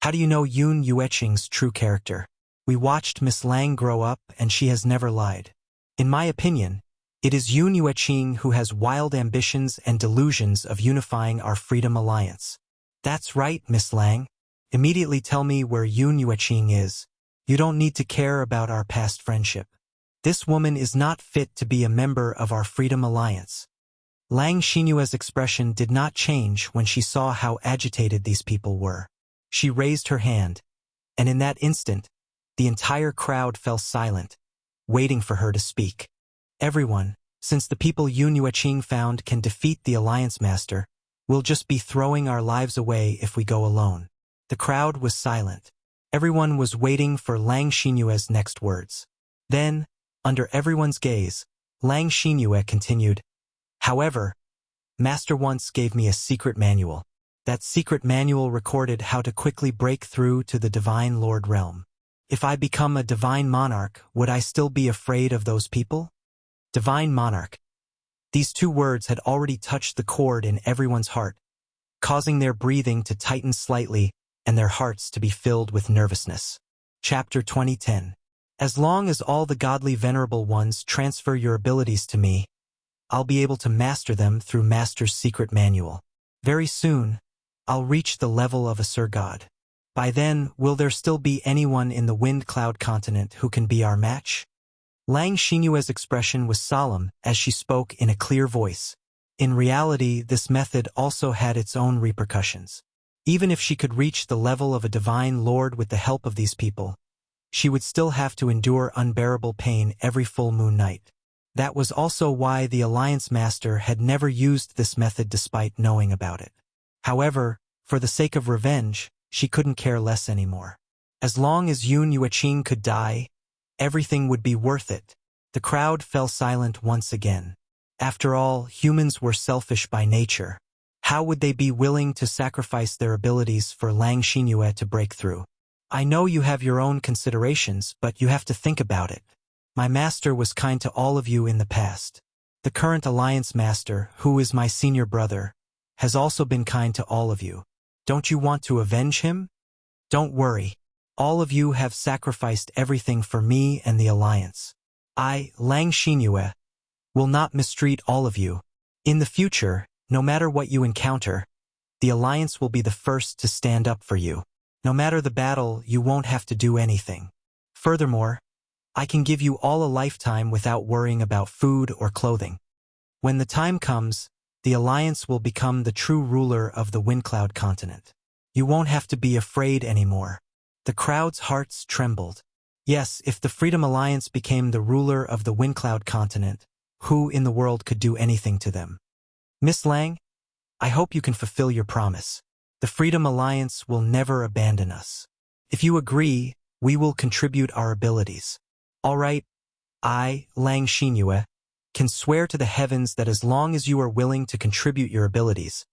How do you know Yun Yueqing's true character? We watched Miss Lang grow up and she has never lied. In my opinion, it is Yun Yueqing who has wild ambitions and delusions of unifying our Freedom Alliance. That's right, Miss Lang. Immediately tell me where Yun Yueqing is. You don't need to care about our past friendship. This woman is not fit to be a member of our Freedom Alliance. Lang Xinyue's expression did not change when she saw how agitated these people were. She raised her hand, and in that instant, the entire crowd fell silent, waiting for her to speak. Everyone, since the people Yun Yueqing found can defeat the Alliance Master, will just be throwing our lives away if we go alone. The crowd was silent. Everyone was waiting for Lang Xinyue's next words. Then, under everyone's gaze, Lang Xinyue continued, However, Master once gave me a secret manual. That secret manual recorded how to quickly break through to the Divine Lord realm. If I become a Divine Monarch, would I still be afraid of those people? Divine Monarch. These two words had already touched the chord in everyone's heart, causing their breathing to tighten slightly and their hearts to be filled with nervousness. Chapter 2010. As long as all the godly venerable ones transfer your abilities to me, I'll be able to master them through Master's secret manual. Very soon, I'll reach the level of a Sir God. By then, will there still be anyone in the Wind Cloud continent who can be our match? Lang Xinyue's expression was solemn as she spoke in a clear voice. In reality, this method also had its own repercussions. Even if she could reach the level of a divine lord with the help of these people, she would still have to endure unbearable pain every full moon night. That was also why the Alliance Master had never used this method despite knowing about it. However, for the sake of revenge, she couldn't care less anymore. As long as Yun Yueqing could die, everything would be worth it. The crowd fell silent once again. After all, humans were selfish by nature. How would they be willing to sacrifice their abilities for Lang Xinyue to break through? I know you have your own considerations, but you have to think about it. My master was kind to all of you in the past. The current Alliance Master, who is my senior brother, has also been kind to all of you. Don't you want to avenge him? Don't worry. All of you have sacrificed everything for me and the Alliance. I, Lang Xinyue, will not mistreat all of you. In the future, no matter what you encounter, the Alliance will be the first to stand up for you. No matter the battle, you won't have to do anything. Furthermore, I can give you all a lifetime without worrying about food or clothing. When the time comes, the Alliance will become the true ruler of the Windcloud continent. You won't have to be afraid anymore. The crowd's hearts trembled. Yes, if the Freedom Alliance became the ruler of the Windcloud continent, who in the world could do anything to them? Miss Lang, I hope you can fulfill your promise. The Freedom Alliance will never abandon us. If you agree, we will contribute our abilities. All right, I, Lang Xinyue, can swear to the heavens that as long as you are willing to contribute your abilities,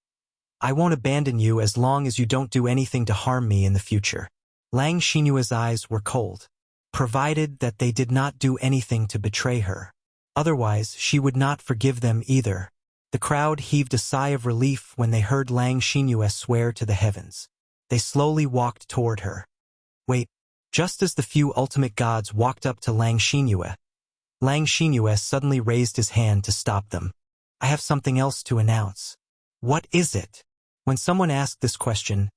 I won't abandon you as long as you don't do anything to harm me in the future. Lang Xinyue's eyes were cold, provided that they did not do anything to betray her. Otherwise, she would not forgive them either. The crowd heaved a sigh of relief when they heard Lang Xinyue swear to the heavens. They slowly walked toward her. Wait. Just as the few ultimate gods walked up to Lang Xingyue suddenly raised his hand to stop them. I have something else to announce. What is it? When someone asked this question,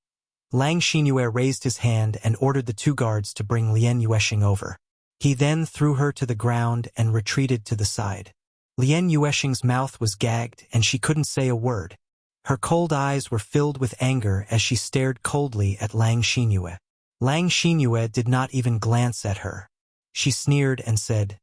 Lang Xingyue raised his hand and ordered the two guards to bring Lian Yuexing over. He then threw her to the ground and retreated to the side. Lian Yuexing's mouth was gagged and she couldn't say a word. Her cold eyes were filled with anger as she stared coldly at Lang Xingyue. Lang Xingyue did not even glance at her. She sneered and said,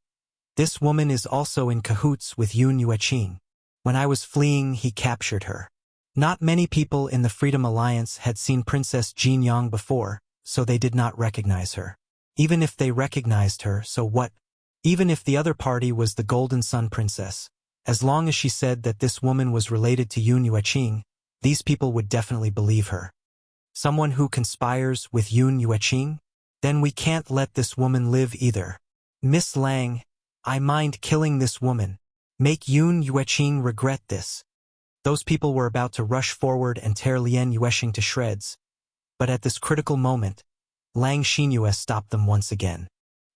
"This woman is also in cahoots with Yun Yuexing. When I was fleeing, he captured her." Not many people in the Freedom Alliance had seen Princess Jingyang before, so they did not recognize her. Even if they recognized her, so what? Even if the other party was the Golden Sun Princess, as long as she said that this woman was related to Yun Yuexing, these people would definitely believe her. Someone who conspires with Yun Yuexing? Then we can't let this woman live either. Miss Lang, I mind killing this woman. Make Yun Yuexing regret this. Those people were about to rush forward and tear Lian Yuexing to shreds. But at this critical moment, Lang Xingyue stopped them once again.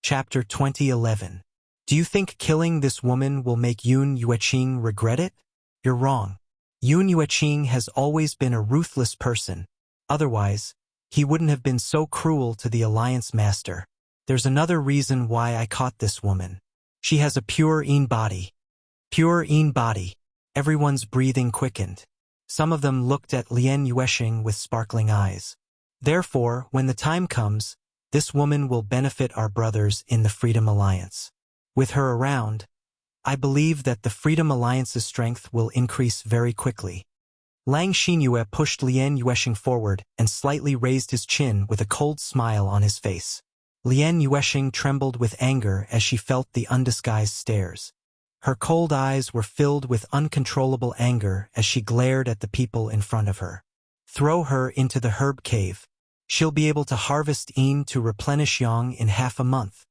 Chapter 2011. Do you think killing this woman will make Yun Yuexing regret it? You're wrong. Yun Yuexing has always been a ruthless person. Otherwise, he wouldn't have been so cruel to the Alliance Master. There's another reason why I caught this woman. She has a pure Yin body. Pure Yin body. Everyone's breathing quickened. Some of them looked at Lian Yuexing with sparkling eyes. Therefore, when the time comes, this woman will benefit our brothers in the Freedom Alliance. With her around, I believe that the Freedom Alliance's strength will increase very quickly. Lang Xingyue pushed Lian Yuexing forward and slightly raised his chin with a cold smile on his face. Lian Yuexing trembled with anger as she felt the undisguised stares. Her cold eyes were filled with uncontrollable anger as she glared at the people in front of her. Throw her into the herb cave. She'll be able to harvest Yin to replenish Yang in half a month.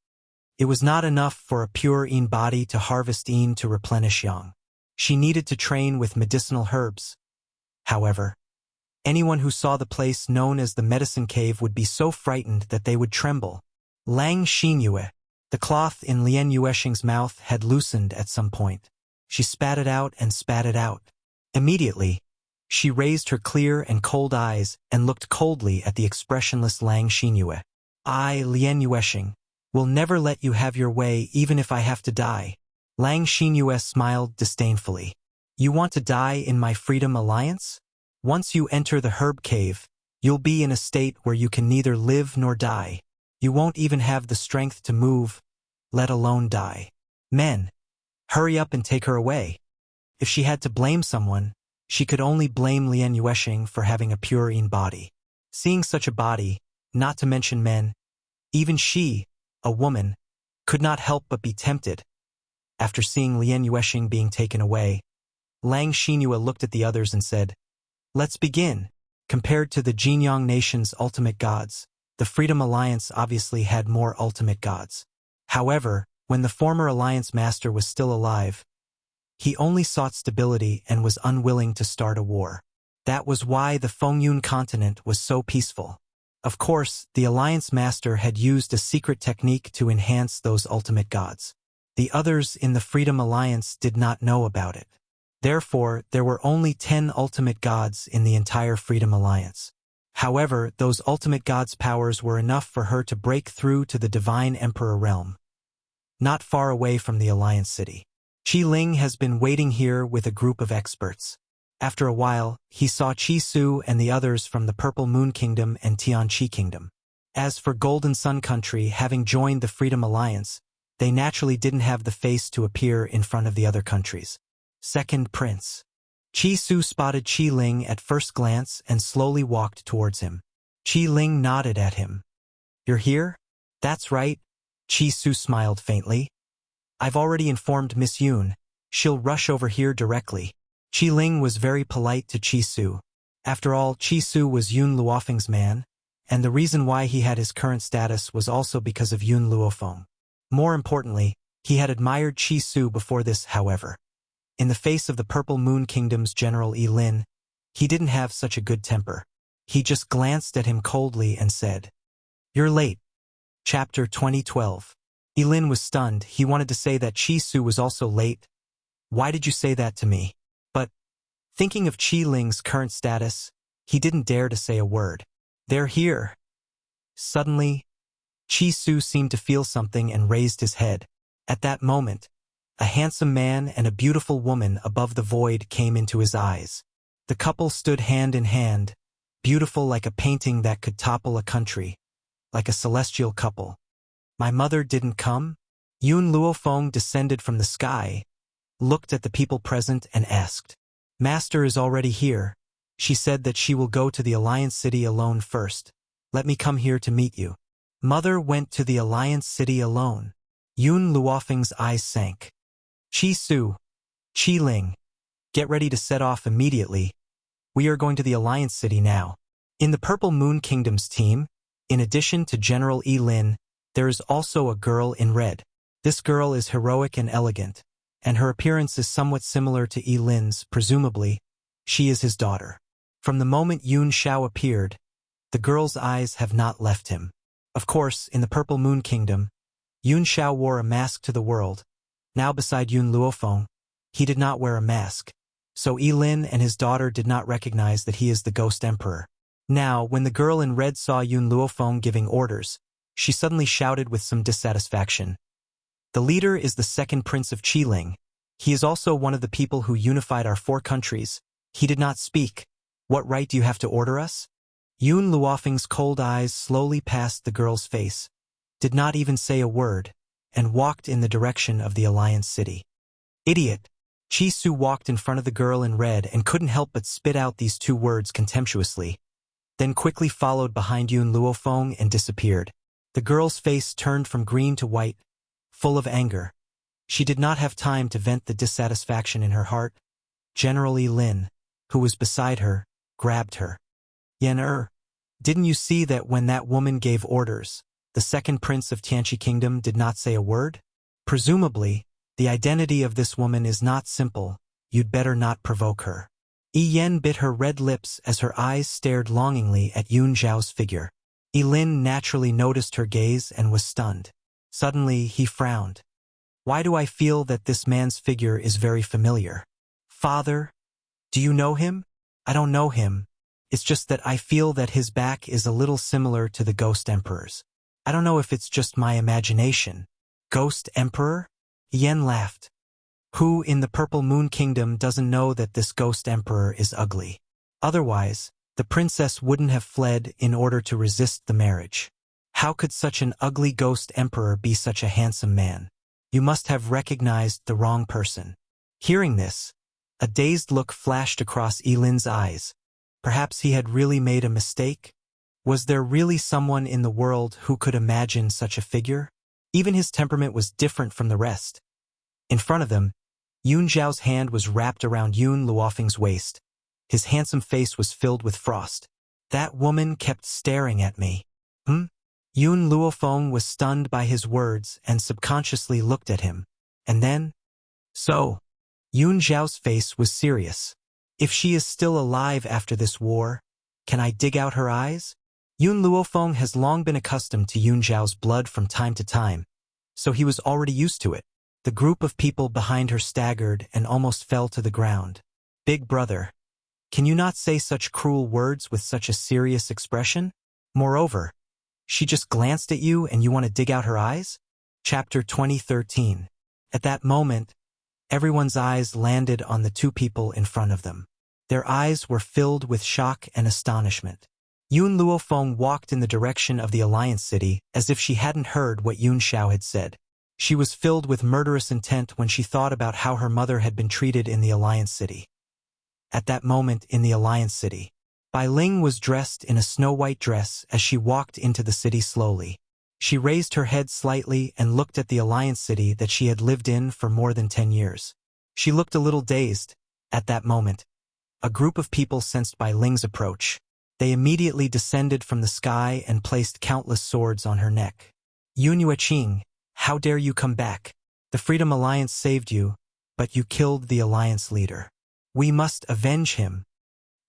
It was not enough for a pure Yin body to harvest Yin to replenish Yang. She needed to train with medicinal herbs. However, anyone who saw the place known as the medicine cave would be so frightened that they would tremble. Lang Xingyue. The cloth in Lian Yuexing's mouth had loosened at some point. She spat it out and spat it out. Immediately, she raised her clear and cold eyes and looked coldly at the expressionless Lang Xingyue. I, Lian Yuexing, will never let you have your way even if I have to die. Lang Xingyue smiled disdainfully. You want to die in my Freedom Alliance? Once you enter the herb cave, you'll be in a state where you can neither live nor die. You won't even have the strength to move, let alone die. Men, hurry up and take her away. If she had to blame someone, she could only blame Lian Yuexing for having a pure Yin body. Seeing such a body, not to mention men, even she, a woman, could not help but be tempted. After seeing Lian Yuexing being taken away, Lang Xingyue looked at the others and said, "Let's begin." Compared to the Jinyang Nation's ultimate gods, the Freedom Alliance obviously had more ultimate gods. However, when the former Alliance Master was still alive, he only sought stability and was unwilling to start a war. That was why the Fengyun continent was so peaceful. Of course, the Alliance Master had used a secret technique to enhance those ultimate gods. The others in the Freedom Alliance did not know about it. Therefore, there were only 10 ultimate gods in the entire Freedom Alliance. However, those ultimate gods' powers were enough for her to break through to the Divine Emperor realm, not far away from the Alliance City. Qi Ling has been waiting here with a group of experts. After a while, he saw Qi Su and the others from the Purple Moon Kingdom and Tianqi Kingdom. As for Golden Sun Country having joined the Freedom Alliance, they naturally didn't have the face to appear in front of the other countries. Second Prince. Qi Su spotted Qi Ling at first glance and slowly walked towards him. Qi Ling nodded at him. You're here? That's right. Qi Su smiled faintly. I've already informed Miss Yun. She'll rush over here directly. Qi Ling was very polite to Qi Su. After all, Qi Su was Yun Luofeng's man, and the reason why he had his current status was also because of Yun Luofeng. More importantly, he had admired Qi Su before this, however. In the face of the Purple Moon Kingdom's General Yi Lin, he didn't have such a good temper. He just glanced at him coldly and said, You're late. Chapter 2012. Yilin was stunned. He wanted to say that Qi Su was also late. Why did you say that to me? But, thinking of Qi Ling's current status, he didn't dare to say a word. They're here. Suddenly, Qi Su seemed to feel something and raised his head. At that moment, a handsome man and a beautiful woman above the void came into his eyes. The couple stood hand in hand, beautiful like a painting that could topple a country, like a celestial couple. My mother didn't come? Yun Luofeng descended from the sky, looked at the people present and asked. Master is already here. She said that she will go to the Alliance City alone first. Let me come here to meet you. Mother went to the Alliance City alone. Yun Luofeng's eyes sank. Qi Su, Qi Ling, get ready to set off immediately. We are going to the Alliance City now. In the Purple Moon Kingdom's team, in addition to General Yilin, there is also a girl in red. This girl is heroic and elegant, and her appearance is somewhat similar to Yilin's. Presumably, she is his daughter. From the moment Yun Xiao appeared, the girl's eyes have not left him. Of course, in the Purple Moon Kingdom, Yun Xiao wore a mask to the world. Now beside Yun Luofeng, he did not wear a mask, so Yilin and his daughter did not recognize that he is the Ghost Emperor. Now, when the girl in red saw Yun Luofeng giving orders, she suddenly shouted with some dissatisfaction. The leader is the second prince of Qiling. He is also one of the people who unified our 4 countries. He did not speak. What right do you have to order us? Yun Luofeng's cold eyes slowly passed the girl's face, did not even say a word, and walked in the direction of the Alliance City. Idiot! Qi Su walked in front of the girl in red and couldn't help but spit out these 2 words contemptuously, then quickly followed behind Yun Luofeng and disappeared. The girl's face turned from green to white, full of anger. She did not have time to vent the dissatisfaction in her heart. General Yilin, who was beside her, grabbed her. Yen didn't you see that when that woman gave orders, the second prince of Tianqi Kingdom did not say a word? Presumably, the identity of this woman is not simple. You'd better not provoke her. Yen bit her red lips as her eyes stared longingly at Yun Zhao's figure. Yilin naturally noticed her gaze and was stunned. Suddenly, he frowned. Why do I feel that this man's figure is very familiar? Father? Do you know him? I don't know him. It's just that I feel that his back is a little similar to the Ghost Emperor's. I don't know if it's just my imagination. Ghost Emperor? Yen laughed. Who in the Purple Moon Kingdom doesn't know that this Ghost Emperor is ugly? Otherwise, the princess wouldn't have fled in order to resist the marriage. How could such an ugly Ghost Emperor be such a handsome man? You must have recognized the wrong person. Hearing this, a dazed look flashed across Yilin's eyes. Perhaps he had really made a mistake? Was there really someone in the world who could imagine such a figure? Even his temperament was different from the rest. In front of them, Yun Zhao's hand was wrapped around Yun Luofeng's waist. His handsome face was filled with frost. That woman kept staring at me. Yun Luofeng was stunned by his words and subconsciously looked at him. And then? So, Yun Zhao's face was serious. If she is still alive after this war, can I dig out her eyes? Yun Luofeng has long been accustomed to Yun Zhao's blood from time to time, so he was already used to it. The group of people behind her staggered and almost fell to the ground. Big brother, can you not say such cruel words with such a serious expression? Moreover, she just glanced at you and you want to dig out her eyes? Chapter 2013. At that moment, everyone's eyes landed on the 2 people in front of them. Their eyes were filled with shock and astonishment. Yun Luofeng walked in the direction of the Alliance City as if she hadn't heard what Yun Xiao had said. She was filled with murderous intent when she thought about how her mother had been treated in the Alliance City. At that moment in the Alliance City, Bai Ling was dressed in a snow-white dress as she walked into the city slowly. She raised her head slightly and looked at the Alliance City that she had lived in for more than 10 years. She looked a little dazed. At that moment, a group of people sensed Bai Ling's approach. They immediately descended from the sky and placed countless swords on her neck. Yun Yueqing, how dare you come back? The Freedom Alliance saved you, but you killed the Alliance leader. We must avenge him.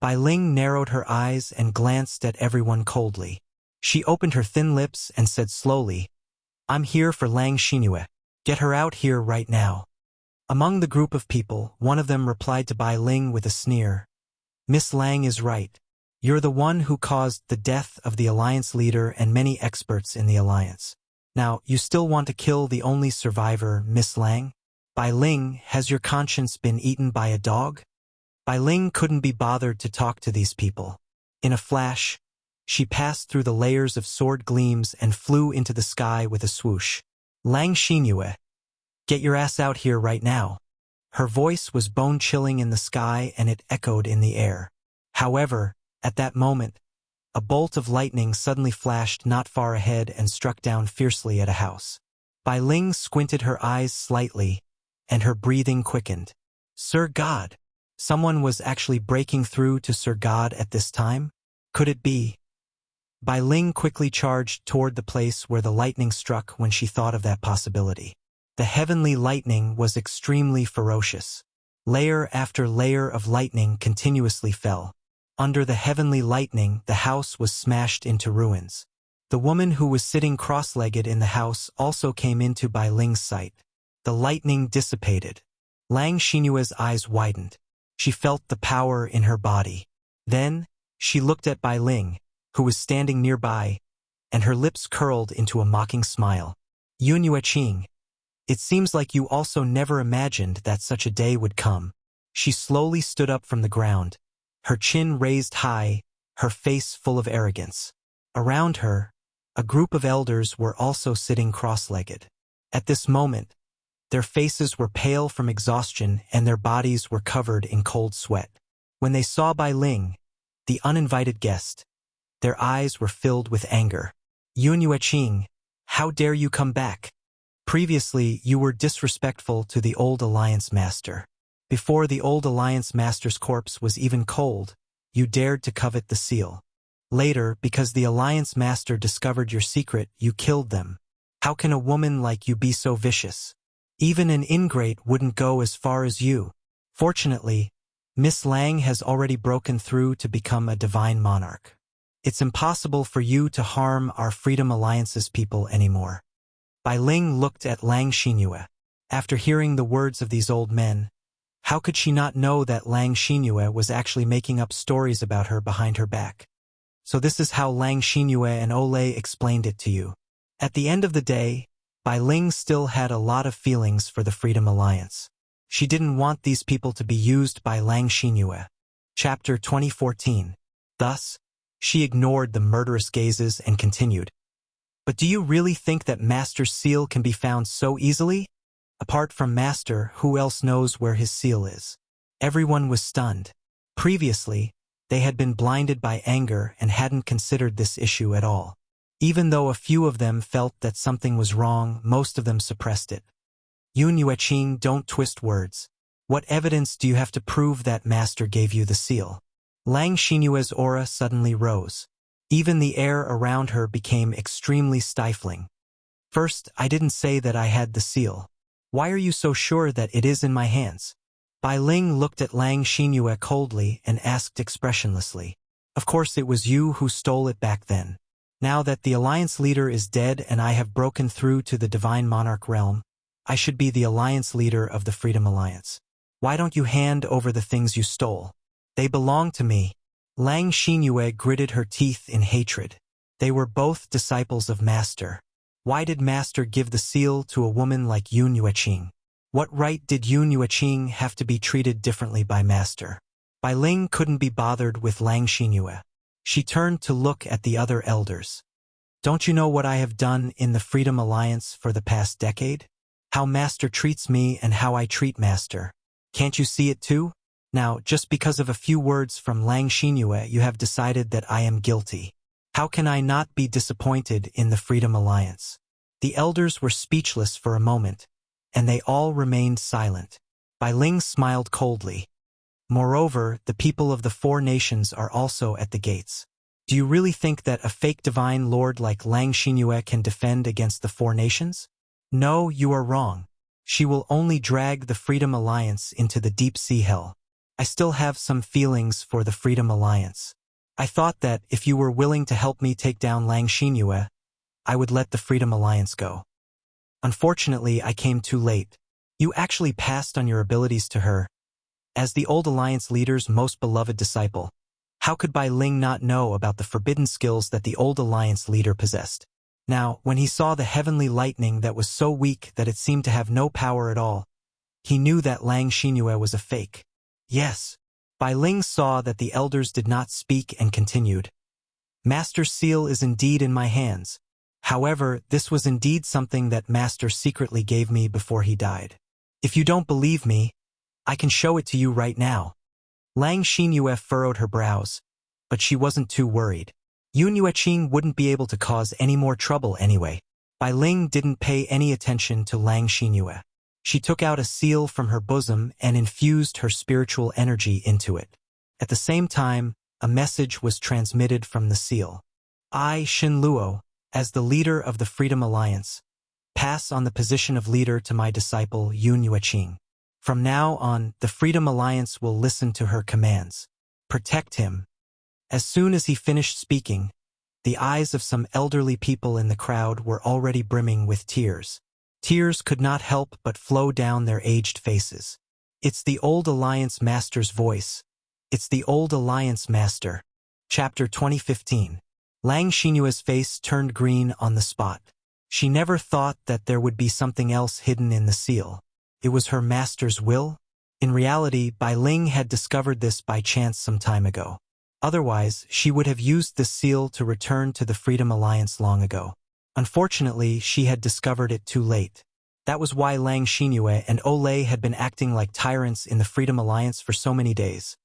Bai Ling narrowed her eyes and glanced at everyone coldly. She opened her thin lips and said slowly, "I'm here for Lang Xingyue. Get her out here right now." Among the group of people, one of them replied to Bai Ling with a sneer, "Miss Lang is right. You're the one who caused the death of the Alliance leader and many experts in the Alliance. Now, you still want to kill the only survivor, Miss Lang? Bai Ling, has your conscience been eaten by a dog?" Bai Ling couldn't be bothered to talk to these people. In a flash, she passed through the layers of sword gleams and flew into the sky with a swoosh. "Lang Xingyue, get your ass out here right now." Her voice was bone-chilling in the sky and it echoed in the air. However, at that moment, a bolt of lightning suddenly flashed not far ahead and struck down fiercely at a house. Bai Ling squinted her eyes slightly, and her breathing quickened. Sir God! Someone was actually breaking through to Sir God at this time? Could it be? Bai Ling quickly charged toward the place where the lightning struck when she thought of that possibility. The heavenly lightning was extremely ferocious. Layer after layer of lightning continuously fell. Under the heavenly lightning, the house was smashed into ruins. The woman who was sitting cross-legged in the house also came into Bai Ling's sight. The lightning dissipated. Lang Xinyue's eyes widened. She felt the power in her body. Then, she looked at Bai Ling, who was standing nearby, and her lips curled into a mocking smile. "Yun Yueqing, it seems like you also never imagined that such a day would come." She slowly stood up from the ground, her chin raised high, her face full of arrogance. Around her, a group of elders were also sitting cross-legged. At this moment, their faces were pale from exhaustion and their bodies were covered in cold sweat. When they saw Bai Ling, the uninvited guest, their eyes were filled with anger. "Yun Yueqing, how dare you come back? Previously, you were disrespectful to the old Alliance Master. Before the old Alliance Master's corpse was even cold, you dared to covet the seal. Later, because the Alliance Master discovered your secret, you killed them. How can a woman like you be so vicious? Even an ingrate wouldn't go as far as you. Fortunately, Miss Lang has already broken through to become a divine monarch. It's impossible for you to harm our Freedom Alliance's people anymore." Bai Ling looked at Lang Xinyue. After hearing the words of these old men, how could she not know that Lang Xinyue was actually making up stories about her behind her back? So this is how Lang Xinyue and Olay explained it to you. At the end of the day, Bai Ling still had a lot of feelings for the Freedom Alliance. She didn't want these people to be used by Lang Xinyue. Chapter 2014. Thus, she ignored the murderous gazes and continued. "But do you really think that Master's seal can be found so easily? Apart from Master, who else knows where his seal is?" Everyone was stunned. Previously, they had been blinded by anger and hadn't considered this issue at all. Even though a few of them felt that something was wrong, most of them suppressed it. "Yun Yueqing, don't twist words. What evidence do you have to prove that Master gave you the seal?" Lang Xinyue's aura suddenly rose. Even the air around her became extremely stifling. "First, I didn't say that I had the seal. Why are you so sure that it is in my hands?" Bai Ling looked at Lang Xinyue coldly and asked expressionlessly. "Of course it was you who stole it back then. Now that the Alliance leader is dead and I have broken through to the Divine Monarch realm, I should be the Alliance leader of the Freedom Alliance. Why don't you hand over the things you stole? They belong to me." Lang Xinyue gritted her teeth in hatred. They were both disciples of Master. Why did Master give the seal to a woman like Yun Yueqing? What right did Yun Yueqing have to be treated differently by Master? Bai Ling couldn't be bothered with Lang Xinyue. She turned to look at the other elders. "Don't you know what I have done in the Freedom Alliance for the past decade? How Master treats me and how I treat Master. Can't you see it too? Now, just because of a few words from Lang Xinyue, you have decided that I am guilty. How can I not be disappointed in the Freedom Alliance?" The elders were speechless for a moment, and they all remained silent. Bai Ling smiled coldly. "Moreover, the people of the 4 nations are also at the gates. Do you really think that a fake divine lord like Lang Xinyue can defend against the 4 nations? No, you are wrong. She will only drag the Freedom Alliance into the deep sea hell. I still have some feelings for the Freedom Alliance. I thought that, if you were willing to help me take down Lang Xinyue, I would let the Freedom Alliance go. Unfortunately, I came too late. You actually passed on your abilities to her. As the old Alliance leader's most beloved disciple, how could Bai Ling not know about the forbidden skills that the old Alliance leader possessed? Now, when he saw the heavenly lightning that was so weak that it seemed to have no power at all, he knew that Lang Xinyue was a fake. Yes. Bai Ling saw that the elders did not speak and continued. Master's seal is indeed in my hands. However, this was indeed something that Master secretly gave me before he died. If you don't believe me, I can show it to you right now. Lang Xinyue furrowed her brows, but she wasn't too worried. Yun Yueqing wouldn't be able to cause any more trouble anyway. Bai Ling didn't pay any attention to Lang Xinyue. She took out a seal from her bosom and infused her spiritual energy into it. At the same time, a message was transmitted from the seal. I, Xin Luo, as the leader of the Freedom Alliance, pass on the position of leader to my disciple Yun Yueqing. From now on, the Freedom Alliance will listen to her commands. Protect him. As soon as he finished speaking, the eyes of some elderly people in the crowd were already brimming with tears. Tears could not help but flow down their aged faces. It's the old Alliance Master's voice. It's the old Alliance Master. Chapter 2015. Lang Xinyue's face turned green on the spot. She never thought that there would be something else hidden in the seal. It was her master's will? In reality, Bai Ling had discovered this by chance some time ago. Otherwise, she would have used this seal to return to the Freedom Alliance long ago. Unfortunately, she had discovered it too late. That was why Lang Xinyue and Olay had been acting like tyrants in the Freedom Alliance for so many days.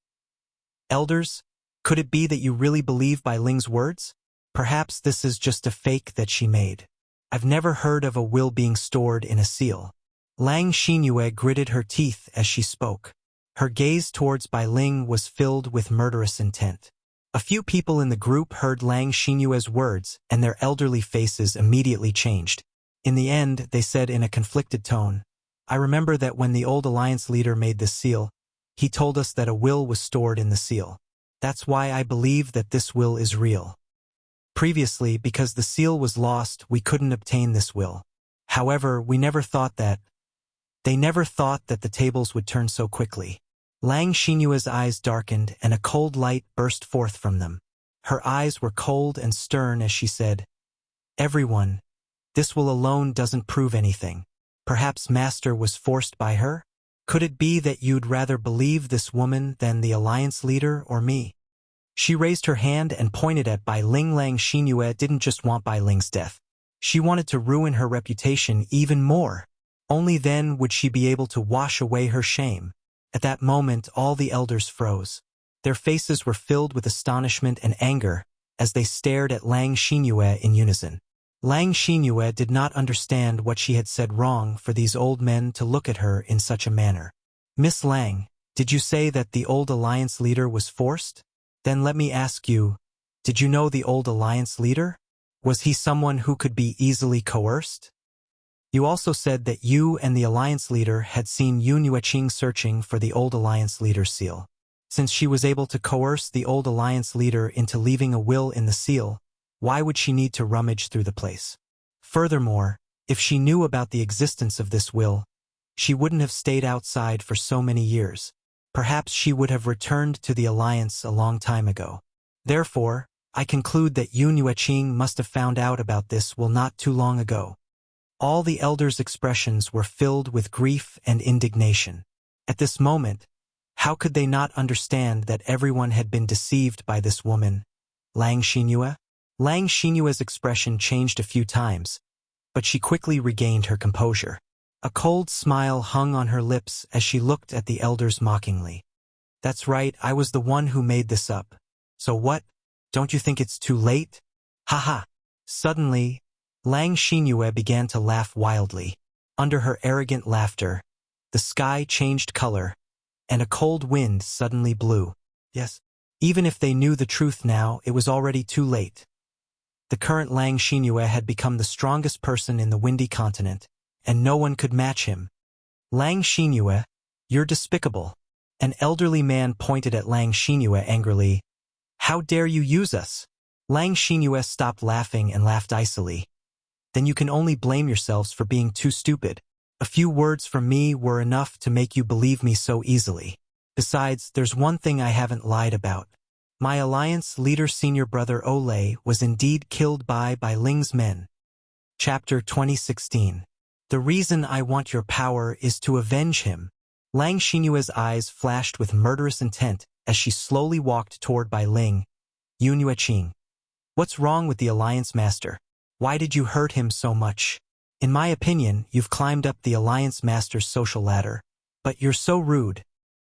Elders, could it be that you really believe Bai Ling's words? Perhaps this is just a fake that she made. I've never heard of a will being stored in a seal. Lang Xinyue gritted her teeth as she spoke. Her gaze towards Bai Ling was filled with murderous intent. A few people in the group heard Lang Xinyue's words, and their elderly faces immediately changed. In the end, they said in a conflicted tone, I remember that when the old Alliance leader made this seal, he told us that a will was stored in the seal. That's why I believe that this will is real. Previously, because the seal was lost, we couldn't obtain this will. However, they never thought that the tables would turn so quickly. Lang Xinyue's eyes darkened and a cold light burst forth from them. Her eyes were cold and stern as she said, Everyone, this will alone doesn't prove anything. Perhaps Master was forced by her? Could it be that you'd rather believe this woman than the Alliance leader or me? She raised her hand and pointed at Bai Ling. Lang Xinyue didn't just want Bai Ling's death. She wanted to ruin her reputation even more. Only then would she be able to wash away her shame. At that moment, all the elders froze. Their faces were filled with astonishment and anger as they stared at Lang Xinyue in unison. Lang Xinyue did not understand what she had said wrong for these old men to look at her in such a manner. Miss Lang, did you say that the old Alliance leader was forced? Then let me ask you, did you know the old Alliance leader? Was he someone who could be easily coerced? You also said that you and the Alliance leader had seen Yun Yueqing searching for the old Alliance leader's seal. Since she was able to coerce the old Alliance leader into leaving a will in the seal, why would she need to rummage through the place? Furthermore, if she knew about the existence of this will, she wouldn't have stayed outside for so many years. Perhaps she would have returned to the Alliance a long time ago. Therefore, I conclude that Yun Yueqing must have found out about this will not too long ago. All the elders' expressions were filled with grief and indignation. At this moment, how could they not understand that everyone had been deceived by this woman, Lang Xinyue? Lang Xinyue's expression changed a few times, but she quickly regained her composure. A cold smile hung on her lips as she looked at the elders mockingly. That's right, I was the one who made this up. So what? Don't you think it's too late? Ha. Suddenly, Lang Xinyue began to laugh wildly. Under her arrogant laughter, the sky changed color, and a cold wind suddenly blew. Yes, even if they knew the truth now, it was already too late. The current Lang Xinyue had become the strongest person in the Windy Continent, and no one could match him. Lang Xinyue, you're despicable. An elderly man pointed at Lang Xinyue angrily. How dare you use us? Lang Xinyue stopped laughing and laughed icily. Then you can only blame yourselves for being too stupid. A few words from me were enough to make you believe me so easily. Besides, there's one thing I haven't lied about. My alliance leader senior brother Olay was indeed killed by Ling's men. Chapter 2016. The reason I want your power is to avenge him. Lang Xinyue's eyes flashed with murderous intent as she slowly walked toward Bai Ling. Yun Yueqing. What's wrong with the Alliance Master? Why did you hurt him so much? In my opinion, you've climbed up the Alliance Master's social ladder. But you're so rude.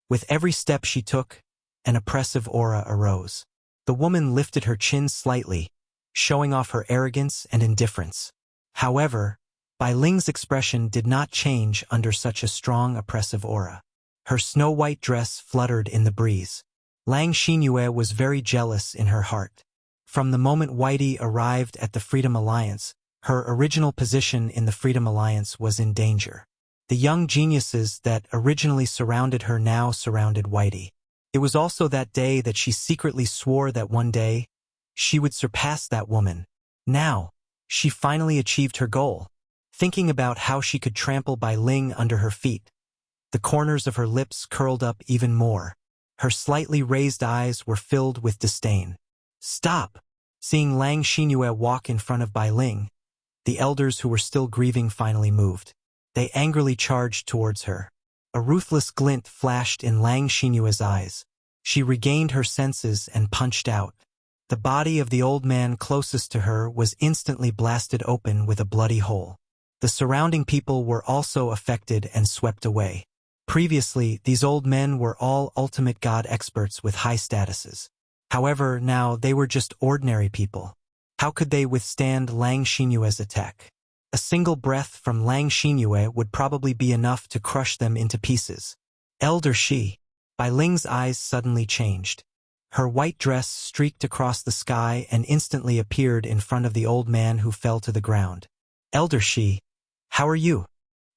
With every step she took, an oppressive aura arose. The woman lifted her chin slightly, showing off her arrogance and indifference. However, Bai Ling's expression did not change under such a strong oppressive aura. Her snow-white dress fluttered in the breeze. Lang Xinyue was very jealous in her heart. From the moment Whitey arrived at the Freedom Alliance, her original position in the Freedom Alliance was in danger. The young geniuses that originally surrounded her now surrounded Whitey. It was also that day that she secretly swore that one day, she would surpass that woman. Now, she finally achieved her goal. Thinking about how she could trample Bai Ling under her feet, the corners of her lips curled up even more. Her slightly raised eyes were filled with disdain. Stop! Seeing Lang Xinyue walk in front of Bai Ling, the elders who were still grieving finally moved. They angrily charged towards her. A ruthless glint flashed in Lang Xinyue's eyes. She regained her senses and punched out. The body of the old man closest to her was instantly blasted open with a bloody hole. The surrounding people were also affected and swept away. Previously, these old men were all ultimate god experts with high statuses. However, now they were just ordinary people. How could they withstand Lang Xinyue's attack? A single breath from Lang Xinyue would probably be enough to crush them into pieces. Elder Shi. Bai Ling's eyes suddenly changed. Her white dress streaked across the sky and instantly appeared in front of the old man who fell to the ground. Elder Shi, how are you?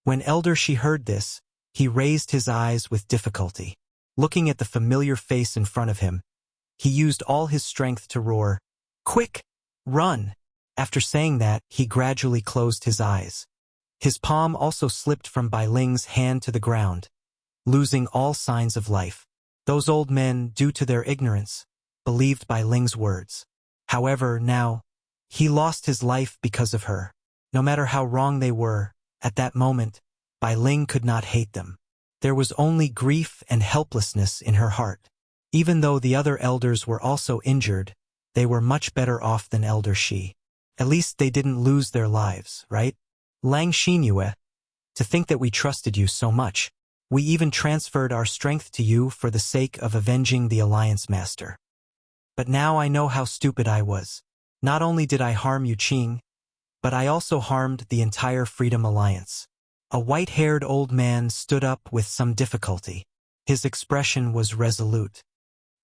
When Elder Shi heard this, he raised his eyes with difficulty. Looking at the familiar face in front of him, he used all his strength to roar, "Quick! Run!" After saying that, he gradually closed his eyes. His palm also slipped from Bai Ling's hand to the ground, losing all signs of life. Those old men, due to their ignorance, believed Bai Ling's words. However, now, he lost his life because of her. No matter how wrong they were, at that moment, Bai Ling could not hate them. There was only grief and helplessness in her heart. Even though the other elders were also injured, they were much better off than Elder Shi. At least they didn't lose their lives, right? Lang Xinyue, to think that we trusted you so much. We even transferred our strength to you for the sake of avenging the Alliance Master. But now I know how stupid I was. Not only did I harm Yuqing, but I also harmed the entire Freedom Alliance. A white-haired old man stood up with some difficulty. His expression was resolute.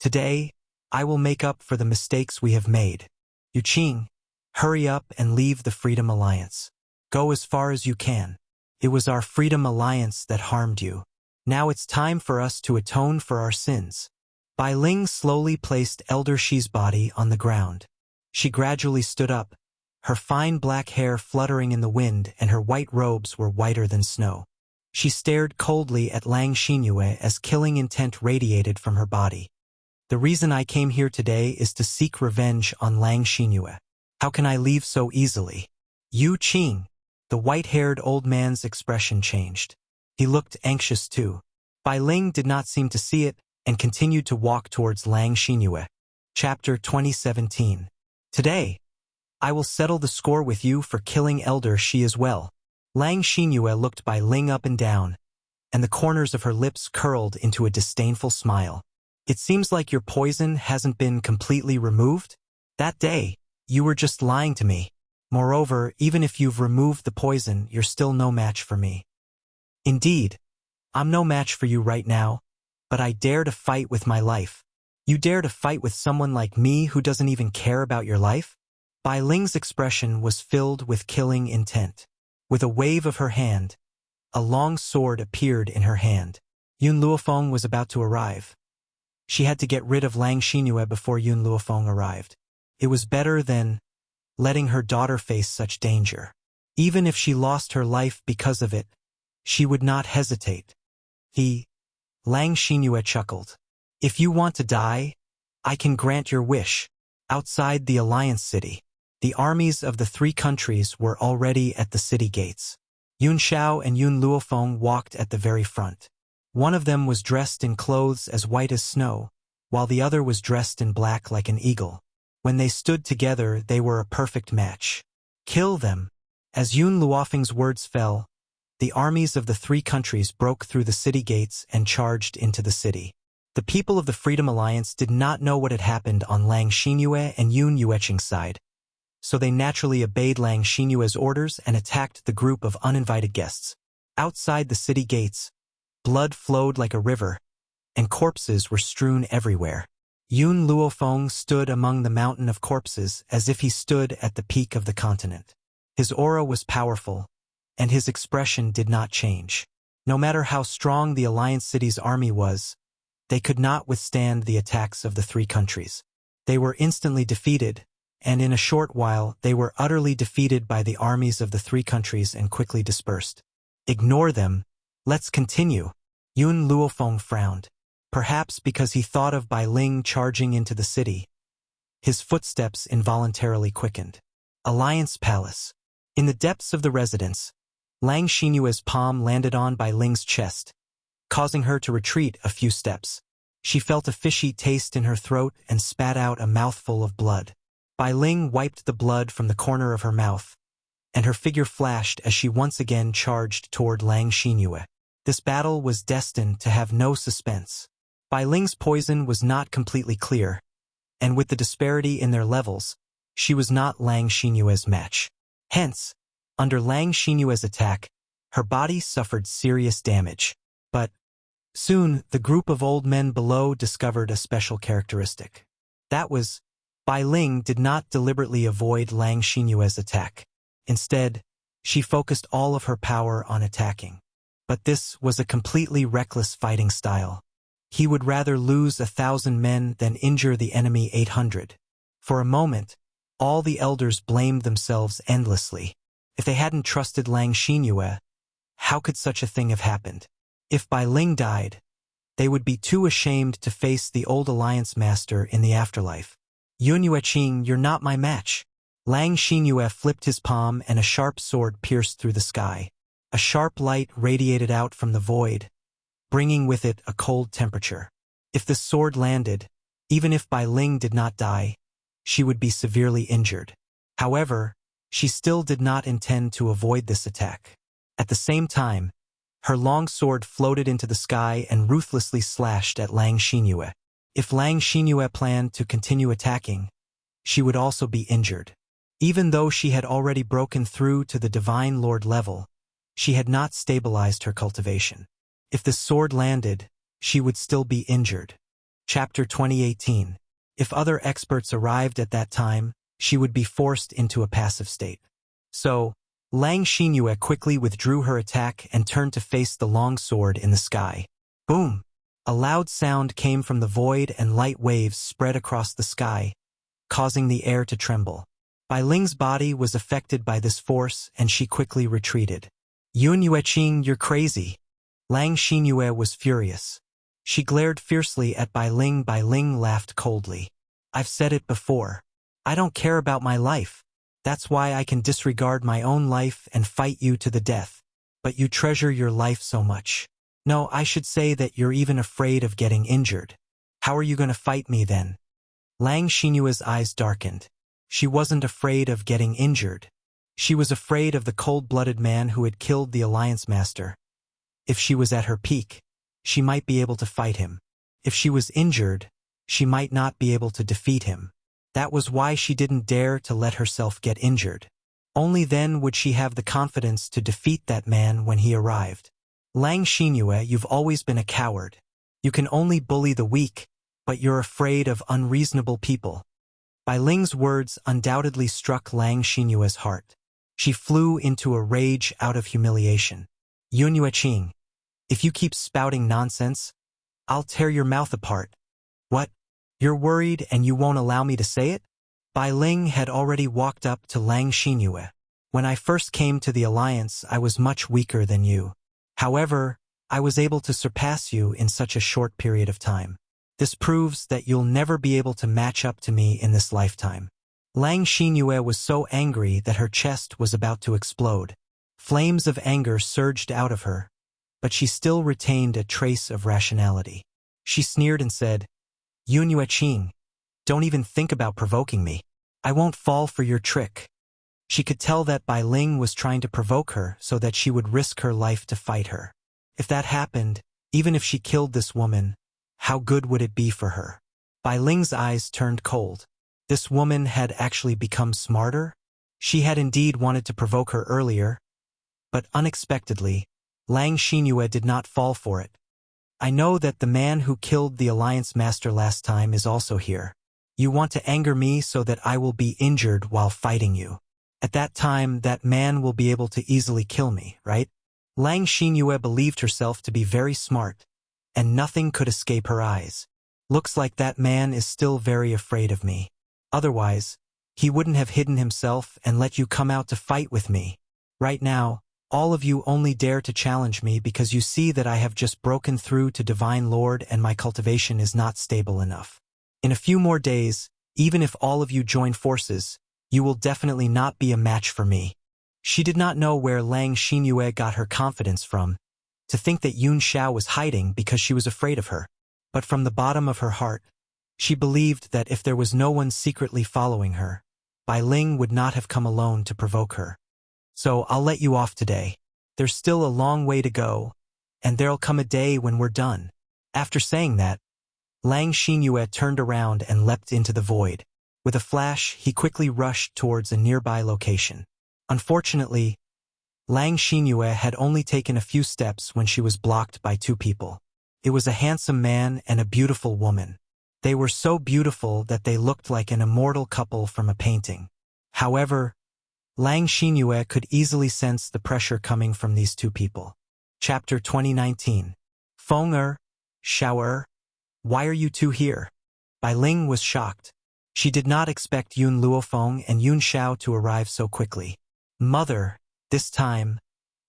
Today, I will make up for the mistakes we have made. Yuqing, hurry up and leave the Freedom Alliance. Go as far as you can. It was our Freedom Alliance that harmed you. Now it's time for us to atone for our sins. Bai Ling slowly placed Elder Shi's body on the ground. She gradually stood up, her fine black hair fluttering in the wind and her white robes were whiter than snow. She stared coldly at Lang Xinyue as killing intent radiated from her body. The reason I came here today is to seek revenge on Lang Xinyue. How can I leave so easily? Yuqing. The white-haired old man's expression changed. He looked anxious too. Bai Ling did not seem to see it and continued to walk towards Lang Xinyue. Chapter 2017. Today, I will settle the score with you for killing Elder Shi as well. Lang Xinyue looked Bai Ling up and down, and the corners of her lips curled into a disdainful smile. It seems like your poison hasn't been completely removed? That day, you were just lying to me. Moreover, even if you've removed the poison, you're still no match for me. Indeed, I'm no match for you right now, but I dare to fight with my life. You dare to fight with someone like me who doesn't even care about your life? Bai Ling's expression was filled with killing intent. With a wave of her hand, a long sword appeared in her hand. Yun Luofeng was about to arrive. She had to get rid of Lang Xingyue before Yun Luofeng arrived. It was better than letting her daughter face such danger. Even if she lost her life because of it, she would not hesitate. Lang Xingyue chuckled. If you want to die, I can grant your wish. Outside the Alliance City, the armies of the three countries were already at the city gates. Yun Xiao and Yun Luofeng walked at the very front. One of them was dressed in clothes as white as snow, while the other was dressed in black like an eagle. When they stood together, they were a perfect match. Kill them. As Yun Luofeng's words fell, the armies of the three countries broke through the city gates and charged into the city. The people of the Freedom Alliance did not know what had happened on Lang Xingyue and Yun Yueqing's side, so they naturally obeyed Lang Xingyue's orders and attacked the group of uninvited guests. Outside the city gates, blood flowed like a river, and corpses were strewn everywhere. Yun Luofeng stood among the mountain of corpses as if he stood at the peak of the continent. His aura was powerful, and his expression did not change. No matter how strong the Alliance City's army was, they could not withstand the attacks of the three countries. They were instantly defeated, and in a short while they were utterly defeated by the armies of the three countries and quickly dispersed. Ignore them. Let's continue. Yun Luofeng frowned. Perhaps because he thought of Bai Ling charging into the city. His footsteps involuntarily quickened. Alliance Palace. In the depths of the residence, Lang Xinyue's palm landed on Bai Ling's chest, causing her to retreat a few steps. She felt a fishy taste in her throat and spat out a mouthful of blood. Bai Ling wiped the blood from the corner of her mouth, and her figure flashed as she once again charged toward Lang Xinyue. This battle was destined to have no suspense. Bai Ling's poison was not completely clear, and with the disparity in their levels, she was not Lang Xinyue's match. Hence, under Lang Xinyue's attack, her body suffered serious damage. But soon, the group of old men below discovered a special characteristic. That was, Bai Ling did not deliberately avoid Lang Xinyue's attack. Instead, she focused all of her power on attacking. But this was a completely reckless fighting style. He would rather lose 1,000 men than injure the enemy 800. For a moment, all the elders blamed themselves endlessly. If they hadn't trusted Lang Xinyue, how could such a thing have happened? If Bai Ling died, they would be too ashamed to face the old alliance master in the afterlife. Yun Yueqing, you're not my match. Lang Xinyue flipped his palm and a sharp sword pierced through the sky. A sharp light radiated out from the void, bringing with it a cold temperature. If the sword landed, even if Bai Ling did not die, she would be severely injured. However, she still did not intend to avoid this attack. At the same time, her long sword floated into the sky and ruthlessly slashed at Lang Xinyue. If Lang Xinyue planned to continue attacking, she would also be injured. Even though she had already broken through to the Divine Lord level, she had not stabilized her cultivation. If the sword landed, she would still be injured. Chapter 2018. If other experts arrived at that time, she would be forced into a passive state. So, Lang Xinyue quickly withdrew her attack and turned to face the long sword in the sky. Boom! A loud sound came from the void and light waves spread across the sky, causing the air to tremble. Bai Ling's body was affected by this force and she quickly retreated. Yun Yueqing, you're crazy. Lang Xinyue was furious. She glared fiercely at Bai Ling. Bai Ling laughed coldly. I've said it before. I don't care about my life. That's why I can disregard my own life and fight you to the death. But you treasure your life so much. No, I should say that you're even afraid of getting injured. How are you going to fight me then? Lang Xinyue's eyes darkened. She wasn't afraid of getting injured. She was afraid of the cold-blooded man who had killed the Alliance Master. If she was at her peak, she might be able to fight him. If she was injured, she might not be able to defeat him. That was why she didn't dare to let herself get injured. Only then would she have the confidence to defeat that man when he arrived. Lang Xinyue, you've always been a coward. You can only bully the weak, but you're afraid of unreasonable people. Bai Ling's words undoubtedly struck Lang Xinyue's heart. She flew into a rage out of humiliation. Yun Yueqing, if you keep spouting nonsense, I'll tear your mouth apart. What? You're worried and you won't allow me to say it? Bai Ling had already walked up to Lang Xinyue. When I first came to the alliance, I was much weaker than you. However, I was able to surpass you in such a short period of time. This proves that you'll never be able to match up to me in this lifetime. Lang Xinyue was so angry that her chest was about to explode. Flames of anger surged out of her, but she still retained a trace of rationality. She sneered and said, "Yunue Qing, don't even think about provoking me. I won't fall for your trick." She could tell that Bai Ling was trying to provoke her so that she would risk her life to fight her. If that happened, even if she killed this woman, how good would it be for her? Bai Ling's eyes turned cold. This woman had actually become smarter? She had indeed wanted to provoke her earlier, but unexpectedly, Lang Xinyue did not fall for it. "I know that the man who killed the Alliance Master last time is also here. You want to anger me so that I will be injured while fighting you. At that time, that man will be able to easily kill me, right?" Lang Xinyue believed herself to be very smart, and nothing could escape her eyes. "Looks like that man is still very afraid of me. Otherwise, he wouldn't have hidden himself and let you come out to fight with me. Right now, all of you only dare to challenge me because you see that I have just broken through to Divine Lord and my cultivation is not stable enough. In a few more days, even if all of you join forces, you will definitely not be a match for me." She did not know where Lang Xinyue got her confidence from, to think that Yun Xiao was hiding because she was afraid of her. But from the bottom of her heart, she believed that if there was no one secretly following her, Bai Ling would not have come alone to provoke her. "So I'll let you off today. There's still a long way to go, and there'll come a day when we're done." After saying that, Lang Xinyue turned around and leapt into the void. With a flash, he quickly rushed towards a nearby location. Unfortunately, Lang Xinyue had only taken a few steps when she was blocked by two people. It was a handsome man and a beautiful woman. They were so beautiful that they looked like an immortal couple from a painting. However, Lang Xinyue could easily sense the pressure coming from these two people. Chapter 2019. Feng Xiao why are you two here? Bai Ling was shocked. She did not expect Yun Luofeng and Yun Xiao to arrive so quickly. "Mother, this time,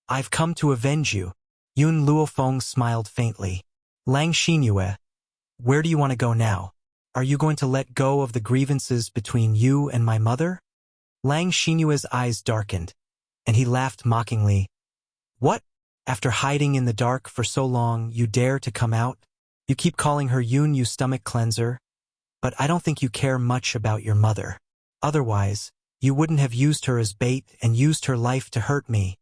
I've come to avenge you." Yun Luofeng smiled faintly. "Lang Xinyue, where do you want to go now? Are you going to let go of the grievances between you and my mother?" Lang Xinyue's eyes darkened, and he laughed mockingly. "What? After hiding in the dark for so long, you dare to come out? You keep calling her Yun Yu stomach cleanser, but I don't think you care much about your mother. Otherwise, you wouldn't have used her as bait and used her life to hurt me."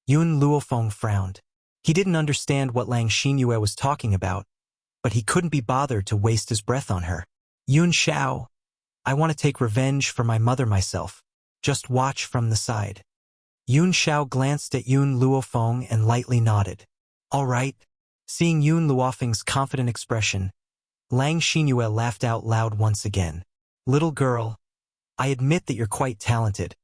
Yun Luofeng frowned. He didn't understand what Lang Xinyue was talking about, but he couldn't be bothered to waste his breath on her. "Yun Xiao, I want to take revenge for my mother myself. Just watch from the side." Yun Xiao glanced at Yun Luofeng and lightly nodded. "All right." Seeing Yun Luofeng's confident expression, Lang Xinyue laughed out loud once again. "Little girl, I admit that you're quite talented,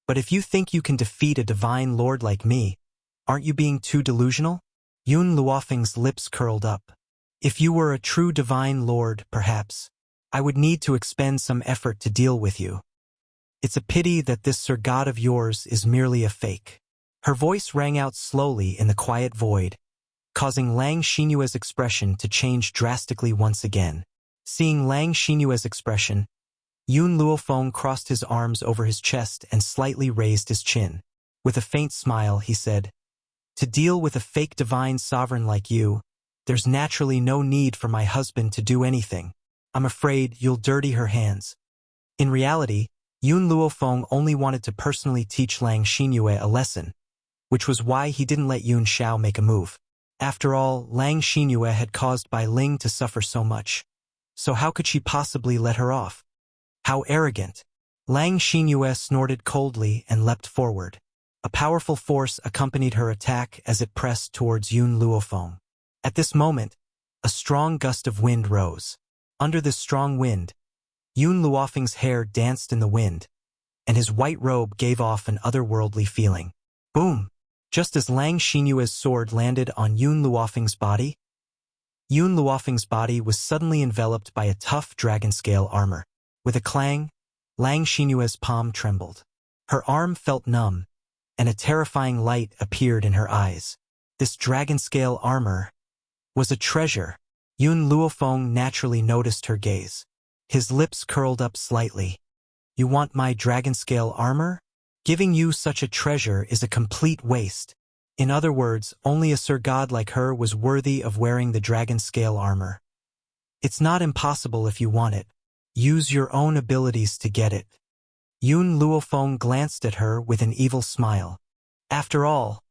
but if you think you can defeat a divine lord like me, aren't you being too delusional?" Yun Luofeng's lips curled up. "If you were a true divine lord, perhaps, I would need to expend some effort to deal with you. It's a pity that this Sir God of yours is merely a fake." Her voice rang out slowly in the quiet void, causing Lang Xinyue's expression to change drastically once again. Seeing Lang Xinyue's expression, Yun Luofeng crossed his arms over his chest and slightly raised his chin. With a faint smile, he said, "To deal with a fake divine sovereign like you, there's naturally no need for my husband to do anything. I'm afraid you'll dirty her hands." In reality, Yun Luofeng only wanted to personally teach Lang Xinyue a lesson, which was why he didn't let Yun Xiao make a move. After all, Lang Xinyue had caused Bai Ling to suffer so much, so how could she possibly let her off? How arrogant! Lang Xinyue snorted coldly and leapt forward. A powerful force accompanied her attack as it pressed towards Yun Luofeng. At this moment, a strong gust of wind rose. Under this strong wind, Yun Luofeng's hair danced in the wind, and his white robe gave off an otherworldly feeling. Boom! Just as Lang Xinyue's sword landed on Yun Luofeng's body, Yun Luofeng's body was suddenly enveloped by a tough dragon-scale armor. With a clang, Lang Xinyue's palm trembled. Her arm felt numb, and a terrifying light appeared in her eyes. This dragon-scale armor was a treasure. Yun Luofeng naturally noticed her gaze. His lips curled up slightly. You want my dragon-scale armor? Giving you such a treasure is a complete waste. In other words, only a Sir God like her was worthy of wearing the dragon-scale armor. It's not impossible if you want it. Use your own abilities to get it. Yun Luofeng glanced at her with an evil smile. After all,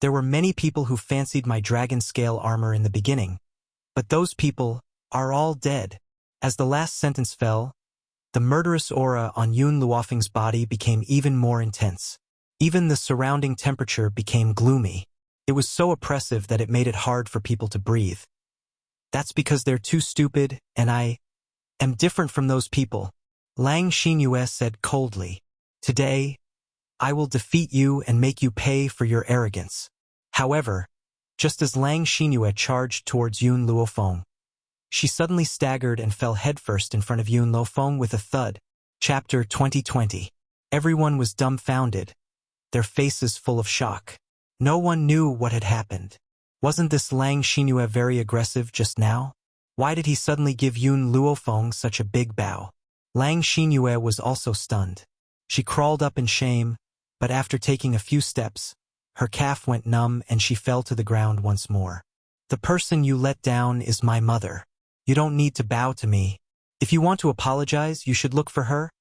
there were many people who fancied my dragon-scale armor in the beginning, but those people are all dead. As the last sentence fell, the murderous aura on Yun Luofeng's body became even more intense. Even the surrounding temperature became gloomy. It was so oppressive that it made it hard for people to breathe. That's because they're too stupid, and I am different from those people, Lang Xinyue said coldly. Today, I will defeat you and make you pay for your arrogance. However, just as Lang Xinyue charged towards Yun Luofeng, she suddenly staggered and fell headfirst in front of Yun Luofeng with a thud. Chapter 2020. Everyone was dumbfounded, their faces full of shock. No one knew what had happened. Wasn't this Lang Xinyue very aggressive just now? Why did he suddenly give Yun Luofeng such a big bow? Lang Xinyue was also stunned. She crawled up in shame, but after taking a few steps, her calf went numb and she fell to the ground once more. The person you let down is my mother. You don't need to bow to me. If you want to apologize, you should look for her,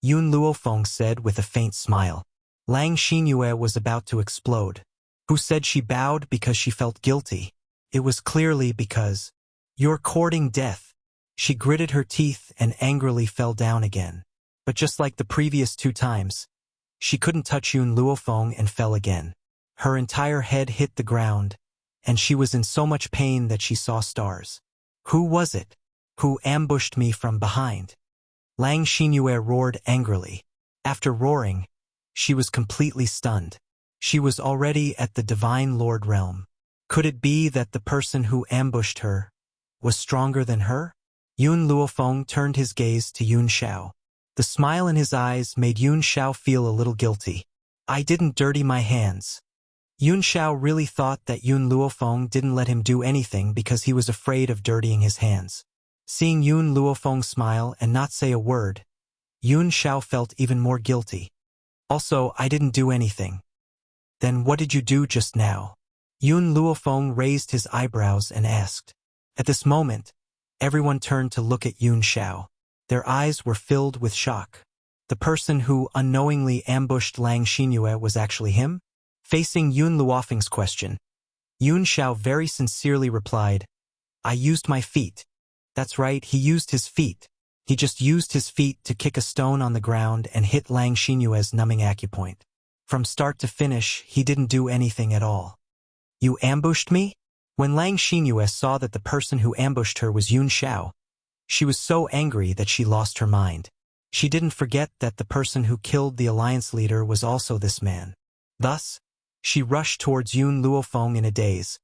Yun Luofeng said with a faint smile. Lang Xinyue was about to explode. Who said she bowed because she felt guilty? It was clearly because, you're courting death. She gritted her teeth and angrily fell down again. But just like the previous 2 times, she couldn't touch Yun Luofeng and fell again. Her entire head hit the ground, and she was in so much pain that she saw stars. Who was it? Who ambushed me from behind? Lang Xinyue roared angrily. After roaring, she was completely stunned. She was already at the Divine Lord realm. Could it be that the person who ambushed her was stronger than her? Yun Luofeng turned his gaze to Yun Xiao. The smile in his eyes made Yun Xiao feel a little guilty. I didn't dirty my hands. Yun Xiao really thought that Yun Luofeng didn't let him do anything because he was afraid of dirtying his hands. Seeing Yun Luofeng smile and not say a word, Yun Xiao felt even more guilty. Also, I didn't do anything. Then what did you do just now? Yun Luofeng raised his eyebrows and asked. At this moment, everyone turned to look at Yun Xiao. Their eyes were filled with shock. The person who unknowingly ambushed Lang Xinyue was actually him? Facing Yun Luofeng's question, Yun Xiao very sincerely replied, I used my feet. That's right, he used his feet. He just used his feet to kick a stone on the ground and hit Lang Xinyue's numbing acupoint. From start to finish, he didn't do anything at all. You ambushed me? When Lang Xinyue saw that the person who ambushed her was Yun Xiao, she was so angry that she lost her mind. She didn't forget that the person who killed the alliance leader was also this man. Thus, she rushed towards Yun Luofeng in a daze,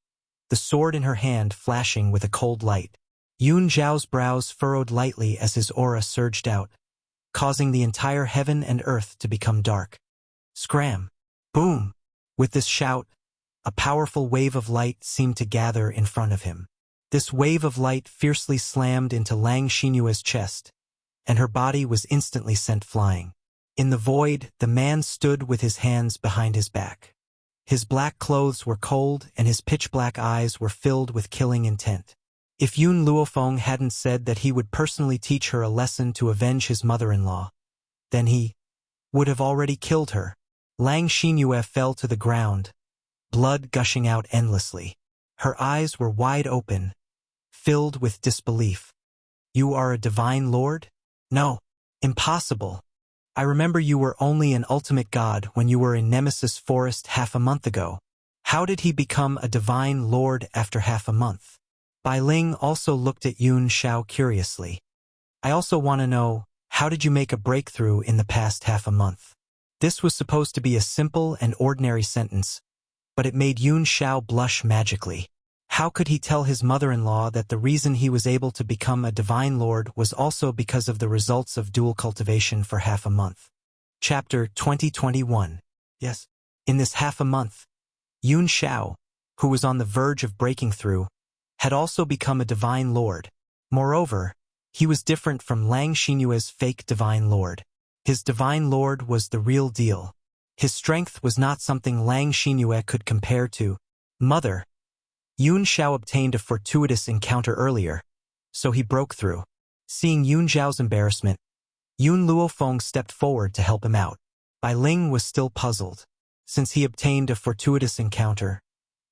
the sword in her hand flashing with a cold light. Yun Xiao's brows furrowed lightly as his aura surged out, causing the entire heaven and earth to become dark. Scram! Boom! With this shout, a powerful wave of light seemed to gather in front of him. This wave of light fiercely slammed into Lang Xinyue's chest, and her body was instantly sent flying. In the void, the man stood with his hands behind his back. His black clothes were cold and his pitch-black eyes were filled with killing intent. If Yun Luofeng hadn't said that he would personally teach her a lesson to avenge his mother-in-law, then he would have already killed her. Lang Xinyue fell to the ground, blood gushing out endlessly. Her eyes were wide open, filled with disbelief. You are a divine lord? No, impossible. I remember you were only an ultimate god when you were in Nemesis Forest half a month ago. How did he become a divine lord after half a month? Bai Ling also looked at Yun Xiao curiously. I also want to know, how did you make a breakthrough in the past half a month? This was supposed to be a simple and ordinary sentence, but it made Yun Xiao blush magically. How could he tell his mother-in-law that the reason he was able to become a divine lord was also because of the results of dual cultivation for half a month? Chapter 2021. Yes. In this half a month, Yun Xiao, who was on the verge of breaking through, had also become a divine lord. Moreover, he was different from Lang Xinyue's fake divine lord. His divine lord was the real deal. His strength was not something Lang Xinyue could compare to. Mother. Yun Xiao obtained a fortuitous encounter earlier, so he broke through. Seeing Yun Xiao's embarrassment, Yun Luofeng stepped forward to help him out. Bai Ling was still puzzled. Since he obtained a fortuitous encounter,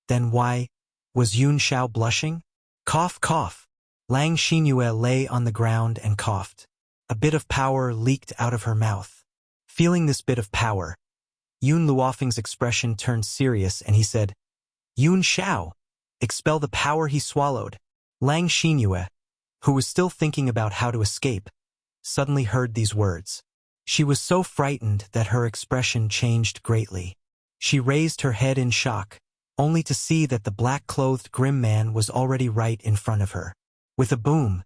then why was Yun Xiao blushing? Cough, cough. Lang Xinyue lay on the ground and coughed. A bit of power leaked out of her mouth. Feeling this bit of power, Yun Luofeng's expression turned serious and he said, Yun Xiao, expel the power he swallowed. Lang Xinyue, who was still thinking about how to escape, suddenly heard these words. She was so frightened that her expression changed greatly. She raised her head in shock, only to see that the black-clothed grim man was already right in front of her. With a boom,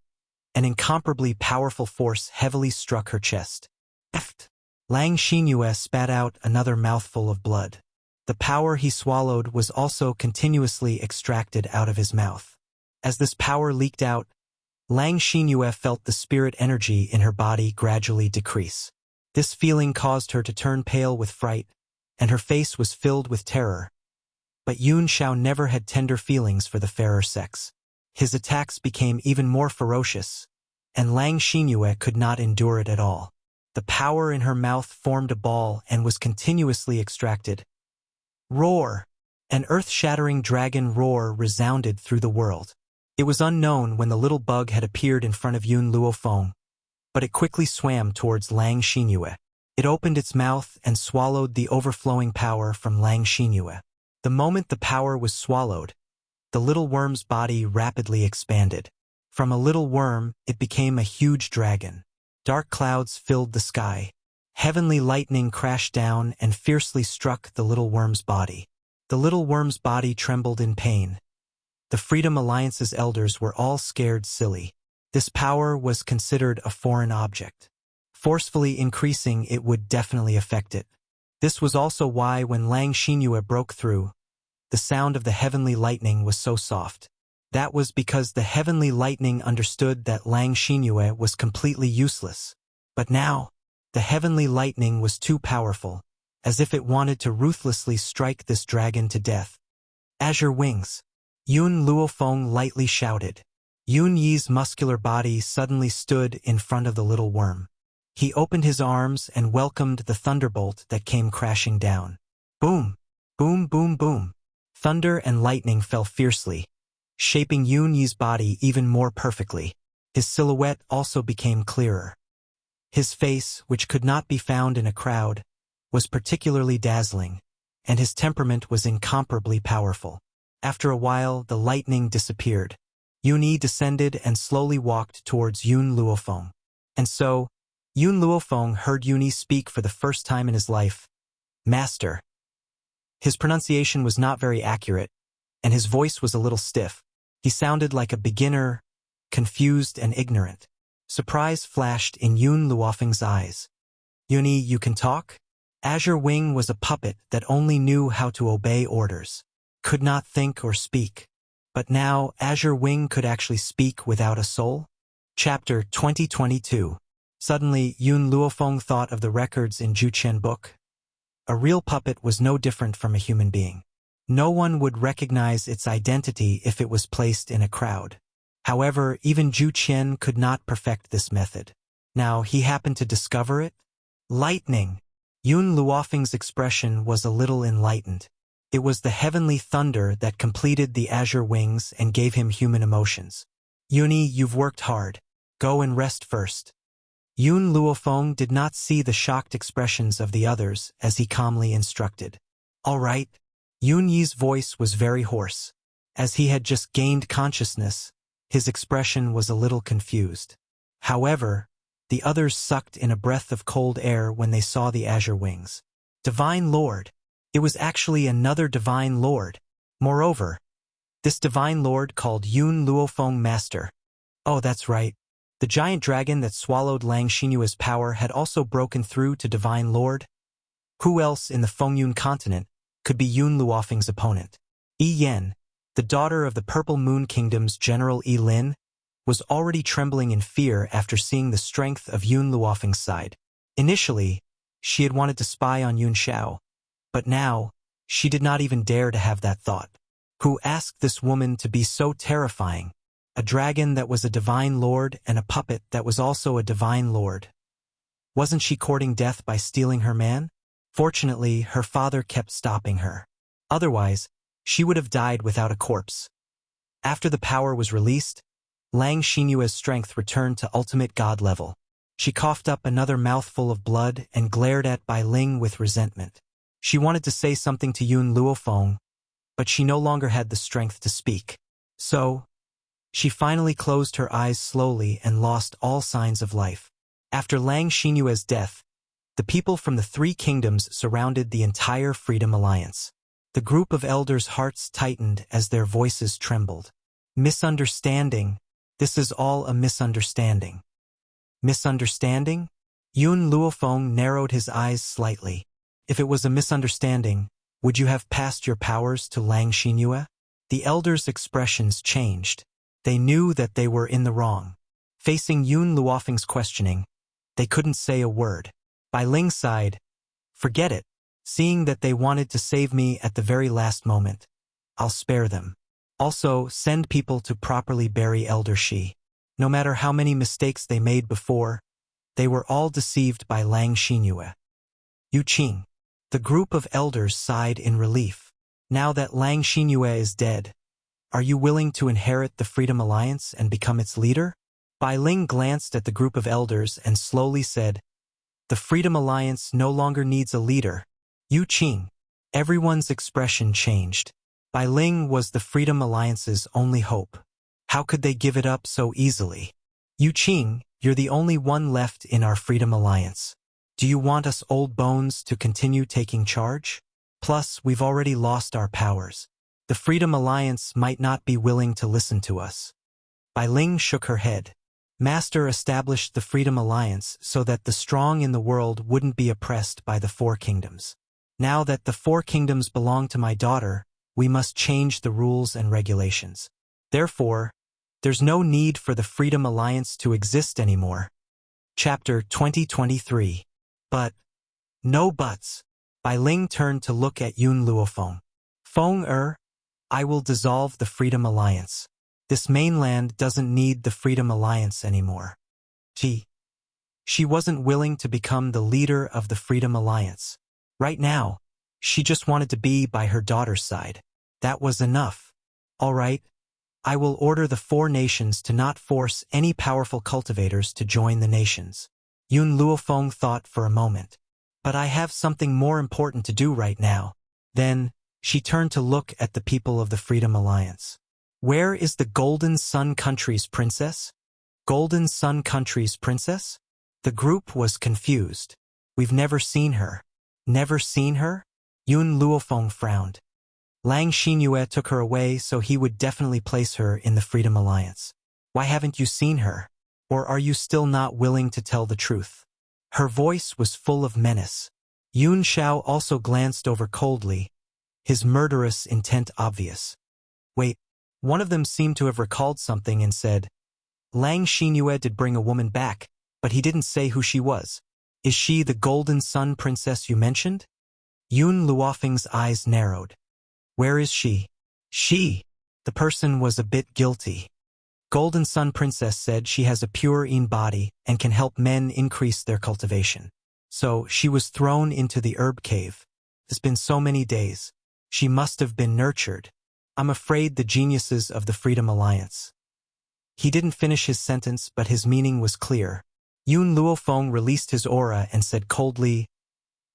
an incomparably powerful force heavily struck her chest. Eft! Lang Xinyue spat out another mouthful of blood. The power he swallowed was also continuously extracted out of his mouth. As this power leaked out, Lang Xinyue felt the spirit energy in her body gradually decrease. This feeling caused her to turn pale with fright, and her face was filled with terror. But Yun Xiao never had tender feelings for the fairer sex. His attacks became even more ferocious, and Lang Xinyue could not endure it at all. The power in her mouth formed a ball and was continuously extracted. Roar! An earth-shattering dragon roar resounded through the world. It was unknown when the little bug had appeared in front of Yun Luofeng, but it quickly swam towards Lang Xinyue. It opened its mouth and swallowed the overflowing power from Lang Xinyue. The moment the power was swallowed, the little worm's body rapidly expanded. From a little worm, it became a huge dragon. Dark clouds filled the sky. Heavenly lightning crashed down and fiercely struck the little worm's body. The little worm's body trembled in pain. The Freedom Alliance's elders were all scared silly. This power was considered a foreign object. Forcefully increasing it would definitely affect it. This was also why when Lang Xinyue broke through, the sound of the heavenly lightning was so soft. That was because the heavenly lightning understood that Lang Xinyue was completely useless. But now, the heavenly lightning was too powerful, as if it wanted to ruthlessly strike this dragon to death. Azure wings. Yun Luofeng lightly shouted. Yun Yi's muscular body suddenly stood in front of the little worm. He opened his arms and welcomed the thunderbolt that came crashing down. Boom! Boom, boom, boom. Thunder and lightning fell fiercely, shaping Yun Yi's body even more perfectly. His silhouette also became clearer. His face, which could not be found in a crowd, was particularly dazzling, and his temperament was incomparably powerful. After a while, the lightning disappeared. Yun Yi descended and slowly walked towards Yun Luofeng. And so, Yun Luofeng heard Yun Yi speak for the first time in his life. Master. His pronunciation was not very accurate, and his voice was a little stiff. He sounded like a beginner, confused and ignorant. Surprise flashed in Yun Luofeng's eyes. Yun Yi, you can talk? Azure Wing was a puppet that only knew how to obey orders, could not think or speak. But now Azure Wing could actually speak without a soul? Chapter 2022. Suddenly, Yun Luofeng thought of the records in Juqian book. A real puppet was no different from a human being. No one would recognize its identity if it was placed in a crowd. However, even Zhu Qian could not perfect this method. Now he happened to discover it. Lightning! Yun Luofeng's expression was a little enlightened. It was the heavenly thunder that completed the azure wings and gave him human emotions. Yun Yi, you've worked hard. Go and rest first. Yun Luofeng did not see the shocked expressions of the others as he calmly instructed. All right. Yun Yi's voice was very hoarse. As he had just gained consciousness, his expression was a little confused. However, the others sucked in a breath of cold air when they saw the azure wings. Divine Lord! It was actually another Divine Lord. Moreover, This divine lord called Yun Luofeng Master. Oh, that's right. The giant dragon that swallowed Lang Xinyue's power had also broken through to divine lord. Who else in the Fengyun continent could be Yun Luofeng's opponent? Yi Yen, the daughter of the Purple Moon Kingdom's General Yi Lin, was already trembling in fear after seeing the strength of Yun Luofeng's side. Initially, she had wanted to spy on Yun Xiao, but now, she did not even dare to have that thought. Who asked this woman to be so terrifying? A dragon that was a divine lord and a puppet that was also a divine lord. Wasn't she courting death by stealing her man? Fortunately, her father kept stopping her. Otherwise, she would have died without a corpse. After the power was released, Lang Xinyue's strength returned to ultimate god level. She coughed up another mouthful of blood and glared at Bai Ling with resentment. She wanted to say something to Yun Luofeng, but she no longer had the strength to speak. So, she finally closed her eyes slowly and lost all signs of life. After Lang Xinyue's death, the people from the three kingdoms surrounded the entire Freedom Alliance. The group of elders' hearts tightened as their voices trembled. Misunderstanding. This is all a misunderstanding. Misunderstanding? Yun Luofeng narrowed his eyes slightly. If it was a misunderstanding, would you have passed your powers to Lang Xinyue? The elders' expressions changed. They knew that they were in the wrong. Facing Yun Luofeng's questioning, they couldn't say a word. Bai Ling sighed. Forget it. Seeing that they wanted to save me at the very last moment, I'll spare them. Also, send people to properly bury Elder Shi. No matter how many mistakes they made before, they were all deceived by Lang Xinyue. Yu Qing. The group of elders sighed in relief. Now that Lang Xinyue is dead, are you willing to inherit the Freedom Alliance and become its leader? Bai Ling glanced at the group of elders and slowly said, the Freedom Alliance no longer needs a leader. Yu Qing. Everyone's expression changed. Bai Ling was the Freedom Alliance's only hope. How could they give it up so easily? Yu Qing, you're the only one left in our Freedom Alliance. Do you want us old bones to continue taking charge? Plus, we've already lost our powers. The Freedom Alliance might not be willing to listen to us. Bai Ling shook her head. Master established the Freedom Alliance so that the strong in the world wouldn't be oppressed by the Four Kingdoms. Now that the Four Kingdoms belong to my daughter, we must change the rules and regulations. Therefore, there's no need for the Freedom Alliance to exist anymore. Chapter 2023. But, no buts. Bai Ling turned to look at Yun Luofeng. Feng I will dissolve the Freedom Alliance. This mainland doesn't need the Freedom Alliance anymore. She wasn't willing to become the leader of the Freedom Alliance. Right now, she just wanted to be by her daughter's side. That was enough. All right, I will order the four nations to not force any powerful cultivators to join the nations. Yun Luofeng thought for a moment. But I have something more important to do right now. Then, she turned to look at the people of the Freedom Alliance. Where is the Golden Sun Country's princess? Golden Sun Country's princess? The group was confused. We've never seen her. Never seen her? Yun Luofeng frowned. Lang Xinyue took her away so he would definitely place her in the Freedom Alliance. Why haven't you seen her? Or are you still not willing to tell the truth? Her voice was full of menace. Yun Xiao also glanced over coldly, his murderous intent obvious. Wait, one of them seemed to have recalled something and said, Lang Xinyue did bring a woman back, but he didn't say who she was. Is she the Golden Sun Princess you mentioned? Yun Luofeng's eyes narrowed. Where is she? She. The person was a bit guilty. Golden Sun Princess said she has a pure Yin body and can help men increase their cultivation. So she was thrown into the herb cave. It's been so many days. She must have been nurtured. I'm afraid the geniuses of the Freedom Alliance. He didn't finish his sentence, but his meaning was clear. Yun Luofeng released his aura and said coldly,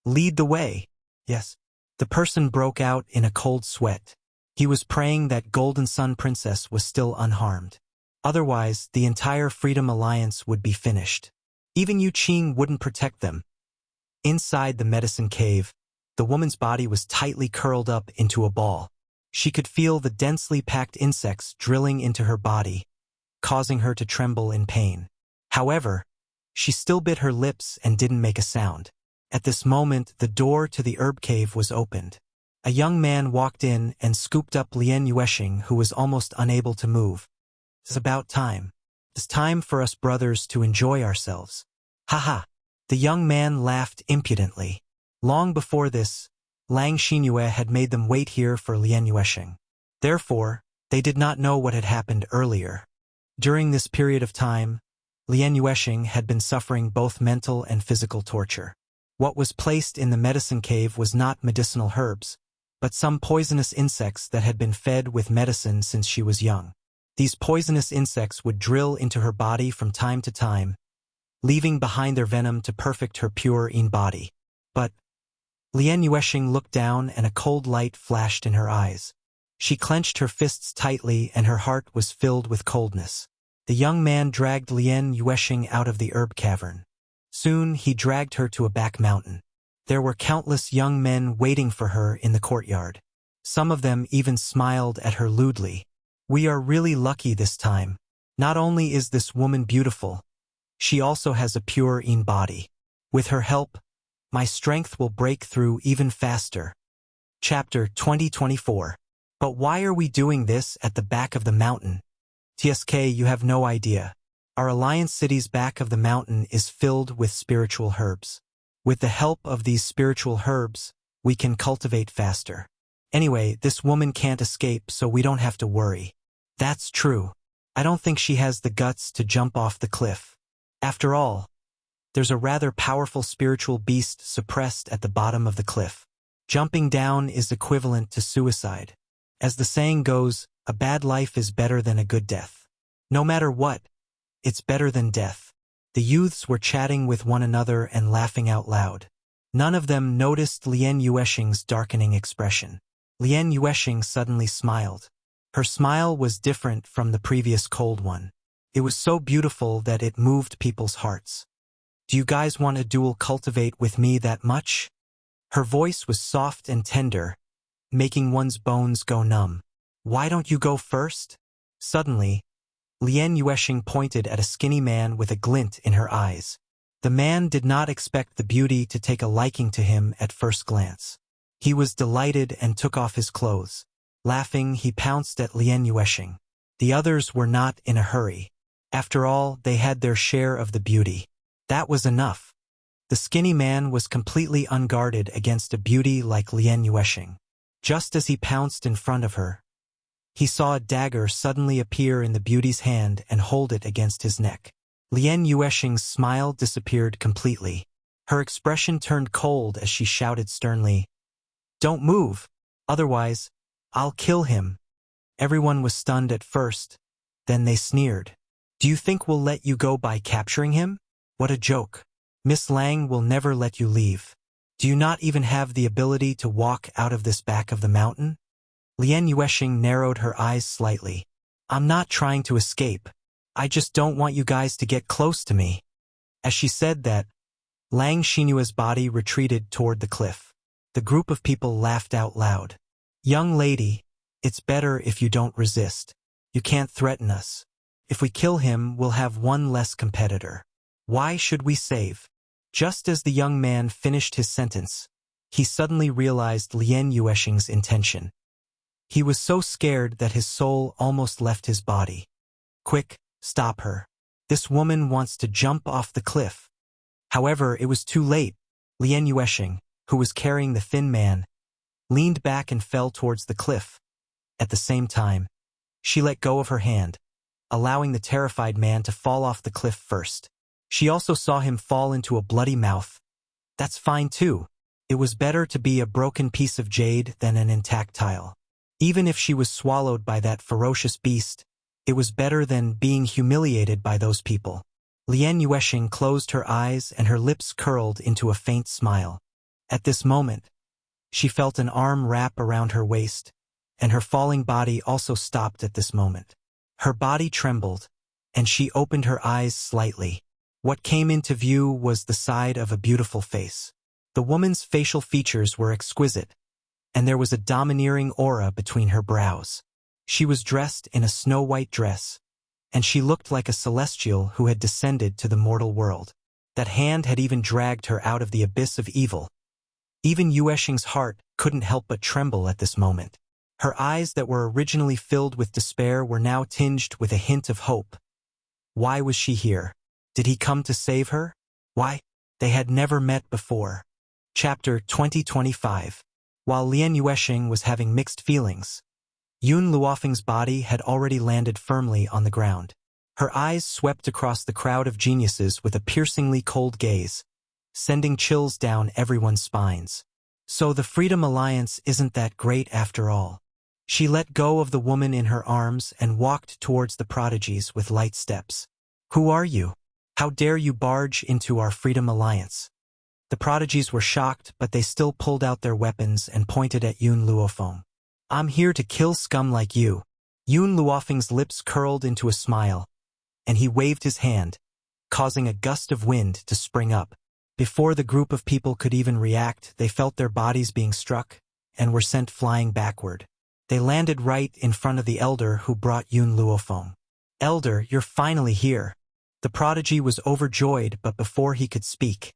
Lead the way. Yes. The person broke out in a cold sweat. He was praying that Golden Sun Princess was still unharmed. Otherwise, the entire Freedom Alliance would be finished. Even Yu Qing wouldn't protect them. Inside the medicine cave, the woman's body was tightly curled up into a ball. She could feel the densely packed insects drilling into her body, causing her to tremble in pain. However, she still bit her lips and didn't make a sound. At this moment, the door to the herb cave was opened. A young man walked in and scooped up Lien Yueshing, who was almost unable to move. It's about time. It's time for us brothers to enjoy ourselves. Haha. The young man laughed impudently. Long before this, Lang Xinyue had made them wait here for Lien Yueshing. Therefore, they did not know what had happened earlier. During this period of time, Lien Yueshing had been suffering both mental and physical torture. What was placed in the medicine cave was not medicinal herbs, but some poisonous insects that had been fed with medicine since she was young. These poisonous insects would drill into her body from time to time, leaving behind their venom to perfect her pure body. But Lien Yueshing looked down and a cold light flashed in her eyes. She clenched her fists tightly and her heart was filled with coldness. The young man dragged Lien Yueshing out of the herb cavern. Soon he dragged her to a back mountain. There were countless young men waiting for her in the courtyard. Some of them even smiled at her lewdly. We are really lucky this time. Not only is this woman beautiful, she also has a pure body. With her help, my strength will break through even faster. Chapter 2024. But why are we doing this at the back of the mountain? TSK, you have no idea. Our Alliance City's back of the mountain is filled with spiritual herbs. With the help of these spiritual herbs, we can cultivate faster. Anyway, this woman can't escape, so we don't have to worry. That's true. I don't think she has the guts to jump off the cliff. After all, there's a rather powerful spiritual beast suppressed at the bottom of the cliff. Jumping down is equivalent to suicide. As the saying goes, a bad life is better than a good death. No matter what, it's better than death. The youths were chatting with one another and laughing out loud. None of them noticed Lien Yueshing's darkening expression. Lien Yueshing suddenly smiled. Her smile was different from the previous cold one. It was so beautiful that it moved people's hearts. Do you guys want to dual cultivate with me that much? Her voice was soft and tender, making one's bones go numb. Why don't you go first? Suddenly, Lien Yueshing pointed at a skinny man with a glint in her eyes. The man did not expect the beauty to take a liking to him at first glance. He was delighted and took off his clothes. Laughing, he pounced at Lien Yueshing. The others were not in a hurry. After all, they had their share of the beauty. That was enough. The skinny man was completely unguarded against a beauty like Lien Yueshing. Just as he pounced in front of her, he saw a dagger suddenly appear in the beauty's hand and hold it against his neck. Lien Yueshing's smile disappeared completely. Her expression turned cold as she shouted sternly, "Don't move, otherwise, I'll kill him." Everyone was stunned at first, then they sneered. Do you think we'll let you go by capturing him? What a joke. Miss Lang will never let you leave. Do you not even have the ability to walk out of this back of the mountain? Lien Yueshing narrowed her eyes slightly. I'm not trying to escape. I just don't want you guys to get close to me. As she said that, Lang Xinyue's body retreated toward the cliff. The group of people laughed out loud. Young lady, it's better if you don't resist. You can't threaten us. If we kill him, we'll have one less competitor. Why should we save? Just as the young man finished his sentence, he suddenly realized Lien Yueshing's intention. He was so scared that his soul almost left his body. Quick, stop her. This woman wants to jump off the cliff. However, it was too late. Lien Yueshing, who was carrying the thin man, leaned back and fell towards the cliff. At the same time, she let go of her hand, allowing the terrified man to fall off the cliff first. She also saw him fall into a bloody mouth. That's fine too. It was better to be a broken piece of jade than an intact tile. Even if she was swallowed by that ferocious beast, it was better than being humiliated by those people. Lien Yueshing closed her eyes and her lips curled into a faint smile. At this moment, she felt an arm wrap around her waist, and her falling body also stopped at this moment. Her body trembled, and she opened her eyes slightly. What came into view was the side of a beautiful face. The woman's facial features were exquisite, and there was a domineering aura between her brows. She was dressed in a snow-white dress, and she looked like a celestial who had descended to the mortal world. That hand had even dragged her out of the abyss of evil. Even Yueshing's heart couldn't help but tremble at this moment. Her eyes that were originally filled with despair were now tinged with a hint of hope. Why was she here? Did he come to save her? Why? They had never met before. Chapter 2025. While Lien Yueshing was having mixed feelings, Yun Luofeng's body had already landed firmly on the ground. Her eyes swept across the crowd of geniuses with a piercingly cold gaze, sending chills down everyone's spines. So the Freedom Alliance isn't that great after all. She let go of the woman in her arms and walked towards the prodigies with light steps. Who are you? How dare you barge into our Freedom Alliance? The prodigies were shocked, but they still pulled out their weapons and pointed at Yun Luofeng. I'm here to kill scum like you. Yun Luofeng's lips curled into a smile, and he waved his hand, causing a gust of wind to spring up. Before the group of people could even react, they felt their bodies being struck and were sent flying backward. They landed right in front of the elder who brought Yun Luofeng. Elder, you're finally here. The prodigy was overjoyed, but before he could speak,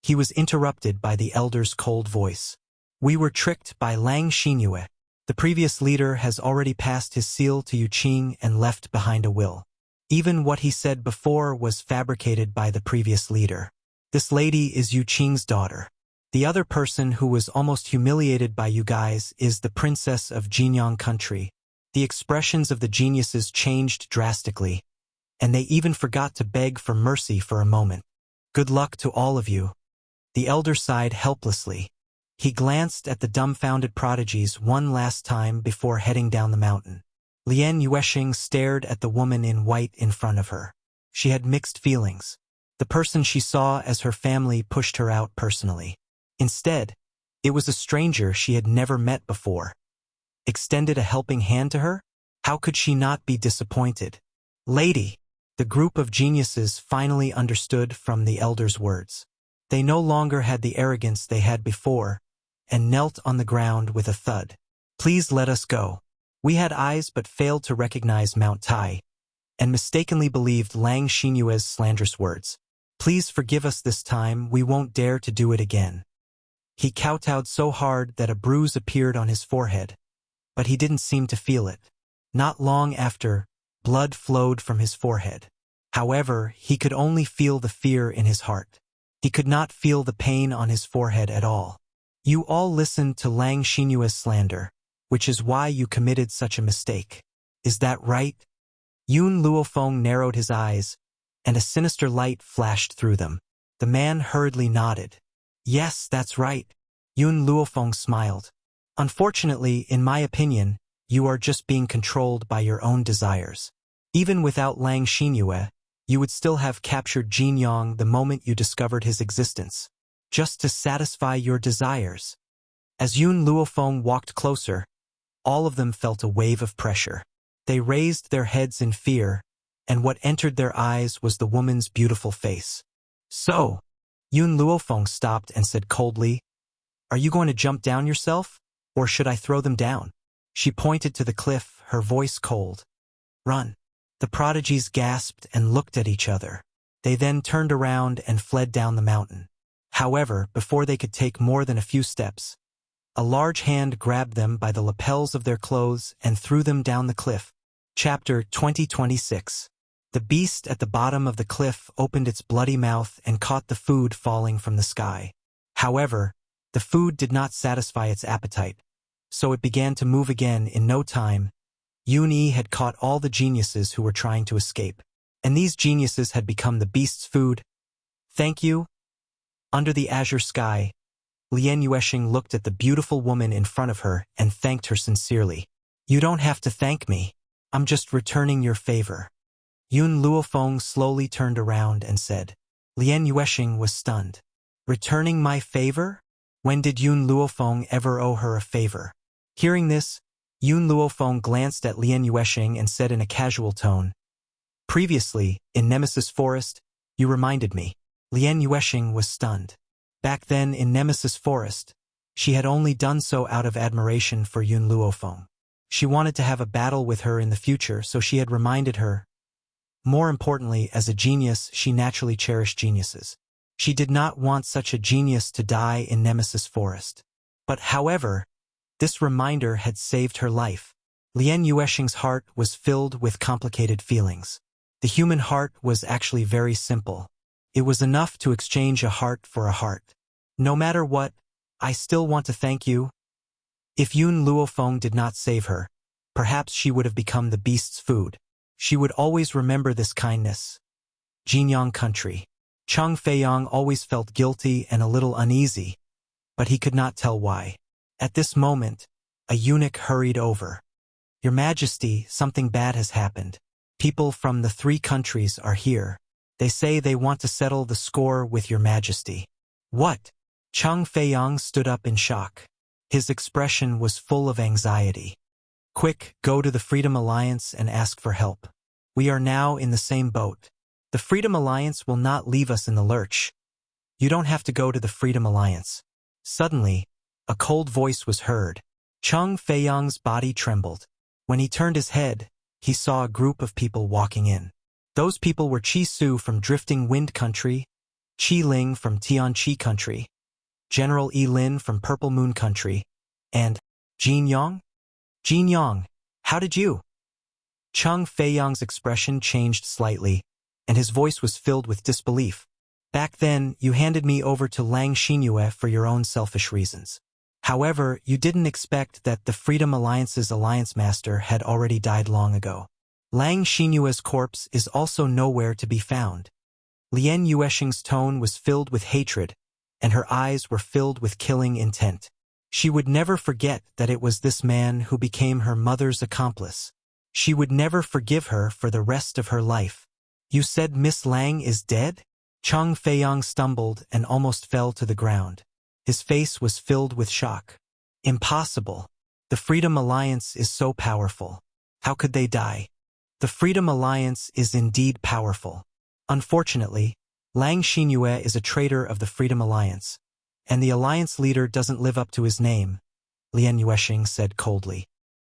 he was interrupted by the elder's cold voice. We were tricked by Lang Xinyue. The previous leader has already passed his seal to Yu Qing and left behind a will. Even what he said before was fabricated by the previous leader. This lady is Yu Qing's daughter. The other person who was almost humiliated by you guys is the princess of Jinyang country. The expressions of the geniuses changed drastically, and they even forgot to beg for mercy for a moment. Good luck to all of you. The elder sighed helplessly. He glanced at the dumbfounded prodigies one last time before heading down the mountain. Lien Yueshing stared at the woman in white in front of her. She had mixed feelings. The person she saw as her family pushed her out personally. Instead, it was a stranger she had never met before. Extended a helping hand to her? How could she not be disappointed? Lady! The group of geniuses finally understood from the elder's words. They no longer had the arrogance they had before, and knelt on the ground with a thud. Please let us go. We had eyes but failed to recognize Mount Tai, and mistakenly believed Lang Xinyue's slanderous words. Please forgive us this time, we won't dare to do it again. He kowtowed so hard that a bruise appeared on his forehead, but he didn't seem to feel it. Not long after, blood flowed from his forehead. However, he could only feel the fear in his heart. He could not feel the pain on his forehead at all. You all listened to Lang Xinyue's slander, which is why you committed such a mistake. Is that right? Yun Luofeng narrowed his eyes, and a sinister light flashed through them. The man hurriedly nodded. Yes, that's right. Yun Luofeng smiled. Unfortunately, in my opinion, you are just being controlled by your own desires. Even without Lang Xinyue, you would still have captured Jinyang the moment you discovered his existence, just to satisfy your desires. As Yun Luofeng walked closer, all of them felt a wave of pressure. They raised their heads in fear, and what entered their eyes was the woman's beautiful face. So, Yun Luofeng stopped and said coldly, Are you going to jump down yourself, or should I throw them down? She pointed to the cliff, her voice cold. Run. The prodigies gasped and looked at each other. They then turned around and fled down the mountain. However, before they could take more than a few steps, a large hand grabbed them by the lapels of their clothes and threw them down the cliff. Chapter 2026. The beast at the bottom of the cliff opened its bloody mouth and caught the food falling from the sky. However, the food did not satisfy its appetite, so it began to move again in no time. Yun-Yi had caught all the geniuses who were trying to escape, and these geniuses had become the beast's food. Thank you. Under the azure sky, Lien Yueshing looked at the beautiful woman in front of her and thanked her sincerely. You don't have to thank me. I'm just returning your favor. Yun Luofeng slowly turned around and said. Lien Yueshing was stunned. Returning my favor? When did Yun Luofeng ever owe her a favor? Hearing this, Yun Luofeng glanced at Lien Yueshing and said in a casual tone, Previously, in Nemesis Forest, you reminded me. Lien Yueshing was stunned. Back then in Nemesis Forest, She had only done so out of admiration for Yun Luofeng. She wanted to have a battle with her in the future, so she had reminded her. More importantly, as a genius, she naturally cherished geniuses. She did not want such a genius to die in Nemesis Forest. But however, this reminder had saved her life. Lian Yuesheng's heart was filled with complicated feelings. The human heart was actually very simple. It was enough to exchange a heart for a heart. No matter what, I still want to thank you. If Yun Luofeng did not save her, perhaps she would have become the beast's food. She would always remember this kindness. Jinyang Country. Cheng Feiyang always felt guilty and a little uneasy, but he could not tell why. At this moment, a eunuch hurried over. Your Majesty, something bad has happened. People from the 3 countries are here. They say they want to settle the score with Your Majesty. What? Cheng Feiyang stood up in shock. His expression was full of anxiety. Quick, go to the Freedom Alliance and ask for help. We are now in the same boat. The Freedom Alliance will not leave us in the lurch. You don't have to go to the Freedom Alliance. Suddenly, a cold voice was heard. Cheng Feiyang's body trembled. When he turned his head, he saw a group of people walking in. Those people were Qi Su from Drifting Wind Country, Qi Ling from Tianqi Country, General Yi Lin from Purple Moon Country, and Jin Yang? Jin Yang, how did you? Cheng Feiyang's expression changed slightly, and his voice was filled with disbelief. Back then, you handed me over to Lang Xinyue for your own selfish reasons. However, you didn't expect that the Freedom Alliance's Alliance Master had already died long ago. Lang Xinyue's corpse is also nowhere to be found. Lian Yuesheng's tone was filled with hatred, and her eyes were filled with killing intent. She would never forget that it was this man who became her mother's accomplice. She would never forgive her for the rest of her life. You said Miss Lang is dead? Cheng Feiyang stumbled and almost fell to the ground. His face was filled with shock. Impossible. The Freedom Alliance is so powerful. How could they die? The Freedom Alliance is indeed powerful. Unfortunately, Lang Xinyue is a traitor of the Freedom Alliance, and the Alliance leader doesn't live up to his name, Lian Yuesheng said coldly.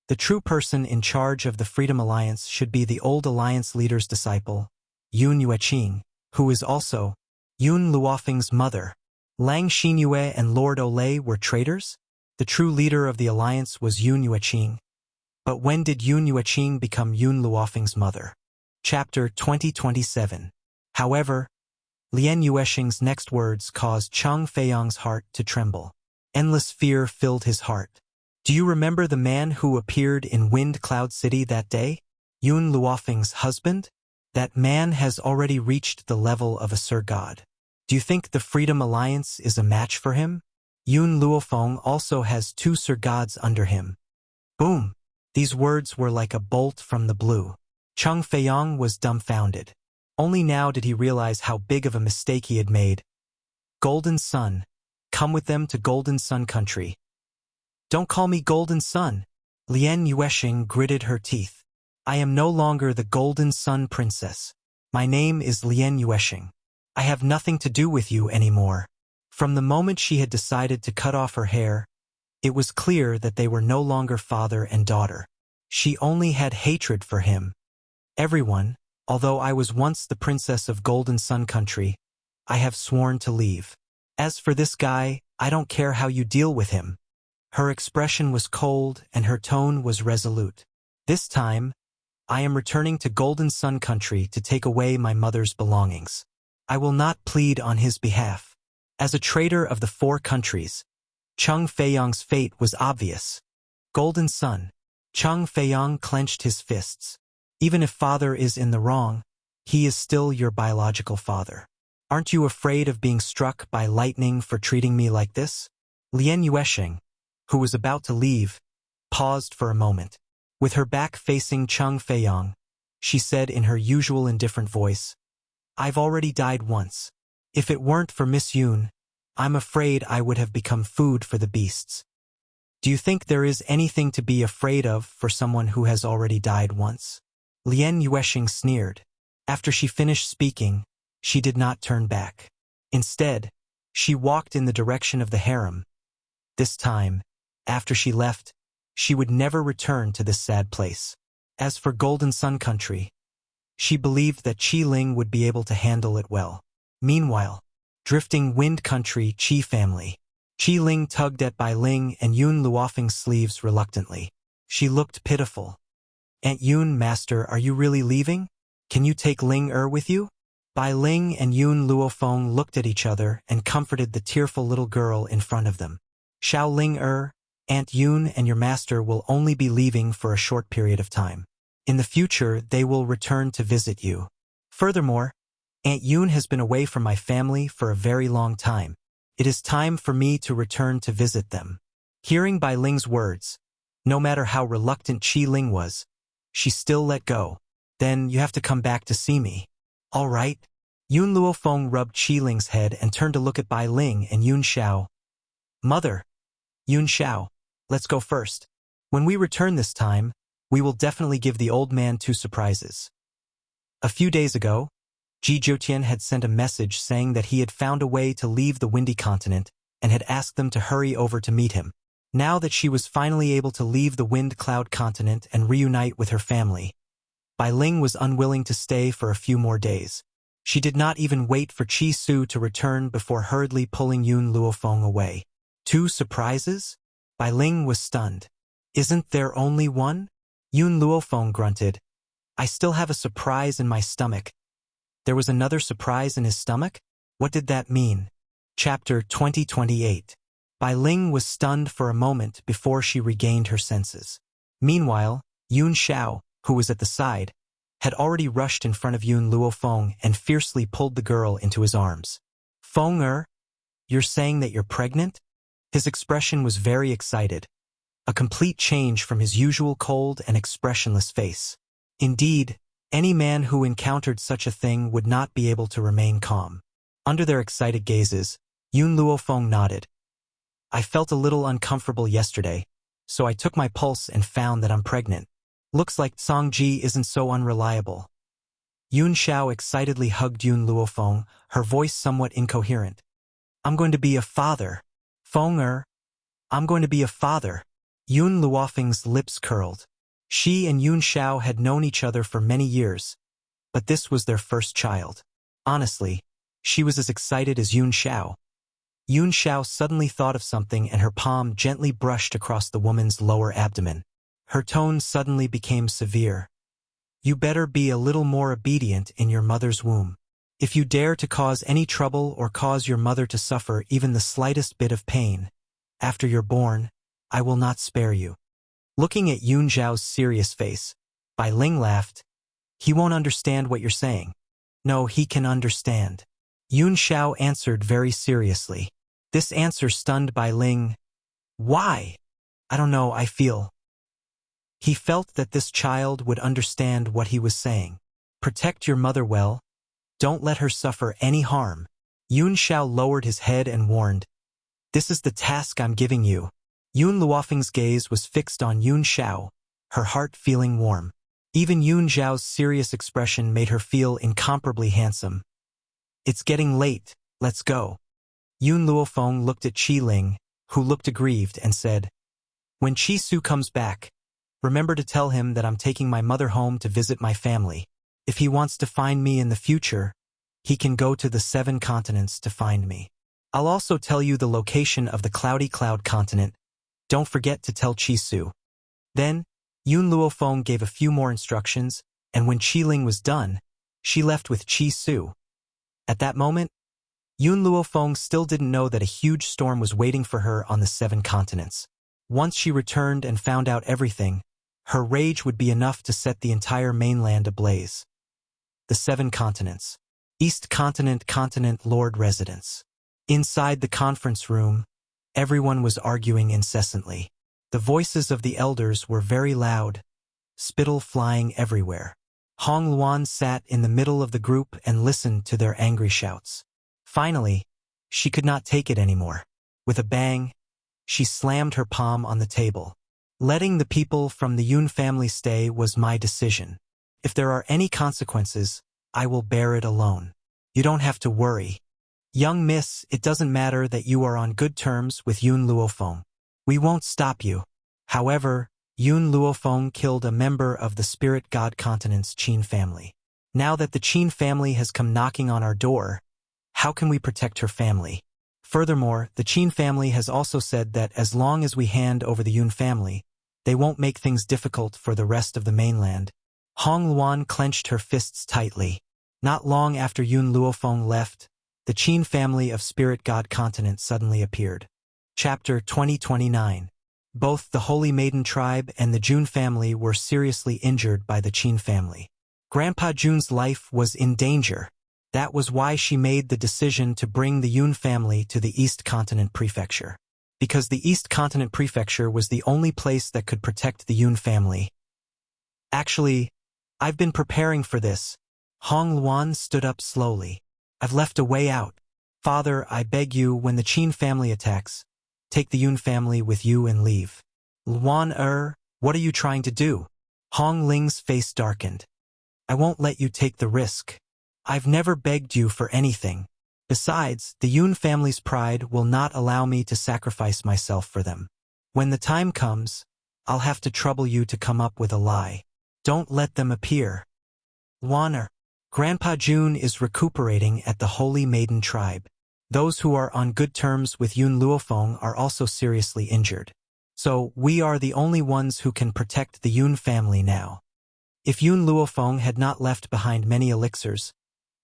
The true person in charge of the Freedom Alliance should be the old Alliance leader's disciple, Yun Yueqing, who is also Yun Luofeng's mother. Lang Xinyue and Lord Olay were traitors? The true leader of the alliance was Yun Yueqing. But when did Yun Yueqing become Yun Luofeng's mother? Chapter 2027. However, Lian Yuesheng's next words caused Cheng Feiyang's heart to tremble. Endless fear filled his heart. Do you remember the man who appeared in Wind Cloud City that day? Yun Luofeng's husband? That man has already reached the level of a Sir God. Do you think the Freedom Alliance is a match for him? Yun Luofeng also has 2 Sir Gods under him. Boom! These words were like a bolt from the blue. Cheng Feiyang was dumbfounded. Only now did he realize how big of a mistake he had made. Golden Sun. Come with them to Golden Sun Country. Don't call me Golden Sun. Lian Yuesheng gritted her teeth. I am no longer the Golden Sun Princess. My name is Lian Yuesheng. I have nothing to do with you anymore. From the moment she had decided to cut off her hair, it was clear that they were no longer father and daughter. She only had hatred for him. Everyone, although I was once the princess of Golden Sun Country, I have sworn to leave. As for this guy, I don't care how you deal with him. Her expression was cold and her tone was resolute. This time, I am returning to Golden Sun Country to take away my mother's belongings. I will not plead on his behalf. As a traitor of the 4 countries, Cheng Feiyang's fate was obvious. Golden Sun. Cheng Feiyang clenched his fists. Even if father is in the wrong, he is still your biological father. Aren't you afraid of being struck by lightning for treating me like this? Lian Yuesheng, who was about to leave, paused for a moment. With her back facing Cheng Feiyang, she said in her usual indifferent voice, I've already died once. If it weren't for Miss Yun, I'm afraid I would have become food for the beasts. Do you think there is anything to be afraid of for someone who has already died once? Lian Yuesheng sneered. After she finished speaking, she did not turn back. Instead, she walked in the direction of the harem. This time, after she left, she would never return to this sad place. As for Golden Sun Country, she believed that Qi Ling would be able to handle it well. Meanwhile, Drifting Wind Country Qi family. Qi Ling tugged at Bai Ling and Yun Luofeng's sleeves reluctantly. She looked pitiful. Aunt Yun, master, are you really leaving? Can you take Ling with you? Bai Ling and Yun Luofeng looked at each other and comforted the tearful little girl in front of them. Xiao Ling Aunt Yun and your master will only be leaving for a short period of time. In the future, they will return to visit you. Furthermore, Aunt Yun has been away from my family for a very long time. It is time for me to return to visit them. Hearing Bai Ling's words, no matter how reluctant Qi Ling was, she still let go. Then you have to come back to see me. All right. Yun Luofeng rubbed Qi Ling's head and turned to look at Bai Ling and Yun Xiao. Mother, Yun Xiao, let's go first. When we return this time, we will definitely give the old man 2 surprises. A few days ago, Ji Jiutian had sent a message saying that he had found a way to leave the windy continent and had asked them to hurry over to meet him. Now that she was finally able to leave the wind cloud continent and reunite with her family, Bai Ling was unwilling to stay for a few more days. She did not even wait for Qi Su to return before hurriedly pulling Yun Luofeng away. 2 surprises? Bai Ling was stunned. Isn't there only one? Yun Luofeng grunted. I still have a surprise in my stomach. There was another surprise in his stomach? What did that mean? Chapter 2028. Bai Ling was stunned for a moment before she regained her senses. Meanwhile, Yun Xiao, who was at the side, had already rushed in front of Yun Luofeng and fiercely pulled the girl into his arms. Feng you're saying that you're pregnant? His expression was very excited, a complete change from his usual cold and expressionless face. Indeed, any man who encountered such a thing would not be able to remain calm. Under their excited gazes, Yun Luofeng nodded. I felt a little uncomfortable yesterday, so I took my pulse and found that I'm pregnant. Looks like Songji isn't so unreliable. Yun Xiao excitedly hugged Yun Luofeng, her voice somewhat incoherent. I'm going to be a father. Feng I'm going to be a father. Yun Luofeng's lips curled. She and Yun Xiao had known each other for many years, but this was their first child. Honestly, she was as excited as Yun Xiao. Yun Xiao suddenly thought of something and her palm gently brushed across the woman's lower abdomen. Her tone suddenly became severe. You better be a little more obedient in your mother's womb. If you dare to cause any trouble or cause your mother to suffer even the slightest bit of pain, after you're born, I will not spare you. Looking at Yun Xiao's serious face, Bai Ling laughed. He won't understand what you're saying. No, he can understand. Yun Xiao answered very seriously. This answer stunned Bai Ling. Why? I don't know, I feel. He felt that this child would understand what he was saying. Protect your mother well. Don't let her suffer any harm. Yun Xiao lowered his head and warned. This is the task I'm giving you. Yun Luofeng's gaze was fixed on Yun Xiao, her heart feeling warm. Even Yun Xiao's serious expression made her feel incomparably handsome. It's getting late, let's go. Yun Luofeng looked at Qi Ling, who looked aggrieved, and said, When Qi Su comes back, remember to tell him that I'm taking my mother home to visit my family. If he wants to find me in the future, he can go to the 7 continents to find me. I'll also tell you the location of the Cloudy Cloud continent. Don't forget to tell Qi Su. Then, Yun Luofeng gave a few more instructions, and when Qi Ling was done, she left with Qi Su. At that moment, Yun Luofeng still didn't know that a huge storm was waiting for her on the 7 continents. Once she returned and found out everything, her rage would be enough to set the entire mainland ablaze. The 7 continents. East Continent Lord Residence. Inside the conference room, everyone was arguing incessantly. The voices of the elders were very loud, spittle flying everywhere. Hong Luan sat in the middle of the group and listened to their angry shouts. Finally, she could not take it anymore. With a bang, she slammed her palm on the table. Letting the people from the Yun family stay was my decision. If there are any consequences, I will bear it alone. You don't have to worry. Young miss, it doesn't matter that you are on good terms with Yun Luofeng. We won't stop you. However, Yun Luofeng killed a member of the spirit god continent's Qin family. Now that the Qin family has come knocking on our door, how can we protect her family? Furthermore, the Qin family has also said that as long as we hand over the Yun family, they won't make things difficult for the rest of the mainland. Hong Luan clenched her fists tightly. Not long after Yun Luofeng left, the Qin family of spirit god continent suddenly appeared. Chapter 2029. Both the Holy Maiden tribe and the Jun family were seriously injured by the Qin family. Grandpa Jun's life was in danger. That was why she made the decision to bring the Yun family to the East Continent Prefecture. Because the East Continent Prefecture was the only place that could protect the Yun family. Actually, I've been preparing for this. Hong Luan stood up slowly. I've left a way out. Father, I beg you, when the Qin family attacks, take the Yun family with you and leave. Luan what are you trying to do? Hong Ling's face darkened. I won't let you take the risk. I've never begged you for anything. Besides, the Yun family's pride will not allow me to sacrifice myself for them. When the time comes, I'll have to trouble you to come up with a lie. Don't let them appear. Luan Grandpa Jun is recuperating at the Holy Maiden tribe. Those who are on good terms with Yun Luofeng are also seriously injured. So, we are the only ones who can protect the Yun family now. If Yun Luofeng had not left behind many elixirs,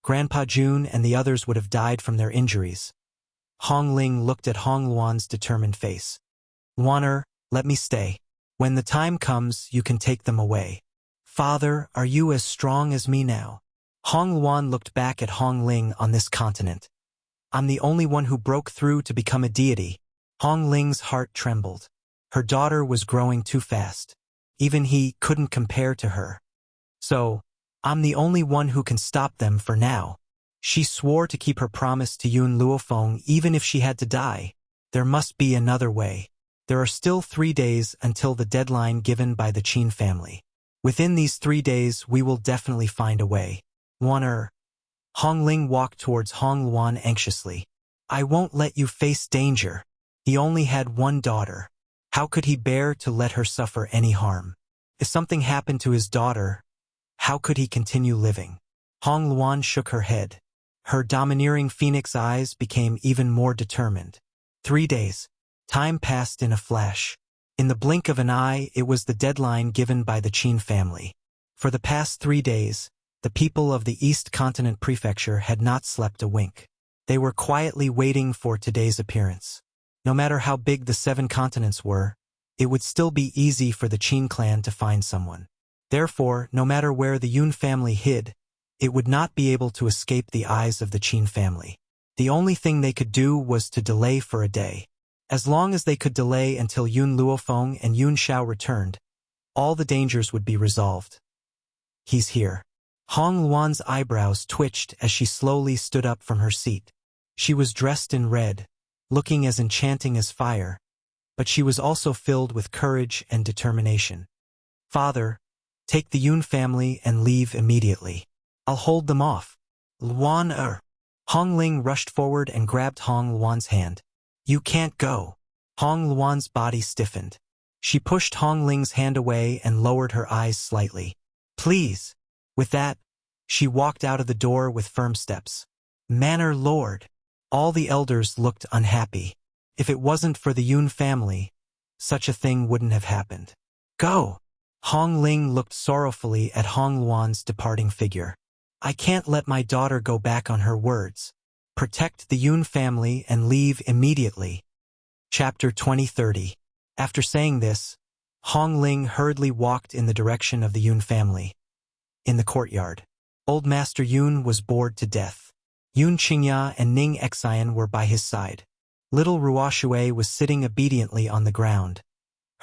Grandpa Jun and the others would have died from their injuries. Hong Ling looked at Hong Luan's determined face. Luan let me stay. When the time comes, you can take them away. Father, are you as strong as me now? Hong Luan looked back at Hong Ling on this continent. I'm the only one who broke through to become a deity. Hong Ling's heart trembled. Her daughter was growing too fast. Even he couldn't compare to her. So, I'm the only one who can stop them for now. She swore to keep her promise to Yun Luofeng even if she had to die. There must be another way. There are still 3 days until the deadline given by the Qin family. Within these 3 days, we will definitely find a way. Luan Hong Ling walked towards Hong Luan anxiously. I won't let you face danger. He only had one daughter. How could he bear to let her suffer any harm? If something happened to his daughter, how could he continue living? Hong Luan shook her head. Her domineering phoenix eyes became even more determined. 3 days. Time passed in a flash. In the blink of an eye, it was the deadline given by the Qin family. For the past 3 days, the people of the East Continent Prefecture had not slept a wink. They were quietly waiting for today's appearance. No matter how big the 7 continents were, it would still be easy for the Qin clan to find someone. Therefore, no matter where the Yun family hid, it would not be able to escape the eyes of the Qin family. The only thing they could do was to delay for a day. As long as they could delay until Yun Luofeng and Yun Xiao returned, all the dangers would be resolved. He's here. Hong Luan's eyebrows twitched as she slowly stood up from her seat. She was dressed in red, looking as enchanting as fire, but she was also filled with courage and determination. Father, take the Yun family and leave immediately. I'll hold them off. Luan Hong Ling rushed forward and grabbed Hong Luan's hand. You can't go. Hong Luan's body stiffened. She pushed Hong Ling's hand away and lowered her eyes slightly. Please. With that, she walked out of the door with firm steps. Manor Lord. All the elders looked unhappy. If it wasn't for the Yun family, such a thing wouldn't have happened. Go. Hong Ling looked sorrowfully at Hong Luan's departing figure. I can't let my daughter go back on her words. Protect the Yun family and leave immediately. Chapter 2030. After saying this, Hong Ling hurriedly walked in the direction of the Yun family. In the courtyard, Old Master Yun was bored to death. Yun Qingya and Ning Xian were by his side. Little Ruoshui was sitting obediently on the ground,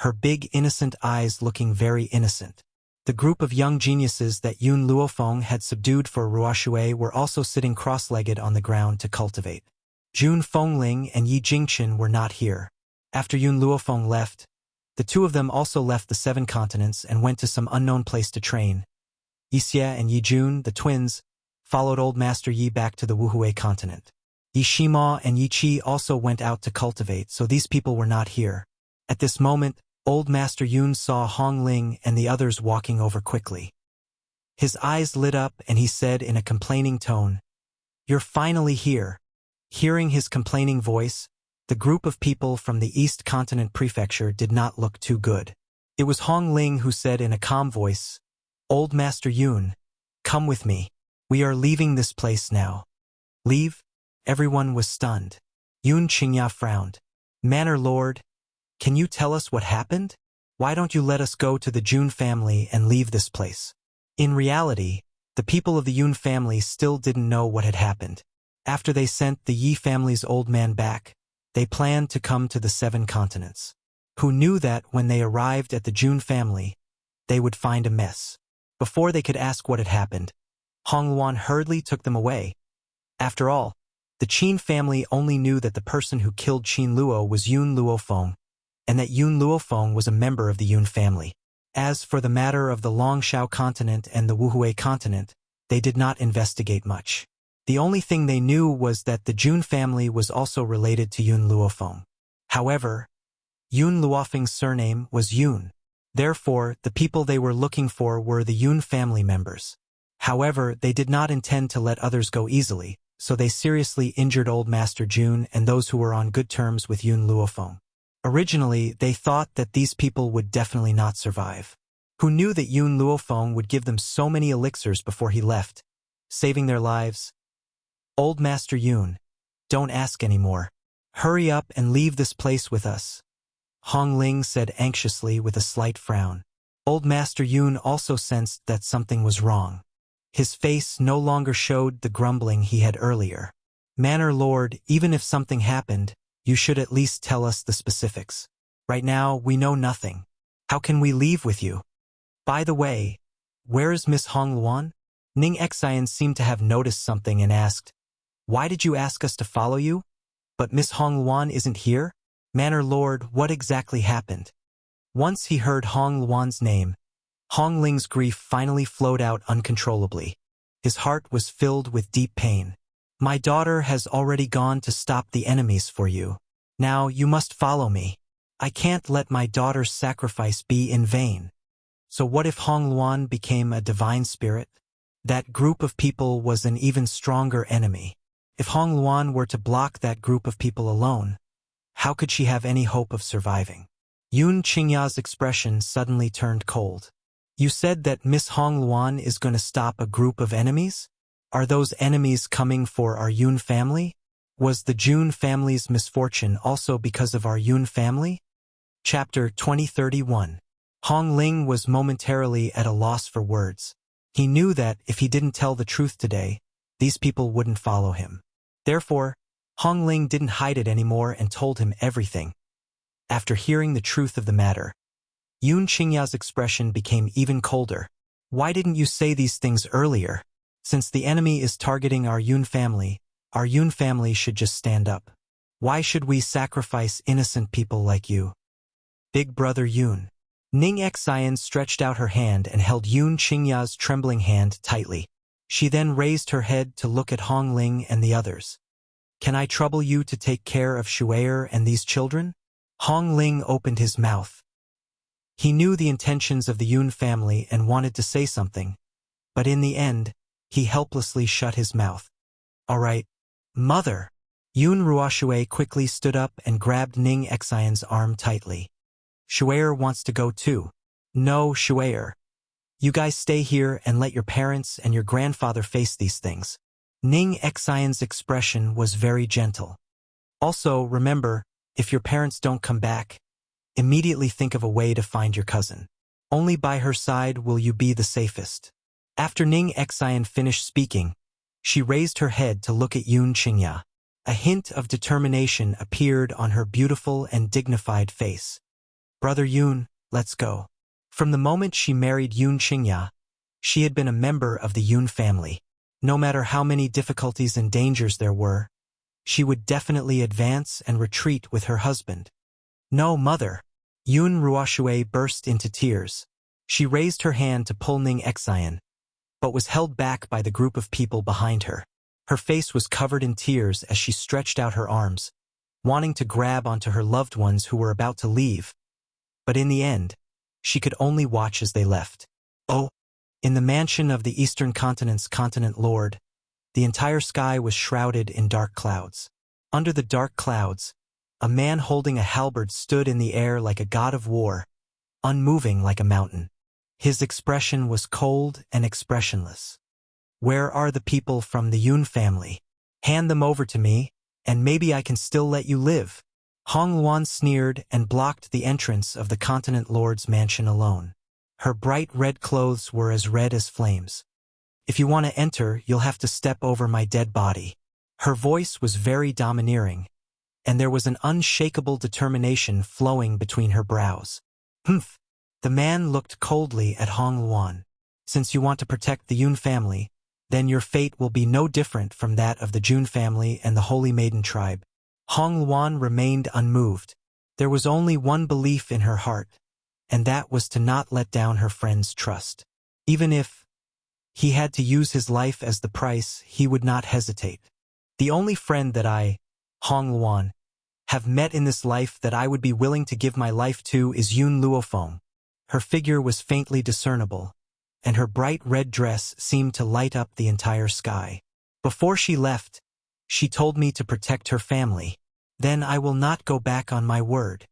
her big innocent eyes looking very innocent. The group of young geniuses that Yun Luofeng had subdued for Ruoshui were also sitting cross-legged on the ground to cultivate. Jun Fengling and Yi Jingchen were not here. After Yun Luofeng left, the two of them also left the 7 continents and went to some unknown place to train. Yixia and Yi Jun, the twins, followed Old Master Yi back to the Wuhui continent. Yi Shima and Yi Qi also went out to cultivate, so these people were not here. At this moment, old Master Yun saw Hong Ling and the others walking over quickly. His eyes lit up and he said in a complaining tone, "You're finally here." Hearing his complaining voice, the group of people from the East Continent Prefecture did not look too good. It was Hong Ling who said in a calm voice, "Old Master Yun, come with me. We are leaving this place now." "Leave?" Everyone was stunned. Yun Qingya frowned. "Manor Lord, can you tell us what happened? Why don't you let us go to the Jun family and leave this place?" In reality, the people of the Yun family still didn't know what had happened. After they sent the Yi family's old man back, they planned to come to the 7 continents. Who knew that when they arrived at the Jun family, they would find a mess. Before they could ask what had happened, Hong Luan hurriedly took them away. After all, the Qin family only knew that the person who killed Qin Luo was Yun Luofeng, and that Yun Luofeng was a member of the Yun family. As for the matter of the Longshao continent and the Wuhui continent, they did not investigate much. The only thing they knew was that the Jun family was also related to Yun Luofeng. However, Yun Luofeng's surname was Yun. Therefore, the people they were looking for were the Yun family members. However, they did not intend to let others go easily, so they seriously injured Old Master Jun and those who were on good terms with Yun Luofeng. Originally, they thought that these people would definitely not survive. Who knew that Yun Luofeng would give them so many elixirs before he left, saving their lives? "Old Master Yun, don't ask anymore. Hurry up and leave this place with us," Hong Ling said anxiously with a slight frown. Old Master Yun also sensed that something was wrong. His face no longer showed the grumbling he had earlier. "Manor Lord, even if something happened, you should at least tell us the specifics. Right now, we know nothing. How can we leave with you? By the way, where is Miss Hong Luan?" Ning Xian seemed to have noticed something and asked, "Why did you ask us to follow you? But Miss Hong Luan isn't here?" "Manor Lord, what exactly happened?" Once he heard Hong Luan's name, Hong Ling's grief finally flowed out uncontrollably. His heart was filled with deep pain. "My daughter has already gone to stop the enemies for you. Now you must follow me. I can't let my daughter's sacrifice be in vain." So what if Hong Luan became a divine spirit? That group of people was an even stronger enemy. If Hong Luan were to block that group of people alone, how could she have any hope of surviving? Yun Qingya's expression suddenly turned cold. "You said that Miss Hong Luan is going to stop a group of enemies? Are those enemies coming for our Yun family? Was the Jun family's misfortune also because of our Yun family?" Chapter 2031. Hong Ling was momentarily at a loss for words. He knew that if he didn't tell the truth today, these people wouldn't follow him. Therefore, Hong Ling didn't hide it anymore and told him everything. After hearing the truth of the matter, Yun Qingya's expression became even colder. "Why didn't you say these things earlier? Since the enemy is targeting our Yun family should just stand up. Why should we sacrifice innocent people like you? Big brother Yun." Ning Xian stretched out her hand and held Yun Qingya's trembling hand tightly. She then raised her head to look at Hong Ling and the others. "Can I trouble you to take care of Shu'er and these children?" Hong Ling opened his mouth. He knew the intentions of the Yun family and wanted to say something, but in the end, he helplessly shut his mouth. "All right, mother." Yun Ruoxue quickly stood up and grabbed Ning Xian's arm tightly. "Shu'er wants to go too." "No, Shu'er. You guys stay here and let your parents and your grandfather face these things." Ning Xian's expression was very gentle. "Also, remember, if your parents don't come back, immediately think of a way to find your cousin. Only by her side will you be the safest." After Ning Xian finished speaking, she raised her head to look at Yun Qingya. A hint of determination appeared on her beautiful and dignified face. "Brother Yun, let's go." From the moment she married Yun Qingya, she had been a member of the Yun family. No matter how many difficulties and dangers there were, she would definitely advance and retreat with her husband. "No, mother." Yun Ruoxue burst into tears. She raised her hand to pull Ning Xian, but was held back by the group of people behind her. Her face was covered in tears as she stretched out her arms. wanting to grab onto her loved ones who were about to leave. But in the end, she could only watch as they left. Oh, in the mansion of the Eastern Continent's continent lord, the entire sky was shrouded in dark clouds. Under the dark clouds, a man holding a halberd stood in the air like a god of war, unmoving like a mountain. His expression was cold and expressionless. Where are the people from the Yun family? Hand them over to me, and maybe I can still let you live. Hong Luan sneered and blocked the entrance of the continent lord's mansion alone. Her bright red clothes were as red as flames. If you want to enter, you'll have to step over my dead body. Her voice was very domineering, and there was an unshakable determination flowing between her brows. Humph! The man looked coldly at Hong Luan. Since you want to protect the Yun family, then your fate will be no different from that of the Jun family and the Holy Maiden tribe. Hong Luan remained unmoved. There was only one belief in her heart, and that was to not let down her friend's trust. Even if he had to use his life as the price, he would not hesitate. The only friend that I, Hong Luan, have met in this life that I would be willing to give my life to is Yun Luofeng. Her figure was faintly discernible, and her bright red dress seemed to light up the entire sky. Before she left, she told me to protect her family. Then I will not go back on my word.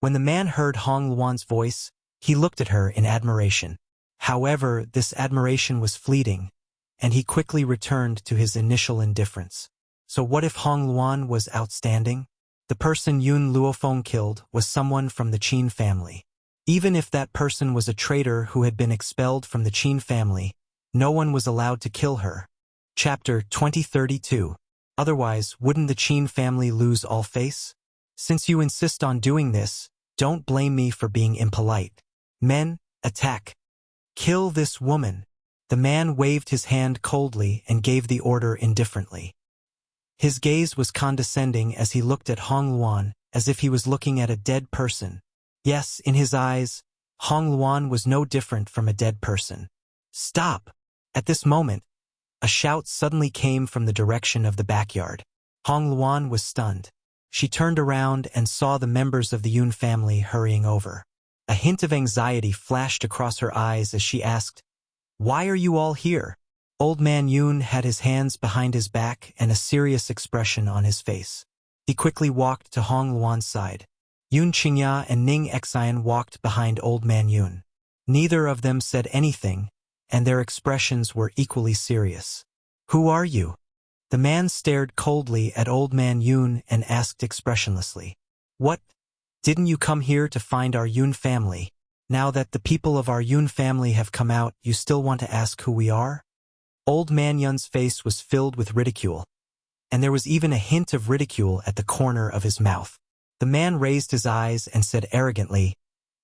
When the man heard Hong Luan's voice, he looked at her in admiration. However, this admiration was fleeting, and he quickly returned to his initial indifference. So what if Hong Luan was outstanding? The person Yun Luofeng killed was someone from the Qin family. Even if that person was a traitor who had been expelled from the Qin family, no one was allowed to kill her. Chapter 2032. Otherwise, wouldn't the Qin family lose all face? Since you insist on doing this, don't blame me for being impolite. Men, attack. Kill this woman. The man waved his hand coldly and gave the order indifferently. His gaze was condescending as he looked at Hong Luan, as if he was looking at a dead person. Yes, in his eyes, Hong Luan was no different from a dead person. Stop! At this moment, a shout suddenly came from the direction of the backyard. Hong Luan was stunned. She turned around and saw the members of the Yun family hurrying over. A hint of anxiety flashed across her eyes as she asked, "Why are you all here?" Old man Yun had his hands behind his back and a serious expression on his face. He quickly walked to Hong Luan's side. Yun Qingya and Ning Xian walked behind Old Man Yun. Neither of them said anything, and their expressions were equally serious. "Who are you?" The man stared coldly at Old Man Yun and asked expressionlessly, "What? Didn't you come here to find our Yun family? Now that the people of our Yun family have come out, you still want to ask who we are?" Old Man Yun's face was filled with ridicule, and there was even a hint of ridicule at the corner of his mouth. The man raised his eyes and said arrogantly,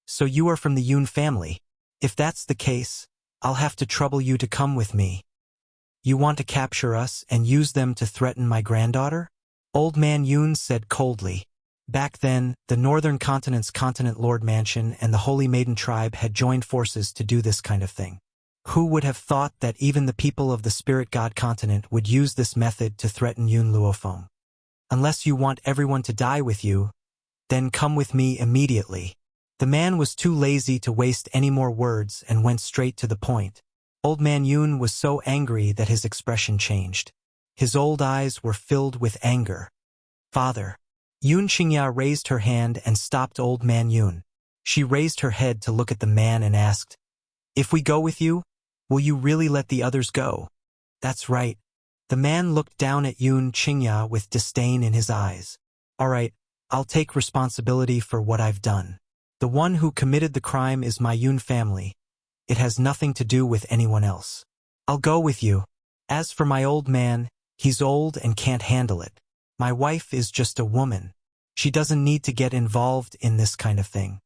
"So you are from the Yun family? If that's the case, I'll have to trouble you to come with me. You want to capture us and use them to threaten my granddaughter?" Old Man Yun said coldly. Back then, the Northern Continent's Continent Lord Mansion and the Holy Maiden tribe had joined forces to do this kind of thing. Who would have thought that even the people of the Spirit God Continent would use this method to threaten Yun Luofeng? "Unless you want everyone to die with you, then come with me immediately." The man was too lazy to waste any more words and went straight to the point. Old Man Yun was so angry that his expression changed. His old eyes were filled with anger. "Father." Yun Qingya raised her hand and stopped Old Man Yun. She raised her head to look at the man and asked, "If we go with you, will you really let the others go?" "That's right." The man looked down at Yun Qingya with disdain in his eyes. "All right, I'll take responsibility for what I've done. The one who committed the crime is my Yun family. It has nothing to do with anyone else. I'll go with you. As for my old man, he's old and can't handle it. My wife is just a woman. She doesn't need to get involved in this kind of thing."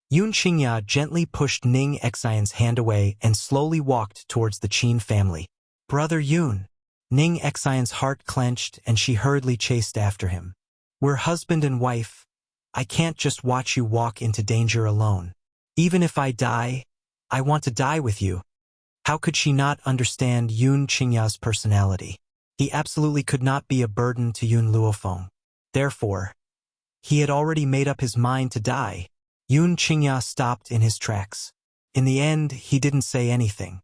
Yun Qingya gently pushed Ning Xian's hand away and slowly walked towards the Qin family. "Brother Yun." Ning Xian's heart clenched and she hurriedly chased after him. "We're husband and wife. I can't just watch you walk into danger alone. Even if I die, I want to die with you." How could she not understand Yun Qingya's personality? He absolutely could not be a burden to Yun Luofeng. Therefore, He had already made up his mind to die. Yun Qingya stopped in his tracks. In the end, he didn't say anything.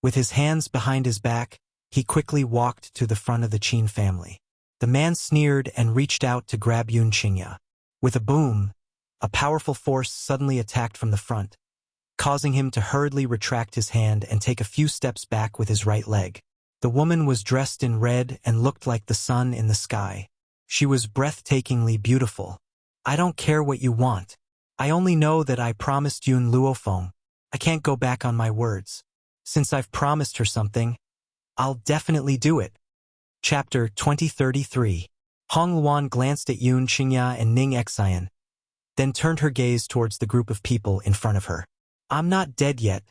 With his hands behind his back, he quickly walked to the front of the Qin family. The man sneered and reached out to grab Yun Qingya. With a boom, a powerful force suddenly attacked from the front, causing him to hurriedly retract his hand and take a few steps back with his right leg. The woman was dressed in red and looked like the sun in the sky. She was breathtakingly beautiful. I don't care what you want. I only know that I promised Yun Luofeng. I can't go back on my words. Since I've promised her something, I'll definitely do it. Chapter 2033. Hong Luan glanced at Yun Qingya and Ning Xian, then turned her gaze towards the group of people in front of her. I'm not dead yet.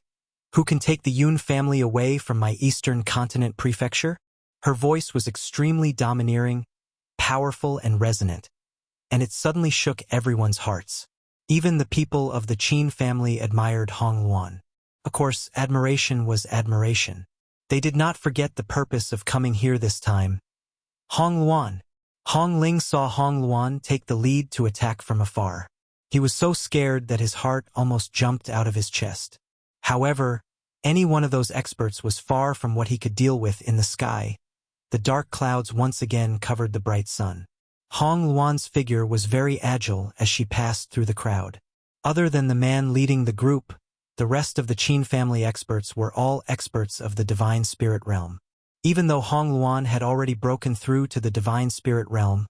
Who can take the Yun family away from my Eastern Continent prefecture? Her voice was extremely domineering, powerful and resonant, and it suddenly shook everyone's hearts. Even the people of the Qin family admired Hong Luan. Of course, admiration was admiration. They did not forget the purpose of coming here this time. Hong Luan. Hong Ling saw Hong Luan take the lead to attack from afar. He was so scared that his heart almost jumped out of his chest. However, any one of those experts was far from what he could deal with in the sky. The dark clouds once again covered the bright sun. Hong Luan's figure was very agile as she passed through the crowd. Other than the man leading the group, the rest of the Qin family experts were all experts of the divine spirit realm. Even though Hong Luan had already broken through to the divine spirit realm,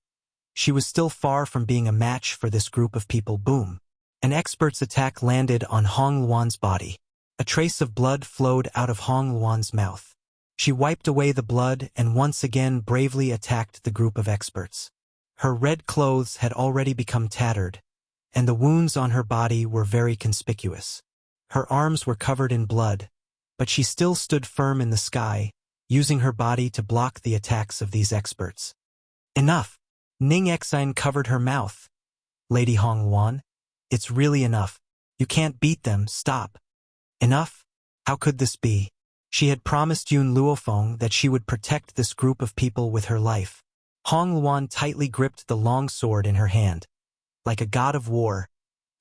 she was still far from being a match for this group of people. Boom! An expert's attack landed on Hong Luan's body. A trace of blood flowed out of Hong Luan's mouth. She wiped away the blood and once again bravely attacked the group of experts. Her red clothes had already become tattered, and the wounds on her body were very conspicuous. Her arms were covered in blood, but she still stood firm in the sky, using her body to block the attacks of these experts. Enough! Ning Xian covered her mouth. Lady Hong Luan, it's really enough. You can't beat them, stop. Enough? How could this be? She had promised Yun Luofeng that she would protect this group of people with her life. Hong Luan tightly gripped the long sword in her hand. Like a god of war,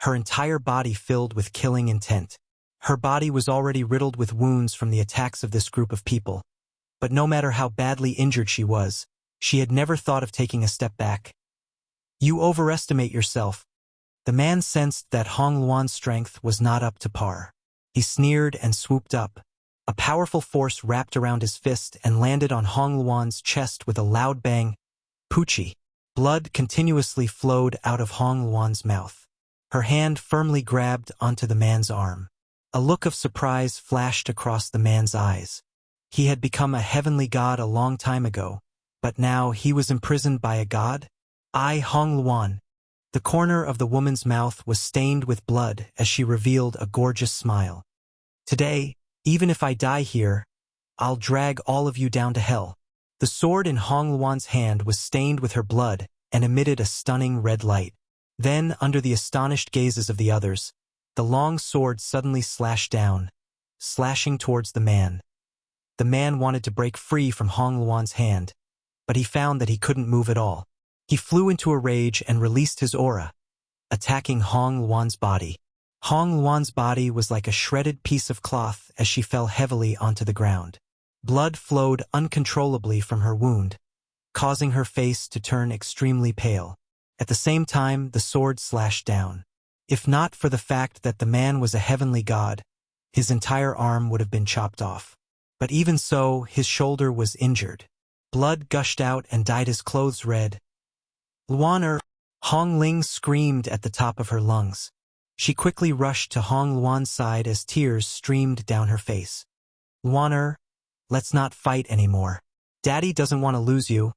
her entire body filled with killing intent. Her body was already riddled with wounds from the attacks of this group of people. But no matter how badly injured she had never thought of taking a step back. You overestimate yourself. The man sensed that Hong Luan's strength was not up to par. He sneered and swooped up. A powerful force wrapped around his fist and landed on Hong Luan's chest with a loud bang. Poochie. Blood continuously flowed out of Hong Luan's mouth. Her hand firmly grabbed onto the man's arm. A look of surprise flashed across the man's eyes. He had become a heavenly god a long time ago, but now he was imprisoned by a god? Hong Luan. The corner of the woman's mouth was stained with blood as she revealed a gorgeous smile. Today, even if I die here, I'll drag all of you down to hell. The sword in Hong Luan's hand was stained with her blood and emitted a stunning red light. Then, under the astonished gazes of the others, the long sword suddenly slashed down, slashing towards the man. The man wanted to break free from Hong Luan's hand, but he found that he couldn't move at all. He flew into a rage and released his aura, attacking Hong Luan's body. Hong Luan's body was like a shredded piece of cloth as she fell heavily onto the ground. Blood flowed uncontrollably from her wound, causing her face to turn extremely pale. At the same time, the sword slashed down. If not for the fact that the man was a heavenly god, his entire arm would have been chopped off. But even so, his shoulder was injured. Blood gushed out and dyed his clothes red. Luaner! Hong Ling screamed at the top of her lungs. She quickly rushed to Hong Luan's side as tears streamed down her face. Luaner, let's not fight anymore. Daddy doesn't want to lose you.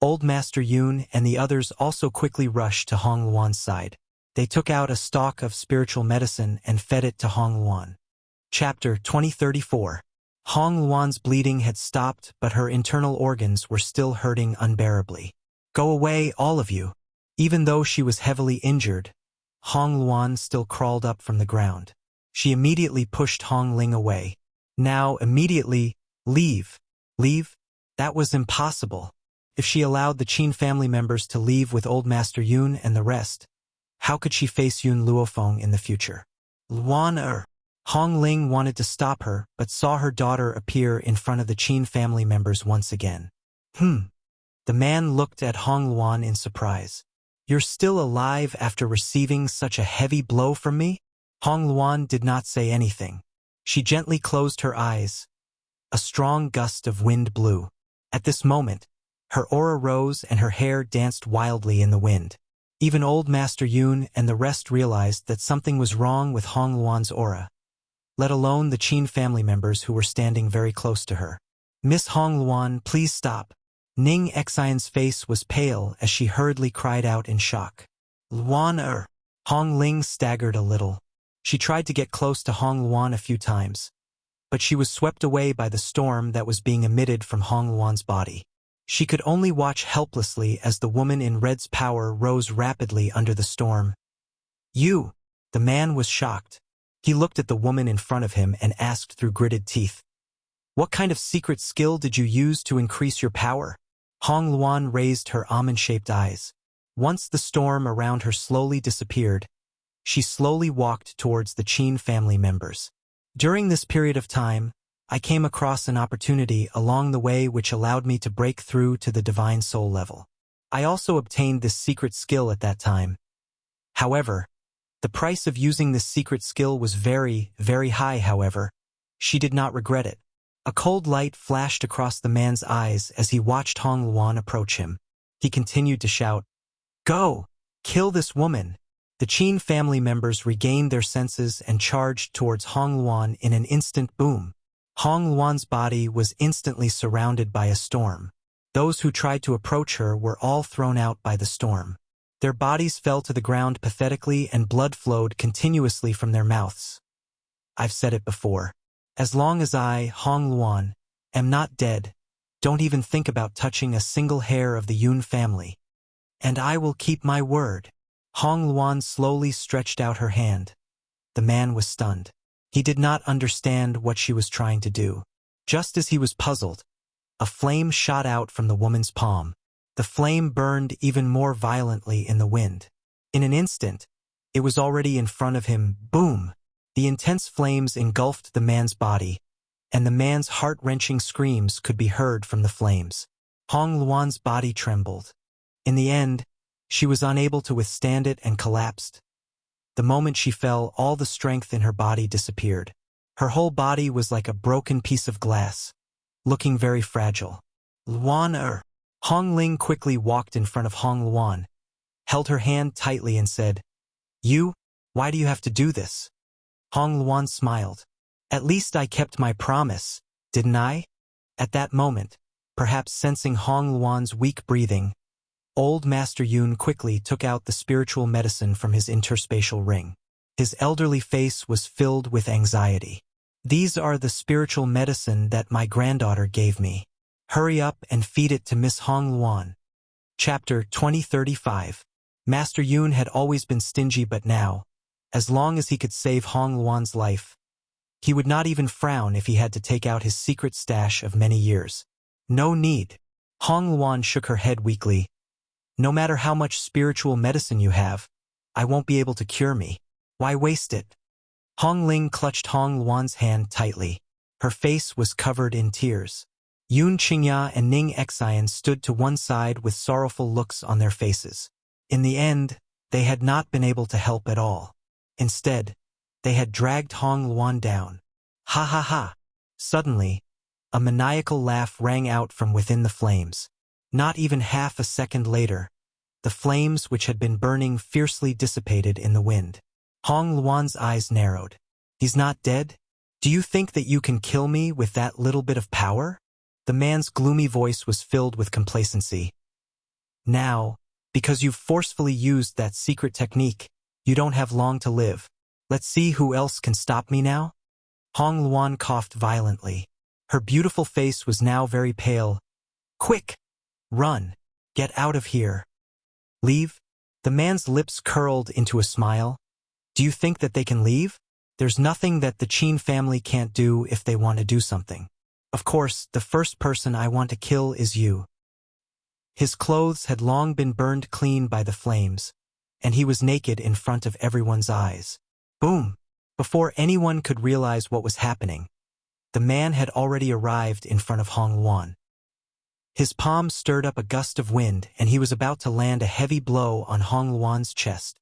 Old Master Yun and the others also quickly rushed to Hong Luan's side. They took out a stalk of spiritual medicine and fed it to Hong Luan. Chapter 2034. Hong Luan's bleeding had stopped, but her internal organs were still hurting unbearably. Go away, all of you. Even though she was heavily injured, Hong Luan still crawled up from the ground. She immediately pushed Hong Ling away. Now, immediately, leave. Leave? That was impossible. If she allowed the Qin family members to leave with old Master Yun and the rest, how could she face Yun Luofeng in the future? Luan Hong Ling wanted to stop her, but saw her daughter appear in front of the Qin family members once again. The man looked at Hong Luan in surprise. You're still alive after receiving such a heavy blow from me? Hong Luan did not say anything. She gently closed her eyes. A strong gust of wind blew. At this moment, her aura rose and her hair danced wildly in the wind. Even old Master Yun and the rest realized that something was wrong with Hong Luan's aura, let alone the Qin family members who were standing very close to her. Miss Hong Luan, please stop. Ning Xian's face was pale as she hurriedly cried out in shock. Luan Hong Ling staggered a little. She tried to get close to Hong Luan a few times, but she was swept away by the storm that was being emitted from Hong Luan's body. She could only watch helplessly as the woman in red's power rose rapidly under the storm. You! The man was shocked. He looked at the woman in front of him and asked through gritted teeth. What kind of secret skill did you use to increase your power? Hong Luan raised her almond-shaped eyes. Once the storm around her slowly disappeared, she slowly walked towards the Qin family members. During this period of time, I came across an opportunity along the way which allowed me to break through to the divine soul level. I also obtained this secret skill at that time. However, the price of using this secret skill was very, very high. However, she did not regret it. A cold light flashed across the man's eyes as he watched Hong Luan approach him. He continued to shout, "Go! Kill this woman!" The Qin family members regained their senses and charged towards Hong Luan in an instant. Boom! Hong Luan's body was instantly surrounded by a storm. Those who tried to approach her were all thrown out by the storm. Their bodies fell to the ground pathetically and blood flowed continuously from their mouths. I've said it before. As long as I, Hong Luan, am not dead, don't even think about touching a single hair of the Yun family. And I will keep my word. Hong Luan slowly stretched out her hand. The man was stunned. He did not understand what she was trying to do. Just as he was puzzled, a flame shot out from the woman's palm. The flame burned even more violently in the wind. In an instant, it was already in front of him. Boom! The intense flames engulfed the man's body, and the man's heart-wrenching screams could be heard from the flames. Hong Luan's body trembled. In the end, she was unable to withstand it and collapsed. The moment she fell, all the strength in her body disappeared. Her whole body was like a broken piece of glass, looking very fragile. Luan Hong Ling quickly walked in front of Hong Luan, held her hand tightly and said, "You, why do you have to do this?" Hong Luan smiled. "At least I kept my promise, didn't I?" At that moment, perhaps sensing Hong Luan's weak breathing, old Master Yun quickly took out the spiritual medicine from his interspatial ring. His elderly face was filled with anxiety. "These are the spiritual medicine that my granddaughter gave me. Hurry up and feed it to Miss Hong Luan." Chapter 2035. Master Yun had always been stingy, but now, as long as he could save Hong Luan's life, he would not even frown if he had to take out his secret stash of many years. "No need." Hong Luan shook her head weakly. "No matter how much spiritual medicine you have, I won't be able to cure me. Why waste it?" Hong Ling clutched Hong Luan's hand tightly. Her face was covered in tears. Yun Qingya and Ning Xian stood to one side with sorrowful looks on their faces. In the end, they had not been able to help at all. Instead, they had dragged Hong Luan down. Ha ha ha! Suddenly, a maniacal laugh rang out from within the flames. Not even half a second later, the flames which had been burning fiercely dissipated in the wind. Hong Luan's eyes narrowed. "He's not dead? Do you think that you can kill me with that little bit of power?" The man's gloomy voice was filled with complacency. "Now, because you've forcefully used that secret technique, you don't have long to live. Let's see who else can stop me now." Hong Luan coughed violently. Her beautiful face was now very pale. "Quick! Run! Get out of here!" "Leave?" The man's lips curled into a smile. "Do you think that they can leave? There's nothing that the Qin family can't do if they want to do something. Of course, the first person I want to kill is you." His clothes had long been burned clean by the flames, and he was naked in front of everyone's eyes. Boom! Before anyone could realize what was happening, the man had already arrived in front of Hong Luan. His palm stirred up a gust of wind, and he was about to land a heavy blow on Hong Luan's chest.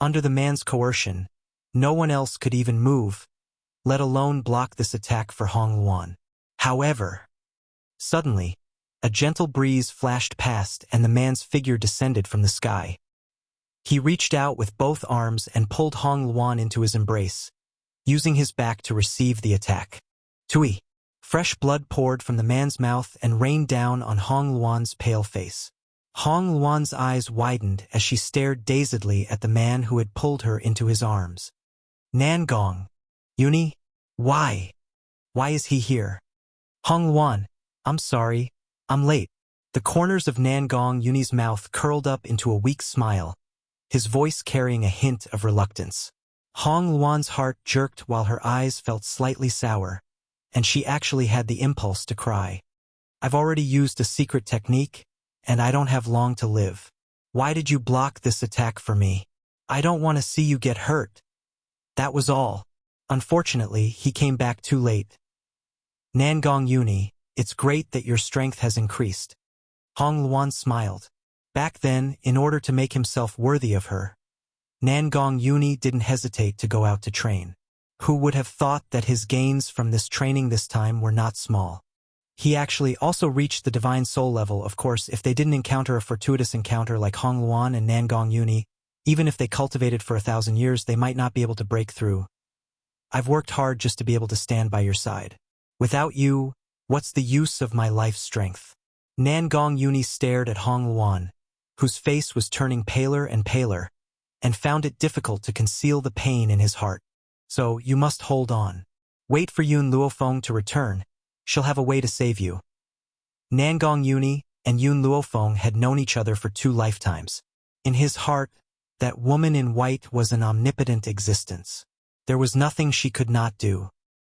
Under the man's coercion, no one else could even move, let alone block this attack for Hong Luan. However, suddenly, a gentle breeze flashed past and the man's figure descended from the sky. He reached out with both arms and pulled Hong Luan into his embrace, using his back to receive the attack. Tui! Fresh blood poured from the man's mouth and rained down on Hong Luan's pale face. Hong Luan's eyes widened as she stared dazedly at the man who had pulled her into his arms. Nangong! Uni? Why? Why is he here? Hong Luan, I'm sorry, I'm late. The corners of Nangong Uni's mouth curled up into a weak smile, his voice carrying a hint of reluctance. Hong Luan's heart jerked while her eyes felt slightly sour, and she actually had the impulse to cry. I've already used a secret technique, and I don't have long to live. Why did you block this attack for me? I don't want to see you get hurt. That was all. Unfortunately, he came back too late. Nangong Uni, it's great that your strength has increased. Hong Luan smiled. Back then, in order to make himself worthy of her, Nangong Uni didn't hesitate to go out to train. Who would have thought that his gains from this training this time were not small? He actually also reached the divine soul level. Of course, if they didn't encounter a fortuitous encounter like Hong Luan and Nangong Uni, even if they cultivated for 1,000 years, they might not be able to break through. I've worked hard just to be able to stand by your side. Without you, what's the use of my life strength? Nangong Uni stared at Hong Luan, whose face was turning paler and paler, and found it difficult to conceal the pain in his heart. So, you must hold on. Wait for Yun Luofeng to return. She'll have a way to save you. Nangong Uni and Yun Luofeng had known each other for 2 lifetimes. In his heart, that woman in white was an omnipotent existence. There was nothing she could not do.